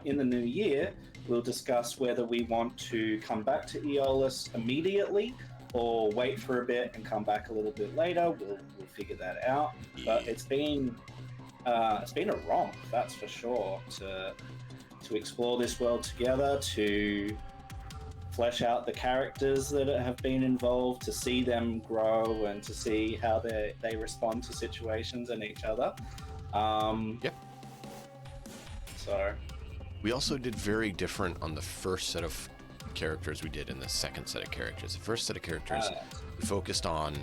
in the new year, we'll discuss whether we want to come back to Eòlas immediately or wait for a bit and come back a little bit later. We'll figure that out. But Yeah. it's been a romp, that's for sure, to explore this world together, to flesh out the characters that have been involved, to see them grow and to see how they respond to situations and each other. Yep. So We also did very different on the first set of characters we did in the second set of characters. The first set of characters, we focused on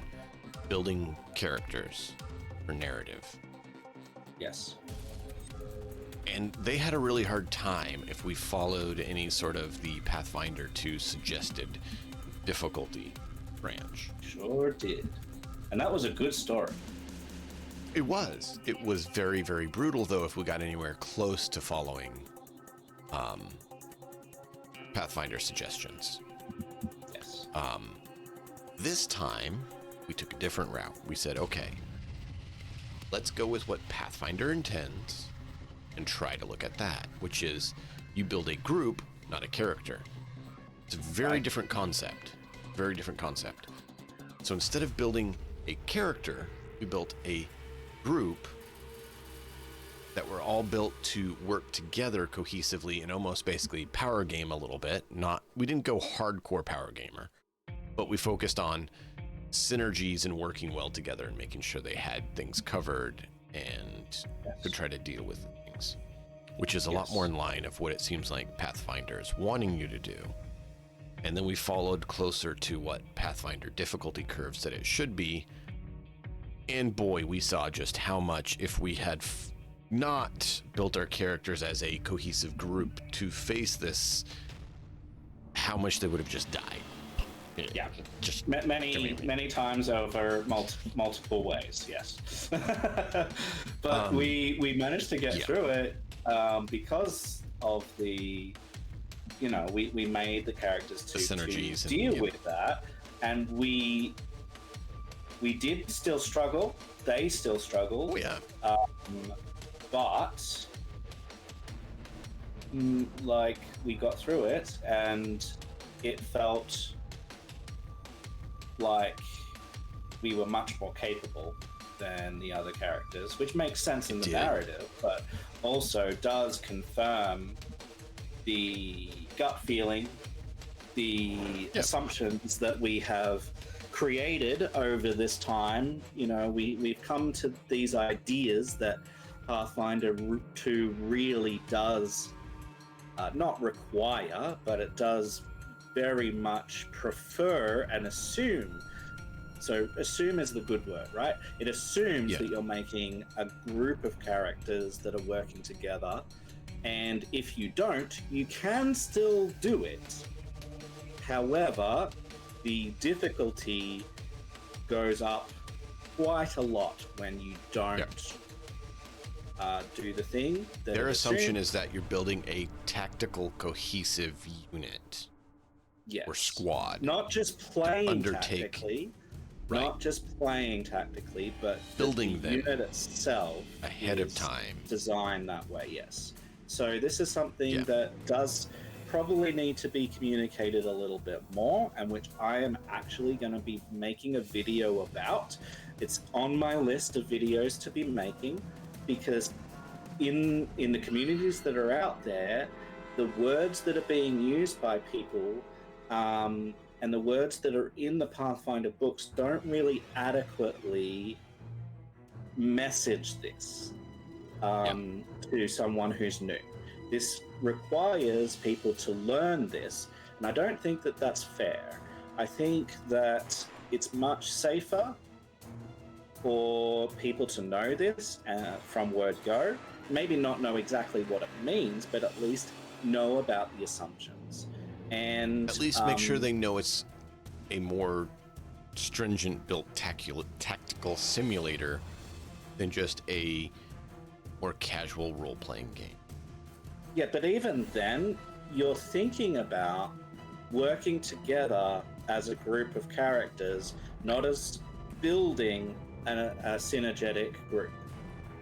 building characters for narrative. yes, And they had a really hard time if we followed any sort of the Pathfinder 2 suggested difficulty branch. sure did. And that was a good story. It was. It was very, very brutal, though, if we got anywhere close to following Pathfinder suggestions. Yes. This time, we took a different route. We said, okay, let's go with what Pathfinder intends and try to look at that, which is you build a group, not a character. It's a very different concept. Very different concept. So instead of building a character, we built a group that were all built to work together cohesively and almost basically power game a little bit. We didn't go hardcore power gamer, but we focused on synergies and working well together and making sure they had things covered and could try to deal with things, which is a lot more in line of what it seems like Pathfinder is wanting you to do. And then we followed closer to what Pathfinder difficulty curve said it should be, And boy, we saw just how much, if we had not built our characters as a cohesive group to face this, how much they would have just died. Yeah, just many times over multiple ways. Yes, but we managed to get through it because of the, we made the characters to synergies to deal with that, and we did still struggle. They still struggled. Oh yeah. But like we got through it, and it felt like we were much more capable than the other characters, which makes sense in the narrative, but also does confirm the gut feeling, the assumptions that we have created over this time. We've come to these ideas that Pathfinder 2 really does not require, but it does very much prefer and assume. So assume is the good word, right? It assumes that you're making a group of characters that are working together, and if you don't, you can still do it. However, the difficulty goes up quite a lot when you don't do the thing. Their assumption is that you're building a tactical, cohesive unit. Yes. Or squad. Not just playing tactically. Right. Not just playing tactically, but building the them unit itself ahead of time. Designed that way, yes. So this is something that does probably need to be communicated a little bit more, and which I am actually going to be making a video about. It's on my list of videos to be making, because in the communities that are out there, the words that are being used by people and the words that are in the Pathfinder books don't really adequately message this to someone who's new. This requires people to learn this, and I don't think that that's fair. I think that it's much safer for people to know this from word go. Maybe not know exactly what it means, but at least know about the assumptions. And at least make sure they know it's a more stringent built tactical simulator than just a more casual role-playing game. Yeah, but even then, you're thinking about working together as a group of characters, not as building a synergetic group.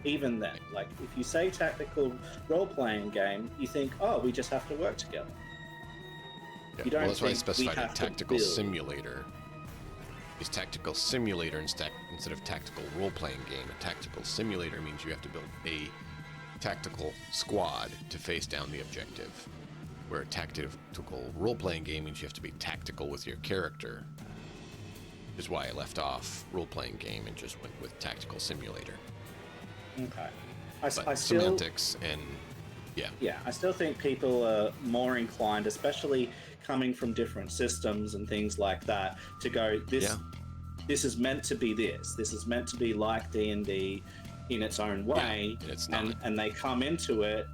Even then, like if you say tactical role-playing game, you think, oh, we just have to work together. Yeah, well, that's why I specified a tactical simulator. Is tactical simulator instead of tactical role-playing game. A tactical simulator means you have to build a tactical squad to face down the objective, where a tactical role-playing game means you have to be tactical with your character, which is why I left off role-playing game and just went with tactical simulator. Okay. I still, semantics and I still think people are more inclined, especially coming from different systems and things like that, to go, this is meant to be this is meant to be like D&D in its own way, and it's not. And they come into it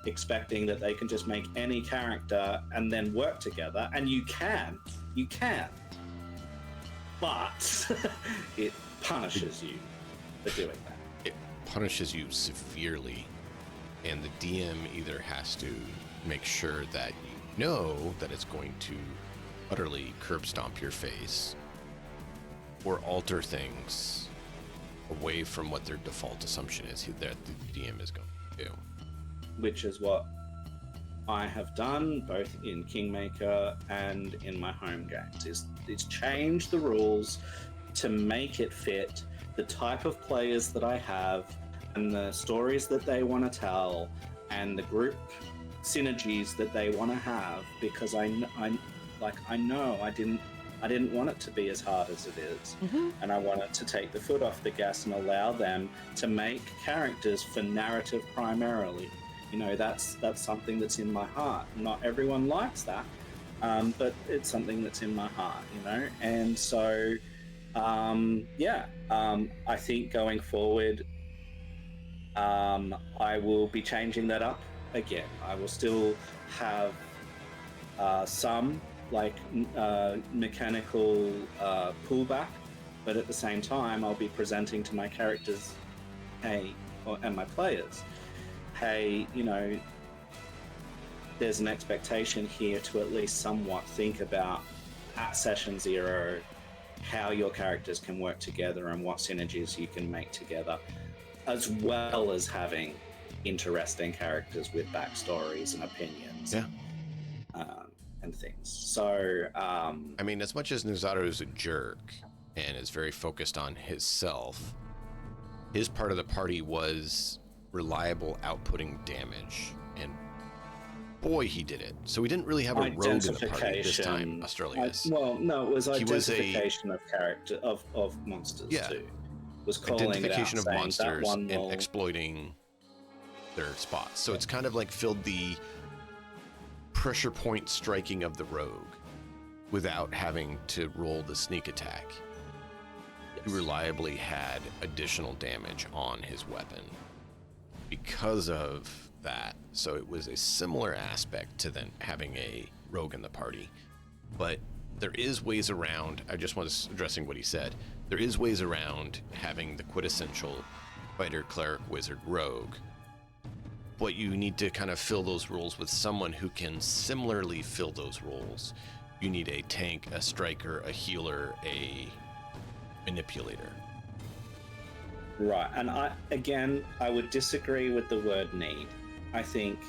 expecting that they can just make any character and then work together, and you can, but it punishes you for doing that. It punishes you severely, and the DM either has to make sure that you know that it's going to utterly curb stomp your face, or alter things away from what their default assumption is that the DM is going to do. Which is what I have done both in Kingmaker and in my home games, is change the rules to make it fit the type of players that I have and the stories that they want to tell and the group synergies that they want to have, because I know I didn't want it to be as hard as it is, and I wanted to take the foot off the gas and allow them to make characters for narrative primarily. That's something that's in my heart. Not everyone likes that, but it's something that's in my heart, and so I think going forward, I will be changing that up again. I will still have some mechanical pullback, but at the same time, I'll be presenting to my characters, and my players, hey, there's an expectation here to at least somewhat think about at session 0 how your characters can work together and what synergies you can make together, as well as having interesting characters with backstories and opinions. And things. So, I mean, as much as Nizaru is a jerk and is very focused on himself, his part of the party was reliable outputting damage, and boy, he did it. So we didn't really have a rogue in the party this time, Australius. It was identification of character of monsters too. Was calling identification it out, of monsters and exploiting their spots. So it's kind of like filled the pressure point striking of the rogue without having to roll the sneak attack. He reliably had additional damage on his weapon because of that. So it was a similar aspect to then having a rogue in the party. But there is ways around, I just was addressing what he said, there is ways around having the quintessential fighter, cleric, wizard, rogue. But you need to kind of fill those roles with someone who can similarly fill those roles. You need a tank, a striker, a healer, a manipulator. Right, and I would disagree with the word need. I think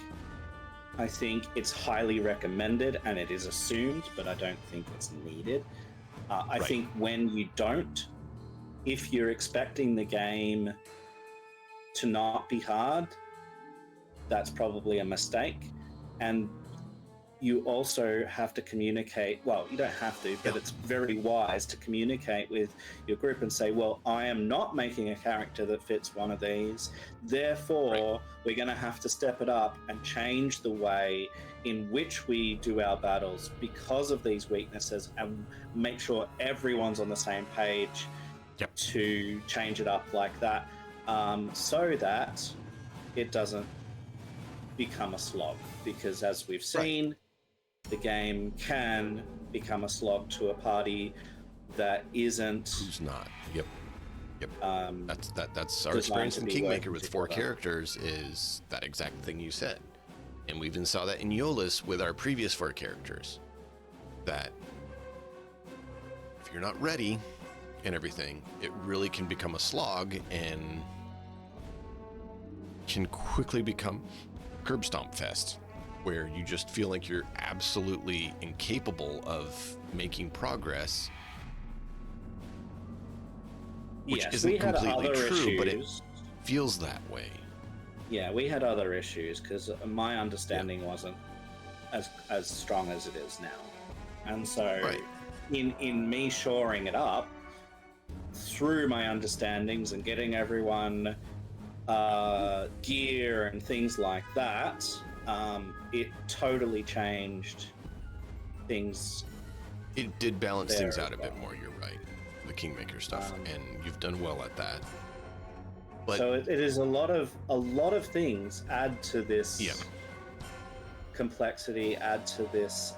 it's highly recommended and it is assumed, but I don't think it's needed. I think when you don't, if you're expecting the game to not be hard, that's probably a mistake. And you also have to communicate, well, you don't have to, but it's very wise to communicate with your group and say, well, I am not making a character that fits one of these. Therefore, we're going to have to step it up and change the way in which we do our battles because of these weaknesses, and make sure everyone's on the same page to change it up like that, so that it doesn't become a slog. Because as we've seen, the game can become a slog to a party that isn't. Who's not? Yep. That's our experience in Kingmaker with 4 characters is that exact thing you said. And we even saw that in Eòlas with our previous 4 characters. That if you're not ready and everything, it really can become a slog and can quickly become curb stomp fest, where you just feel like you're absolutely incapable of making progress, which isn't completely true, but it feels that way. Yeah, we had other issues because my understanding wasn't as strong as it is now. And so in me shoring it up through my understandings and getting everyone gear and things like that, it totally changed things. It did balance things out a bit more, you're right, the Kingmaker stuff, and you've done well at that. But so it is a lot of things add to this complexity, add to this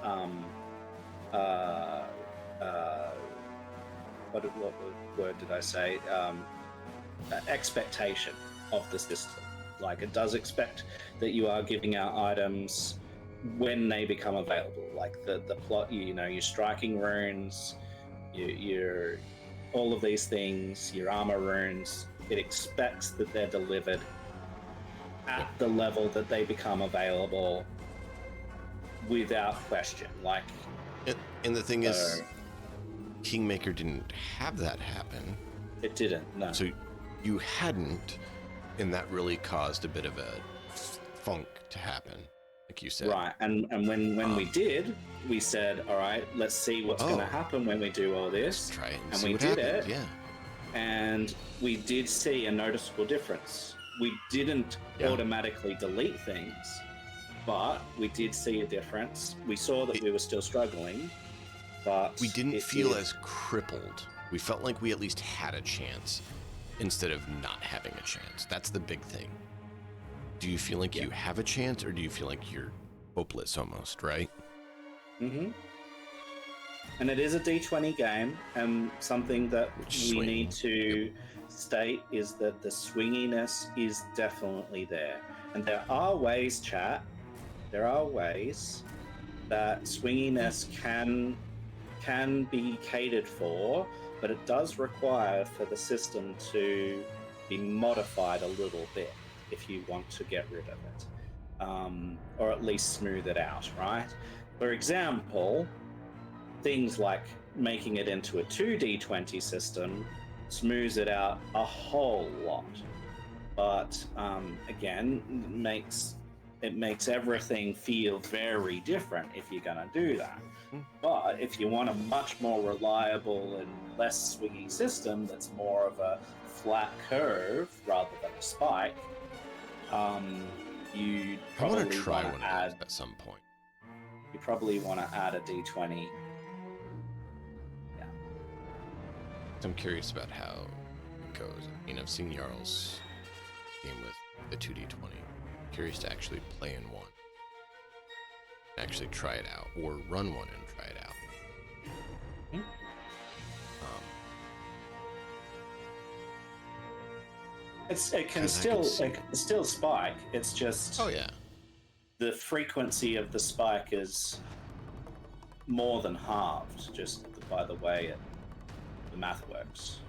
what word did I say? Expectation of the system. Like, it does expect that you are giving out items when they become available. Like the plot, you're striking runes, you're all of these things, your armor runes. It expects that they're delivered at the level that they become available without question. Like, and the thing is, Kingmaker didn't have that happen. It didn't, no. So you hadn't, and that really caused a bit of a funk to happen, like you said. Right, and when we did, we said, all right, let's see what's going to happen when we do all this. Let's try it and see we what did happens. it. Yeah. And we did see a noticeable difference. We didn't automatically delete things, but we did see a difference. We saw that we were still struggling, but we didn't feel as crippled We felt like we at least had a chance instead of not having a chance. That's the big thing. Do you feel like you have a chance, or do you feel like you're hopeless almost, right? Mm-hmm. And it is a D20 game, and something that we need to state is that the swinginess is definitely there. And there are ways, chat, there are ways that swinginess can be catered for, but it does require for the system to be modified a little bit if you want to get rid of it, or at least smooth it out, right? For example, things like making it into a 2d20 system smooths it out a whole lot, but again, it makes everything feel very different if you're going to do that. But if you want a much more reliable and less swingy system that's more of a flat curve rather than a spike, you probably want to try want one to of add. those at some point. You probably want to add a d20. Yeah. I'm curious about how it goes. I mean, I've seen Jarl's game with the 2d20. Curious to actually play in one. Actually try it out, or run one and try it out. It can still spike. It's just the frequency of the spike is more than halved just by the way the math works.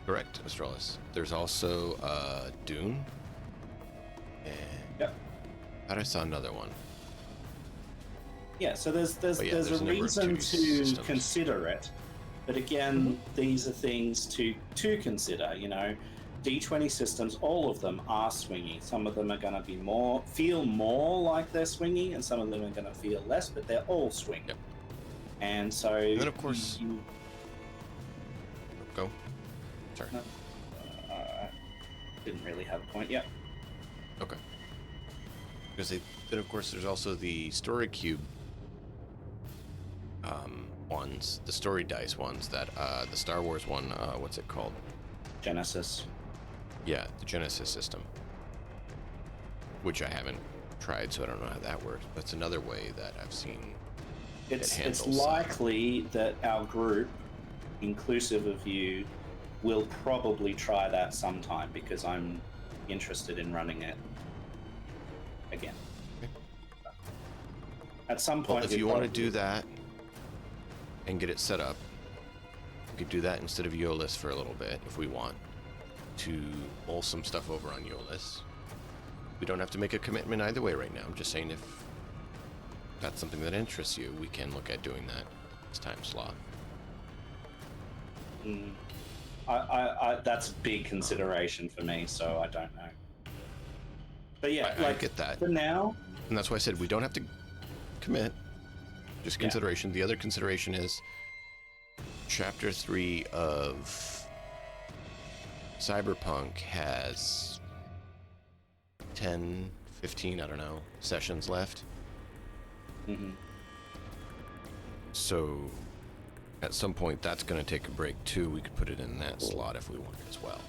Correct, Eòlas. There's also Dune. And Yep. I thought I saw another one. Yeah, so there's there's a a number of reason 2D to systems. consider it. But again, these are things to consider, you know. D20 systems, all of them are swingy. Some of them are going to be feel more like they're swingy, and some of them are going to feel less, but they're all swingy. Yep. And so... And then, of course... Go. Sorry. No, didn't really have a point yet. Okay. Because then, of course, there's also the story cube ones, the story dice ones that the Star Wars one, what's it called? Genesis. Yeah, the Genesis system, which I haven't tried, so I don't know how that works. That's another way that I've seen. It's likely that our group, inclusive of you, will probably try that sometime because I'm interested in running it again. Okay. At some point, well, if you want to do that and get it set up, we could do that instead of Eòlas for a little bit if we want to mull some stuff over on Eòlas. We don't have to make a commitment either way right now. I'm just saying if that's something that interests you, we can look at doing that this time slot. That's a big consideration for me, so I don't know. But yeah, I get that. For now, and that's why I said we don't have to commit. Just consideration. The other consideration is Chapter 3 of Cyberpunk has 10, 15, I don't know, sessions left. Mm-hmm. So at some point that's going to take a break too. We could put it in that slot if we wanted as well.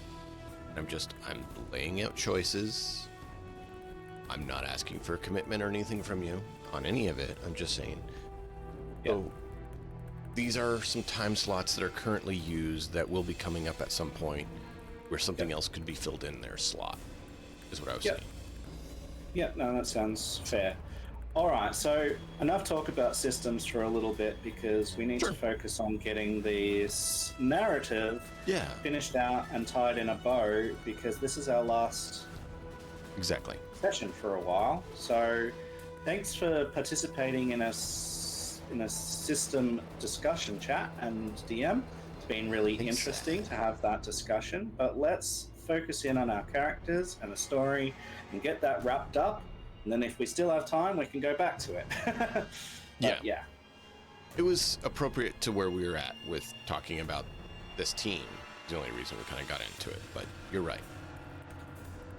I'm laying out choices. I'm not asking for a commitment or anything from you on any of it. I'm just saying. So these are some time slots that are currently used that will be coming up at some point where something else could be filled in their slot, is what I was saying. Yeah, no, that sounds fair. All right, so enough talk about systems for a little bit because we need to focus on getting this narrative finished out and tied in a bow because this is our last session for a while. So thanks for participating in a system discussion chat and DM. It's been really interesting to have that discussion, but let's focus in on our characters and the story and get that wrapped up. And then if we still have time, we can go back to it. Yeah. It was appropriate to where we were at with talking about this team. It's the only reason we kind of got into it, but you're right.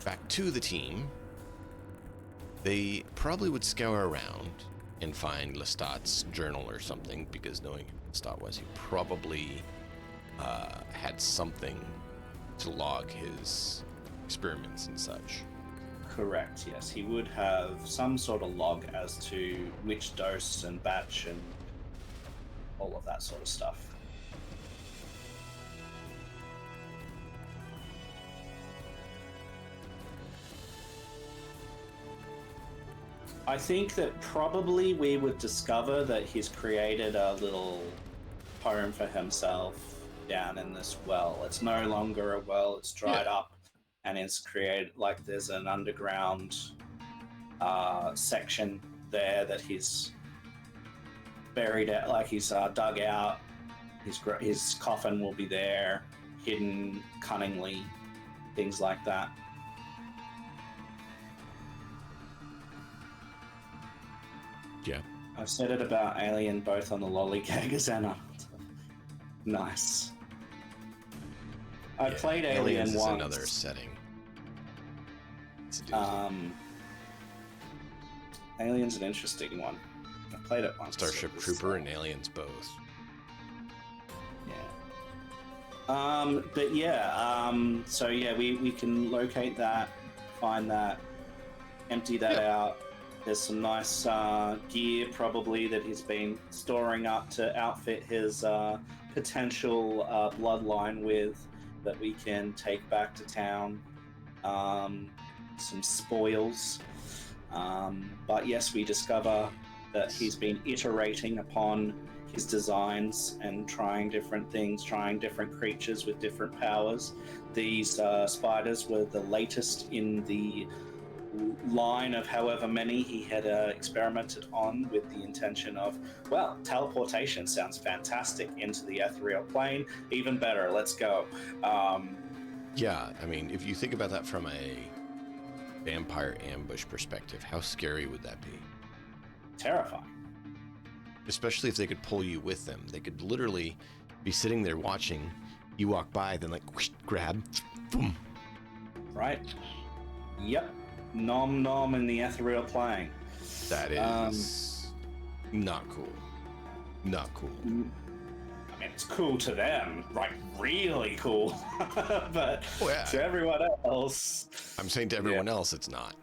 Back to the team. They probably would scour around and find Lestat's journal or something, because knowing thought was he probably had something to log his experiments and such. Correct, yes. He would have some sort of log as to which dose and batch and all of that sort of stuff. I think that probably we would discover that he's created a little home for himself down in this well. It's no longer a well, it's dried up, and it's created like there's an underground section there that he's buried at, like he's dug out. His coffin will be there, hidden cunningly, things like that. Yeah. I've said it about Alien both on the lollygaggers and on... Nice. I played Alien Aliens once. is another setting. It's a doozy. Alien's an interesting one. I played it once. Starship Trooper and Aliens both. Yeah. But yeah, so yeah, we can locate that, find that, empty that out. There's some nice gear probably that he's been storing up to outfit his potential bloodline with that we can take back to town. Some spoils. But yes, we discover that he's been iterating upon his designs and trying different things, trying different creatures with different powers. These spiders were the latest in the line of however many he had experimented on, with the intention of, well, teleportation sounds fantastic into the ethereal plane, even better, let's go. Yeah, I mean, if you think about that from a vampire ambush perspective, how scary would that be? Terrifying. Especially if they could pull you with them. They could literally be sitting there watching, you walk by, then like whoosh, grab, boom. Right? Yep. Nom nom in the ethereal plane. That is not cool. Not cool. I mean, it's cool to them, like really cool, but to everyone else, I'm saying to everyone else, it's not.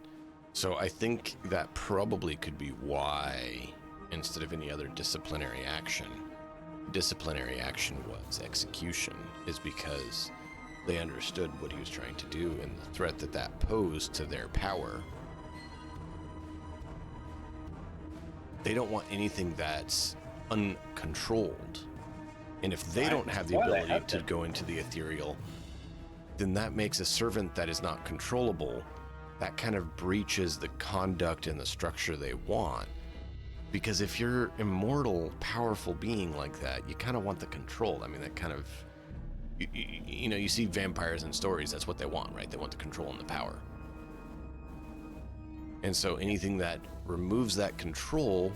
So I think that probably could be why, instead of any other disciplinary action was execution, is because they understood what he was trying to do and the threat that posed to their power. They don't want anything that's uncontrolled. And if they don't have the ability to go into the ethereal, then that makes a servant that is not controllable. That kind of breaches the conduct and the structure they want. Because if you're immortal, powerful being like that, you kind of want the control. I mean, that kind of... You know, you see vampires in stories, that's what they want, right? They want the control and the power. And so anything that removes that control,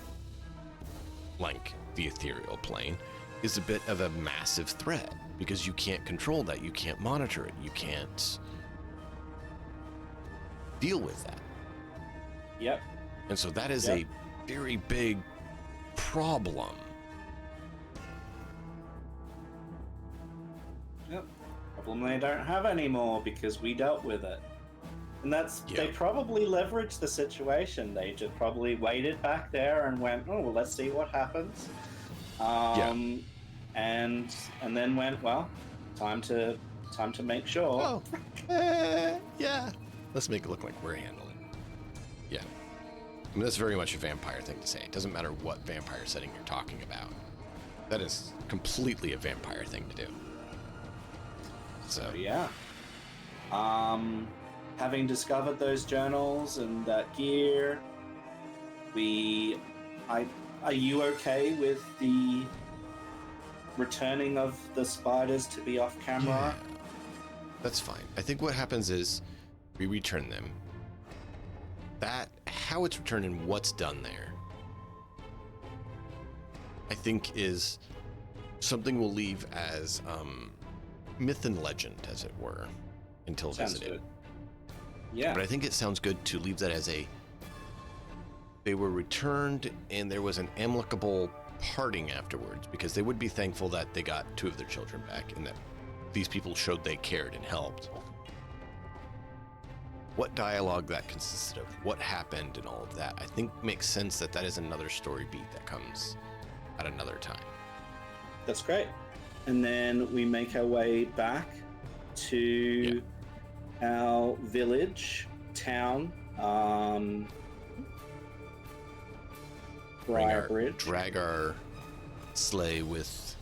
like the ethereal plane, is a bit of a massive threat, because you can't control that, you can't monitor it, you can't deal with that. Yep. And so that is a very big problem. Yep. Problem they don't have anymore because we dealt with it. And that's, they probably leveraged the situation. They just probably waited back there and went, oh, well, let's see what happens. And then went, well, time to make sure. Oh, yeah. Let's make it look like we're handling. Yeah. I mean, that's very much a vampire thing to say. It doesn't matter what vampire setting you're talking about. That is completely a vampire thing to do. So yeah. Having discovered those journals and that gear, are you okay with the returning of the spiders to be off camera? Yeah, that's fine. I think what happens is we return them. That, how it's returned and what's done there, I think is something we'll leave as myth and legend, as it were, until visited. Good. Yeah. But I think it sounds good to leave that as they were returned and there was an amicable parting afterwards, because they would be thankful that they got 2 of their children back and that these people showed they cared and helped. What dialogue that consisted of, what happened, and all of that, I think makes sense that that is another story beat that comes at another time. That's great. And then we make our way back to our village, town, Briarbridge. Drag our sleigh with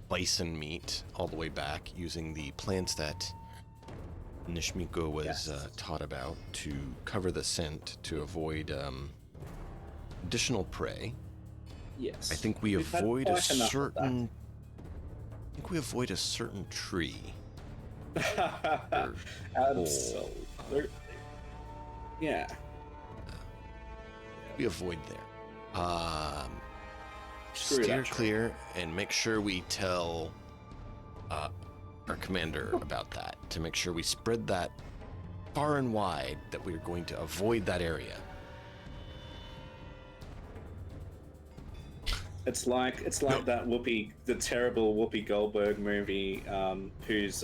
bison meat all the way back using the plants that Nishmiko was taught about to cover the scent to avoid additional prey. Yes. I think we avoid a certain. I think we avoid a certain tree. Absolutely. Yeah. We avoid there. Screw Steer that tree. clear and make sure we tell our commander about that to make sure we spread that far and wide that we're going to avoid that area. It's like that the terrible Whoopi Goldberg movie, whose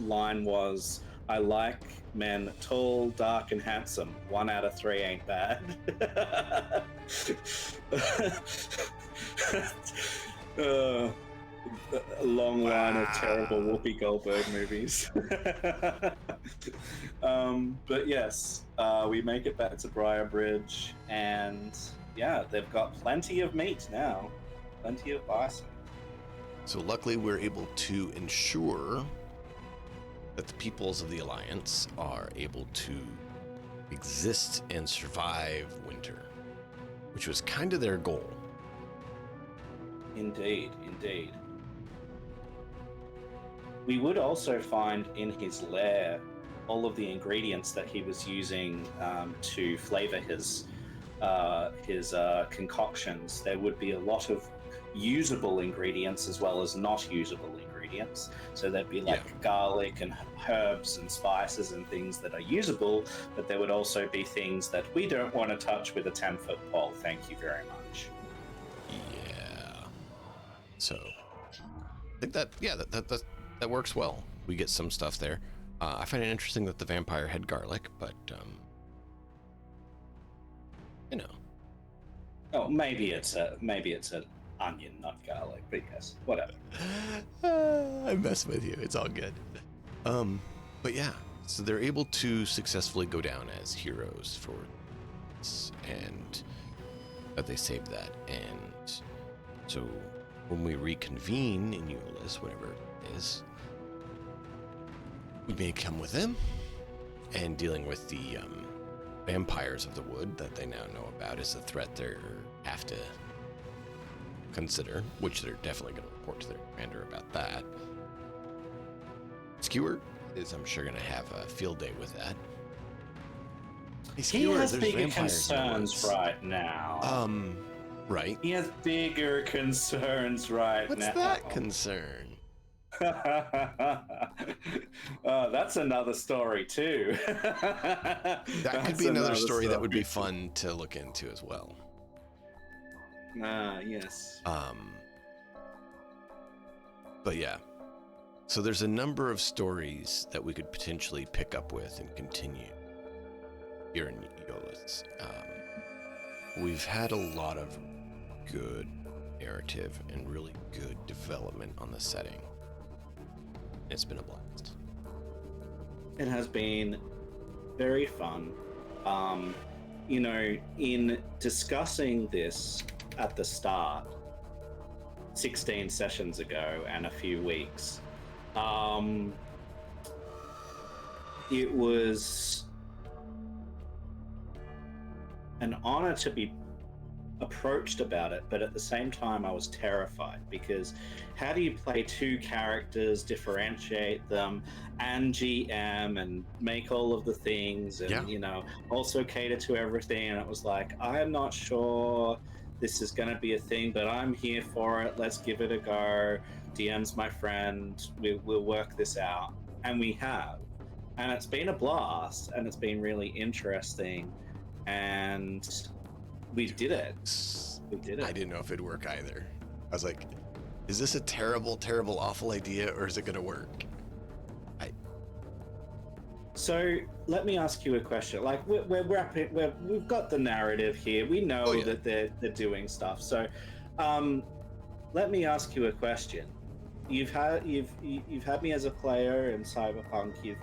line was, "I like men tall, dark, and handsome. 1 out of 3 ain't bad." A long line of terrible Whoopi Goldberg movies. But yes, we make it back to Briarbridge, and yeah, they've got plenty of meat now. Plenty of bison. So luckily we're able to ensure that the peoples of the Alliance are able to exist and survive winter, which was kind of their goal. Indeed, indeed. We would also find in his lair all of the ingredients that he was using to flavor his concoctions. There would be a lot of usable ingredients as well as not usable ingredients. So there'd be garlic and herbs and spices and things that are usable, but there would also be things that we don't want to touch with a 10-foot pole. Thank you very much. Yeah. So I think that works well. We get some stuff there. I find it interesting that the vampire had garlic, but you know. Oh, maybe it's an onion, not garlic, but yes, whatever. I mess with you. It's all good. But yeah, so they're able to successfully go down as heroes for this, and that they saved that. And so when we reconvene in Eòlas, whatever it is, we may come with them, and dealing with the vampires of the wood that they now know about is a threat they have to consider, which they're definitely going to report to their commander about that. Skewer is, I'm sure, going to have a field day with that. Hey, Skewer, He has there's bigger vampires in the concerns woods. right now. Right. He has bigger concerns right What's now. that concern? That's another story too. That could be another story that would be fun to look into as well. Yes. But yeah, so there's a number of stories that we could potentially pick up with and continue here in Eòlas. We've had a lot of good narrative and really good development on the setting. It's been a blast. It has been very fun. In discussing this at the start, 16 sessions ago and a few weeks, it was an honor to be approached about it, but at the same time I was terrified, because how do you play 2 characters, differentiate them, and GM and make all of the things and also cater to everything? And it was like, I'm not sure this is going to be a thing, but I'm here for it. Let's give it a go. DM's my friend. We'll work this out. And we have. And it's been a blast, and it's been really interesting. And We did it. We did it. I didn't know if it'd work either. I was like, is this a terrible, terrible, awful idea, or is it going to work? So let me ask you a question. Like we're wrapping, we've got the narrative here. We know that they're doing stuff. So let me ask you a question. You've had me as a player in Cyberpunk. You've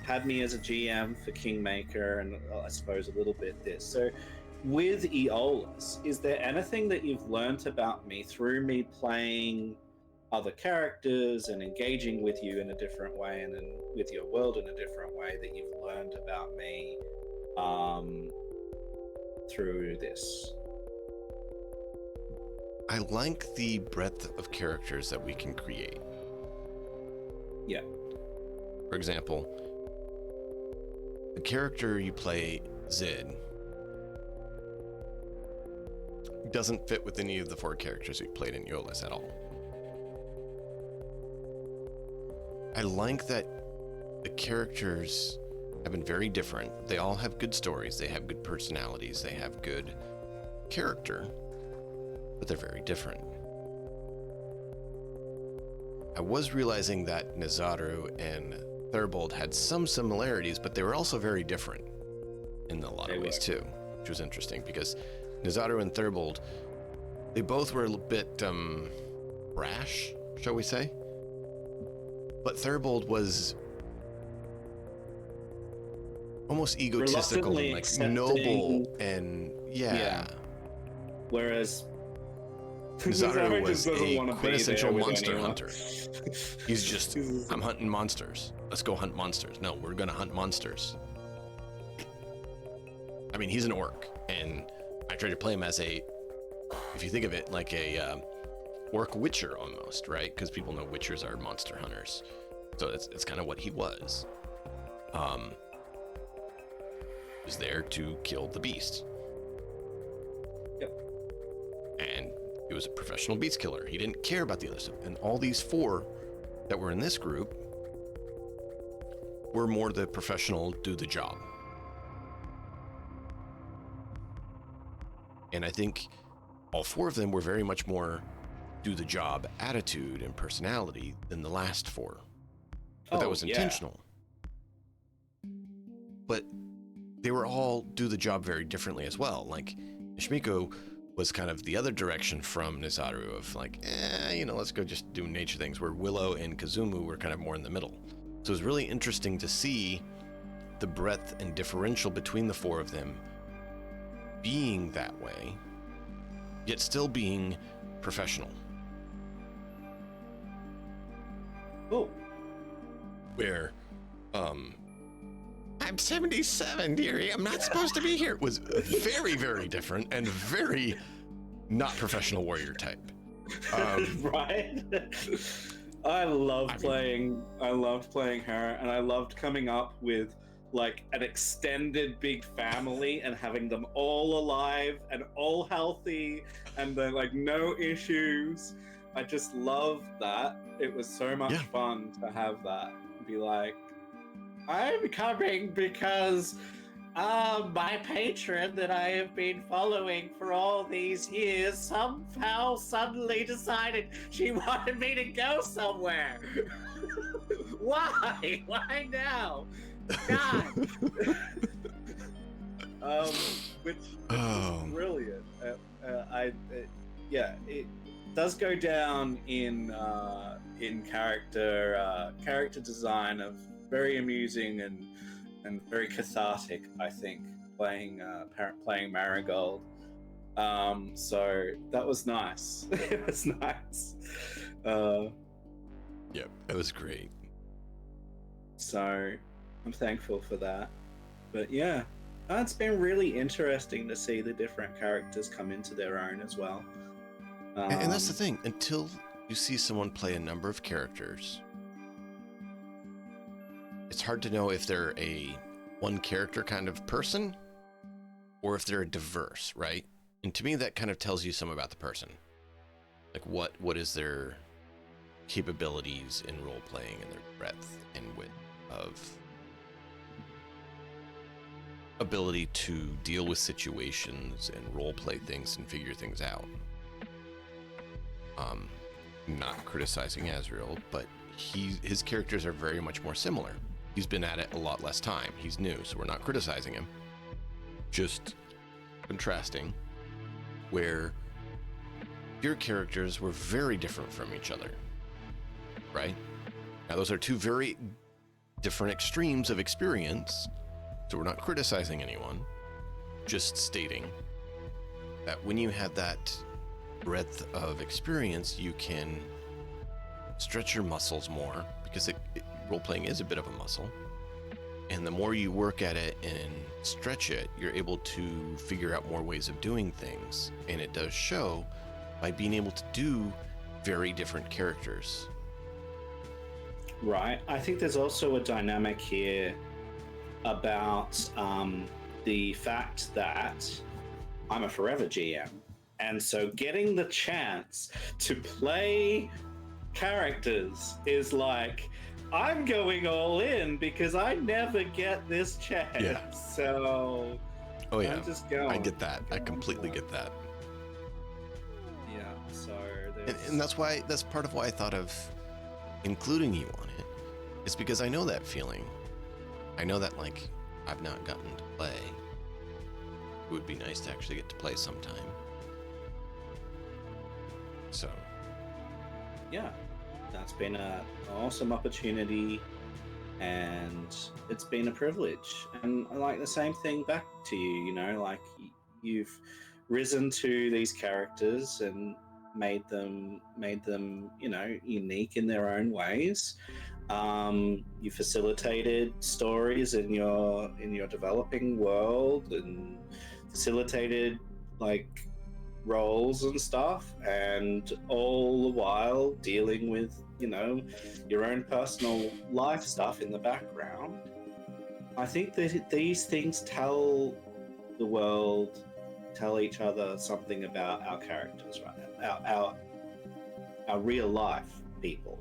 had me as a GM for Kingmaker, and I suppose a little bit this. So with Eòlas, is there anything that you've learnt about me through me playing other characters and engaging with you in a different way, and then with your world in a different way, that you've learned about me through this? I like the breadth of characters that we can create. Yeah. For example, the character you play, Zid, doesn't fit with any of the 4 characters we played in Eòlas at all. I like that the characters have been very different. They all have good stories, they have good personalities, they have good character, but they're very different. I was realizing that Nazaru and Thurbold had some similarities, but they were also very different in a lot of ways too, which was interesting because Nazaru and Thurbold, they both were a bit brash, shall we say? But Thurbold was almost egotistical and like noble and yeah. Whereas Nazaru was a quintessential monster anyone. hunter. He's just, I'm hunting monsters. Let's go hunt monsters. No, we're gonna hunt monsters. I mean, he's an orc, and I tried to play him as a, if you think of it, like a orc witcher almost, right? Because people know witchers are monster hunters. So it's kind of what he was. He was there to kill the beast. Yep. And he was a professional beast killer. He didn't care about the other stuff. And all these 4 that were in this group were more the professional, do the job. And I think all 4 of them were very much more do the job attitude and personality than the last 4. But that was intentional. But they were all do the job very differently as well. Like Ishmiko was kind of the other direction from Nazaru of like, let's go just do nature things, where Willow and Kazumu were kind of more in the middle. So it was really interesting to see the breadth and differential between the 4 of them being that way, yet still being professional. Oh. Where, I'm 77, dearie, I'm not supposed to be here, was very, very different and very not professional warrior type. Right? I loved playing her, and I loved coming up with like an extended big family and having them all alive and all healthy and then like no issues. I just loved that. It was so much fun to have that. Be like, I'm coming because my patron that I have been following for all these years somehow suddenly decided she wanted me to go somewhere. Why? Why now? God. Which is brilliant. It does go down in character design of very amusing and very cathartic, I think, playing Marigold. So that was nice. It was nice. Yep, it was great. So I'm thankful for that. But yeah, it's been really interesting to see the different characters come into their own as well. And that's the thing, until you see someone play a number of characters, it's hard to know if they're a one character kind of person or if they're diverse, right? And to me, that kind of tells you some about the person. Like what is their capabilities in role playing and their breadth and width of ability to deal with situations and role play things and figure things out. Not criticizing Azrael, but his characters are very much more similar. He's been at it a lot less time. He's new, so we're not criticizing him. Just contrasting where your characters were very different from each other, right? Now, those are two very different extremes of experience, so we're not criticizing anyone, just stating that when you have that breadth of experience, you can stretch your muscles more, because role-playing is a bit of a muscle. And the more you work at it and stretch it, you're able to figure out more ways of doing things. And it does show by being able to do very different characters. Right. I think there's also a dynamic here about the fact that I'm a forever GM. And so getting the chance to play characters is like, I'm going all in because I never get this chance. Yeah. So Oh yeah, I'm just going. I get that. I completely get that. Yeah. So And that's part of why I thought of including you on it. It's because I know that feeling. I know that, like, I've not gotten to play. It would be nice to actually get to play sometime. So. Yeah, that's been an awesome opportunity, and it's been a privilege. And I like the same thing back to you, like you've risen to these characters and made them, unique in their own ways. You facilitated stories in your developing world and facilitated like roles and stuff, and all the while dealing with your own personal life stuff in the background. I think that these things tell the world, tell each other something about our characters, right? Our real life people,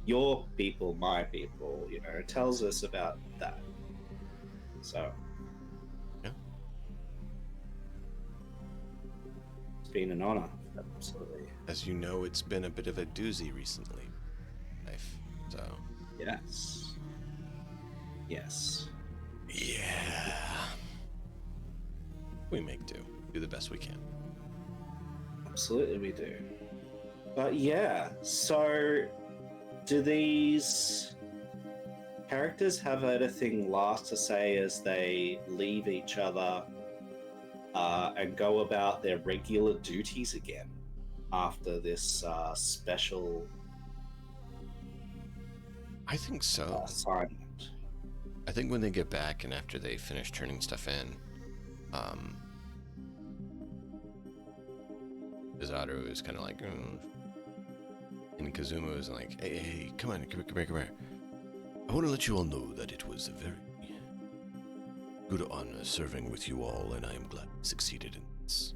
your people, my people, it tells us about that. So Yeah. It's been an honor, absolutely. As you know, it's been a bit of a doozy recently. So. Yes. Yeah. We make do the best we can. Absolutely we do. But yeah, so do these characters have anything last to say as they leave each other and go about their regular duties again after this special I think so. assignment? I think when they get back and after they finish turning stuff in, Kizaru is kind of like, and Kazuma is like, hey, come here. I want to let you all know that it was a very good honor serving with you all, and I am glad I succeeded in this.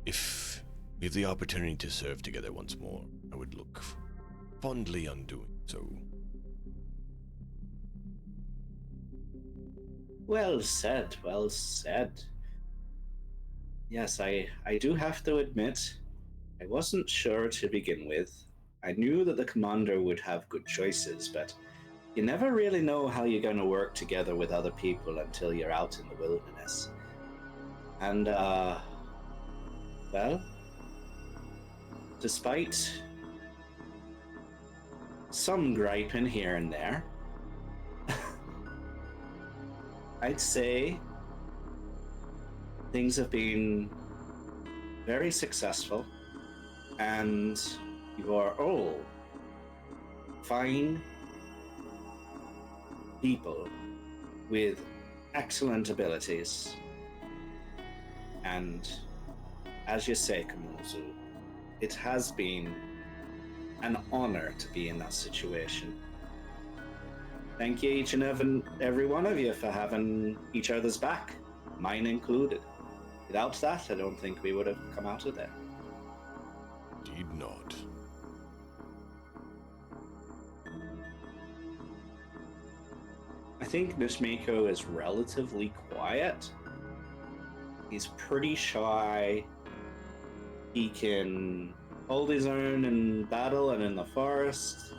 If we have the opportunity to serve together once more, I would look fondly on doing so. Well said, well said. Yes, I do have to admit, I wasn't sure to begin with. I knew that the commander would have good choices, but you never really know how you're going to work together with other people until you're out in the wilderness. And, well, despite some griping here and there, I'd say things have been very successful, and you are all fine people with excellent abilities. And as you say, Kamuzu, it has been an honor to be in that situation. Thank you, each and every one of you, for having each other's back, mine included. Without that, I don't think we would have come out of there. Indeed not. I think Nishmiko is relatively quiet. He's pretty shy. He can hold his own in battle and in the forest,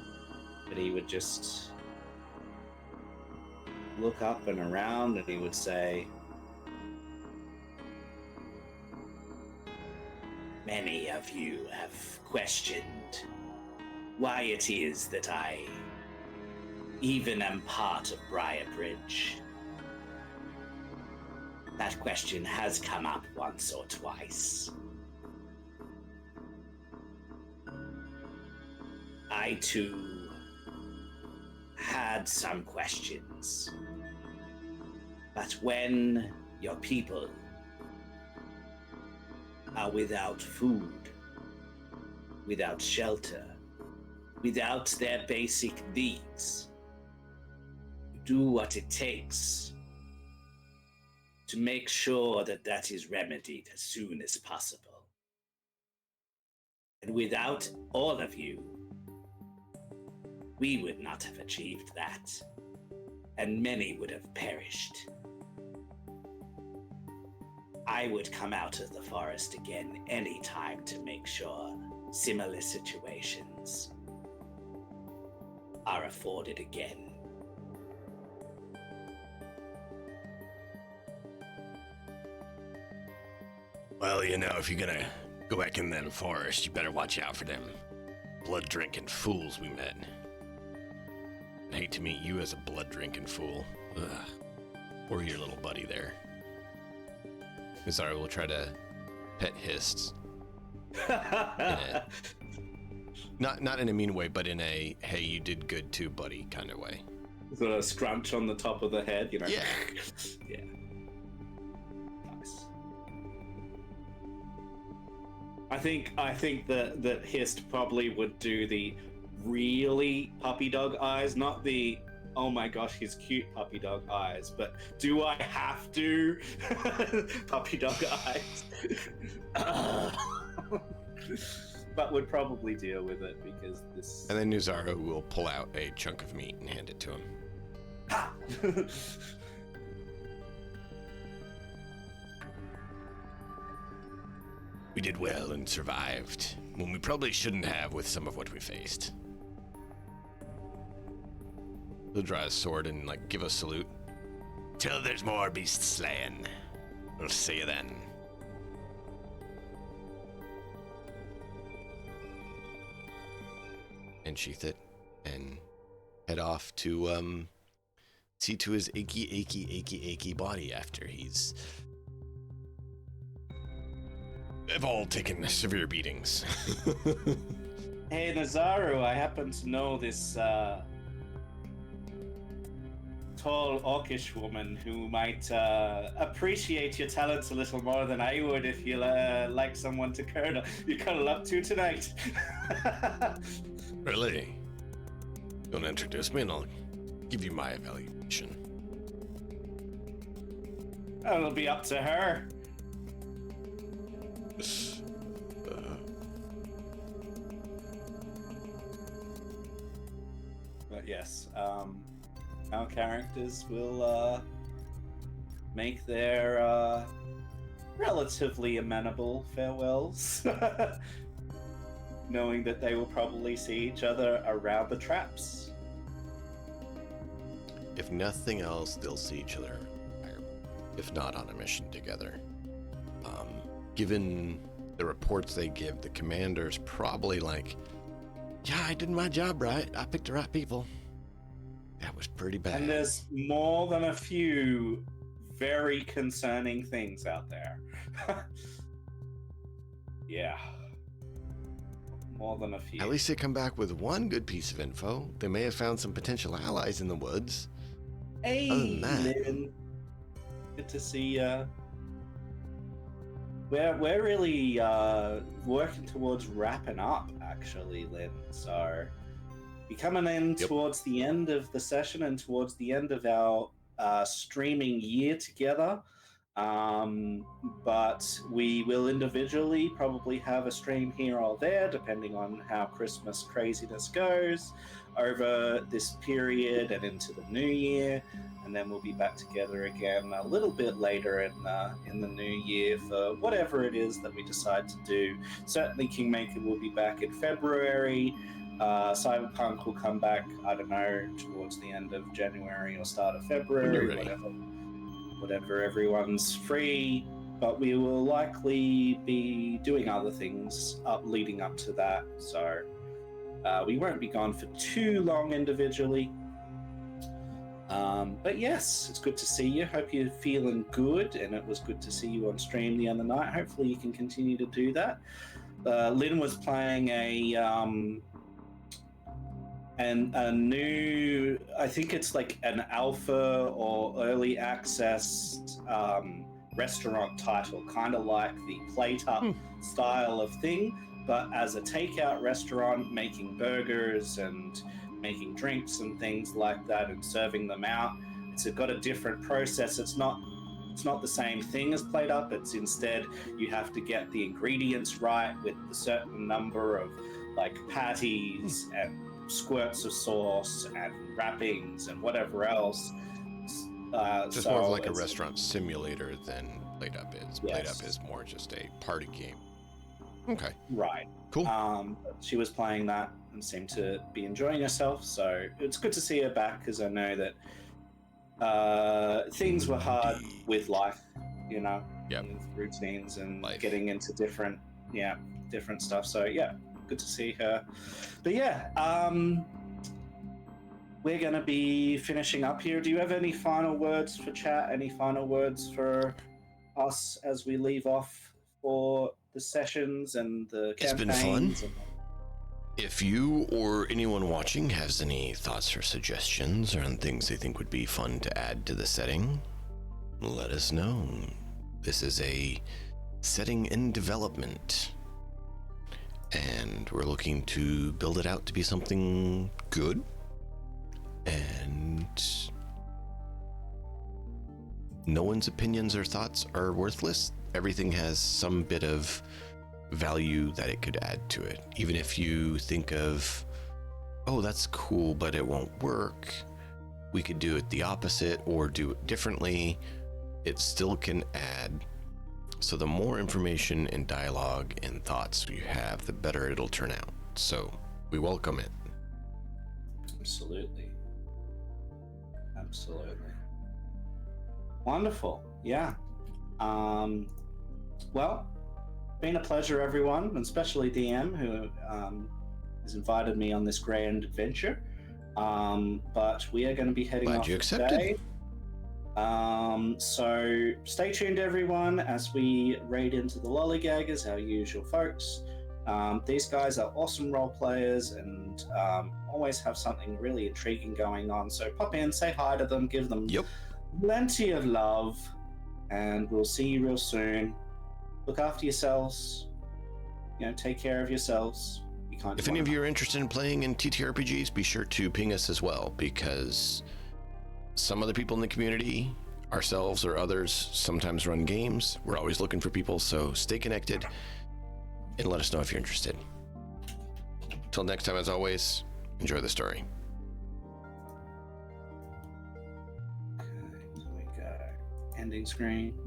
but he would just look up and around and he would say, Many of you have questioned why it is that I even am part of Briarbridge. That question has come up once or twice. I too had some questions. But when your people are without food, without shelter, without their basic needs, you do what it takes to make sure that that is remedied as soon as possible. And without all of you, we would not have achieved that, and many would have perished. I would come out of the forest again any time to make sure similar situations are afforded again. Well, you know, if you're gonna go back in them forest, you better watch out for them blood-drinking fools we met. I'd hate to meet you as a blood-drinking fool. Ugh. Or your little buddy there. Mizaru will try to pet Hist. Not in a mean way, but in a, hey, you did good too, buddy, kind of way. sort of scrunch on the top of the head, you know? Yeah. Yeah. Nice. I think that Hist probably would do the really puppy dog eyes, not the oh my gosh, he's cute puppy dog eyes, but do I have to puppy dog eyes? But would probably deal with it because this. And then Nuzaru will pull out a chunk of meat and hand it to him. We did well and survived, when we probably shouldn't have with some of what we faced. He'll draw his sword and give a salute. Till there's more beasts slain. We'll see you then. And sheath it and head off to see to his achy body after they've all taken severe beatings. Hey Nazaru, I happen to know this tall orcish woman who might appreciate your talents a little more than I would if you like someone to cuddle up to tonight. Really? You want to introduce me and I'll give you my evaluation. It'll be up to her. But yes, our characters will make their relatively amenable farewells, knowing that they will probably see each other around the traps. If nothing else, they'll see each other, if not on a mission together. Given the reports they give, the commander's probably yeah, I did my job right. I picked the right people. That was pretty bad. And there's more than a few very concerning things out there. Yeah. More than a few. At least they come back with one good piece of info. They may have found some potential allies in the woods. Hey, Other than that- Lynn. Good to see ya. We're really working towards wrapping up, actually, Lynn. So we're coming in towards the end of the session and towards the end of our streaming year together. But we will individually probably have a stream here or there, depending on how Christmas craziness goes. over this period and into the new year, and then we'll be back together again a little bit later in the new year for whatever it is that we decide to do. Certainly, Kingmaker will be back in February. Cyberpunk will come back, I don't know, towards the end of January or start of February, whatever everyone's free. But we will likely be doing other things leading up to that. So we won't be gone for too long individually. But yes, it's good to see you. Hope you're feeling good, and it was good to see you on stream the other night. Hopefully you can continue to do that. Lynn was playing a new, I think it's like an alpha or early access restaurant title, kind of like the Plate Up style of thing, but as a takeout restaurant, making burgers and making drinks and things like that and serving them out. It's got a different process. It's not the same thing as Plate Up. It's instead you have to get the ingredients right with a certain number of like patties and squirts of sauce and wrappings and whatever else. Just more of like a restaurant simulator than Plate Up is. Yes. Plate Up is more just a party game. Okay. Right. Cool. She was playing that and seemed to be enjoying herself, so it's good to see her back, because I know that things were hard with life, you know, and routines and getting into different stuff. So yeah, good to see her. But yeah, we're going to be finishing up here. Do you have any final words for chat? Any final words for us as we leave off for the sessions and the campaigns? It's been fun. If you or anyone watching has any thoughts or suggestions on things they think would be fun to add to the setting, let us know. This is a setting in development, and we're looking to build it out to be something good. And no one's opinions or thoughts are worthless. Everything has some bit of value that it could add to it. Even if you think of, oh, that's cool, but it won't work, we could do it the opposite or do it differently. It still can add. So the more information and dialogue and thoughts you have, the better it'll turn out. So we welcome it. Absolutely. Wonderful. Yeah. Well, been a pleasure, everyone, and especially DM, who has invited me on this grand adventure. But we are going to be heading off today. So stay tuned, everyone, as we raid into the lollygaggers, our usual folks. These guys are awesome role players and always have something really intriguing going on. So pop in, say hi to them, give them plenty of love, and we'll see you real soon. Look after yourselves. You know, take care of yourselves. If any of you are interested in playing in TTRPGs, be sure to ping us as well, because some other people in the community, ourselves or others, sometimes run games. We're always looking for people, so stay connected and let us know if you're interested. Till next time, as always, enjoy the story. Okay, so we go ending screen.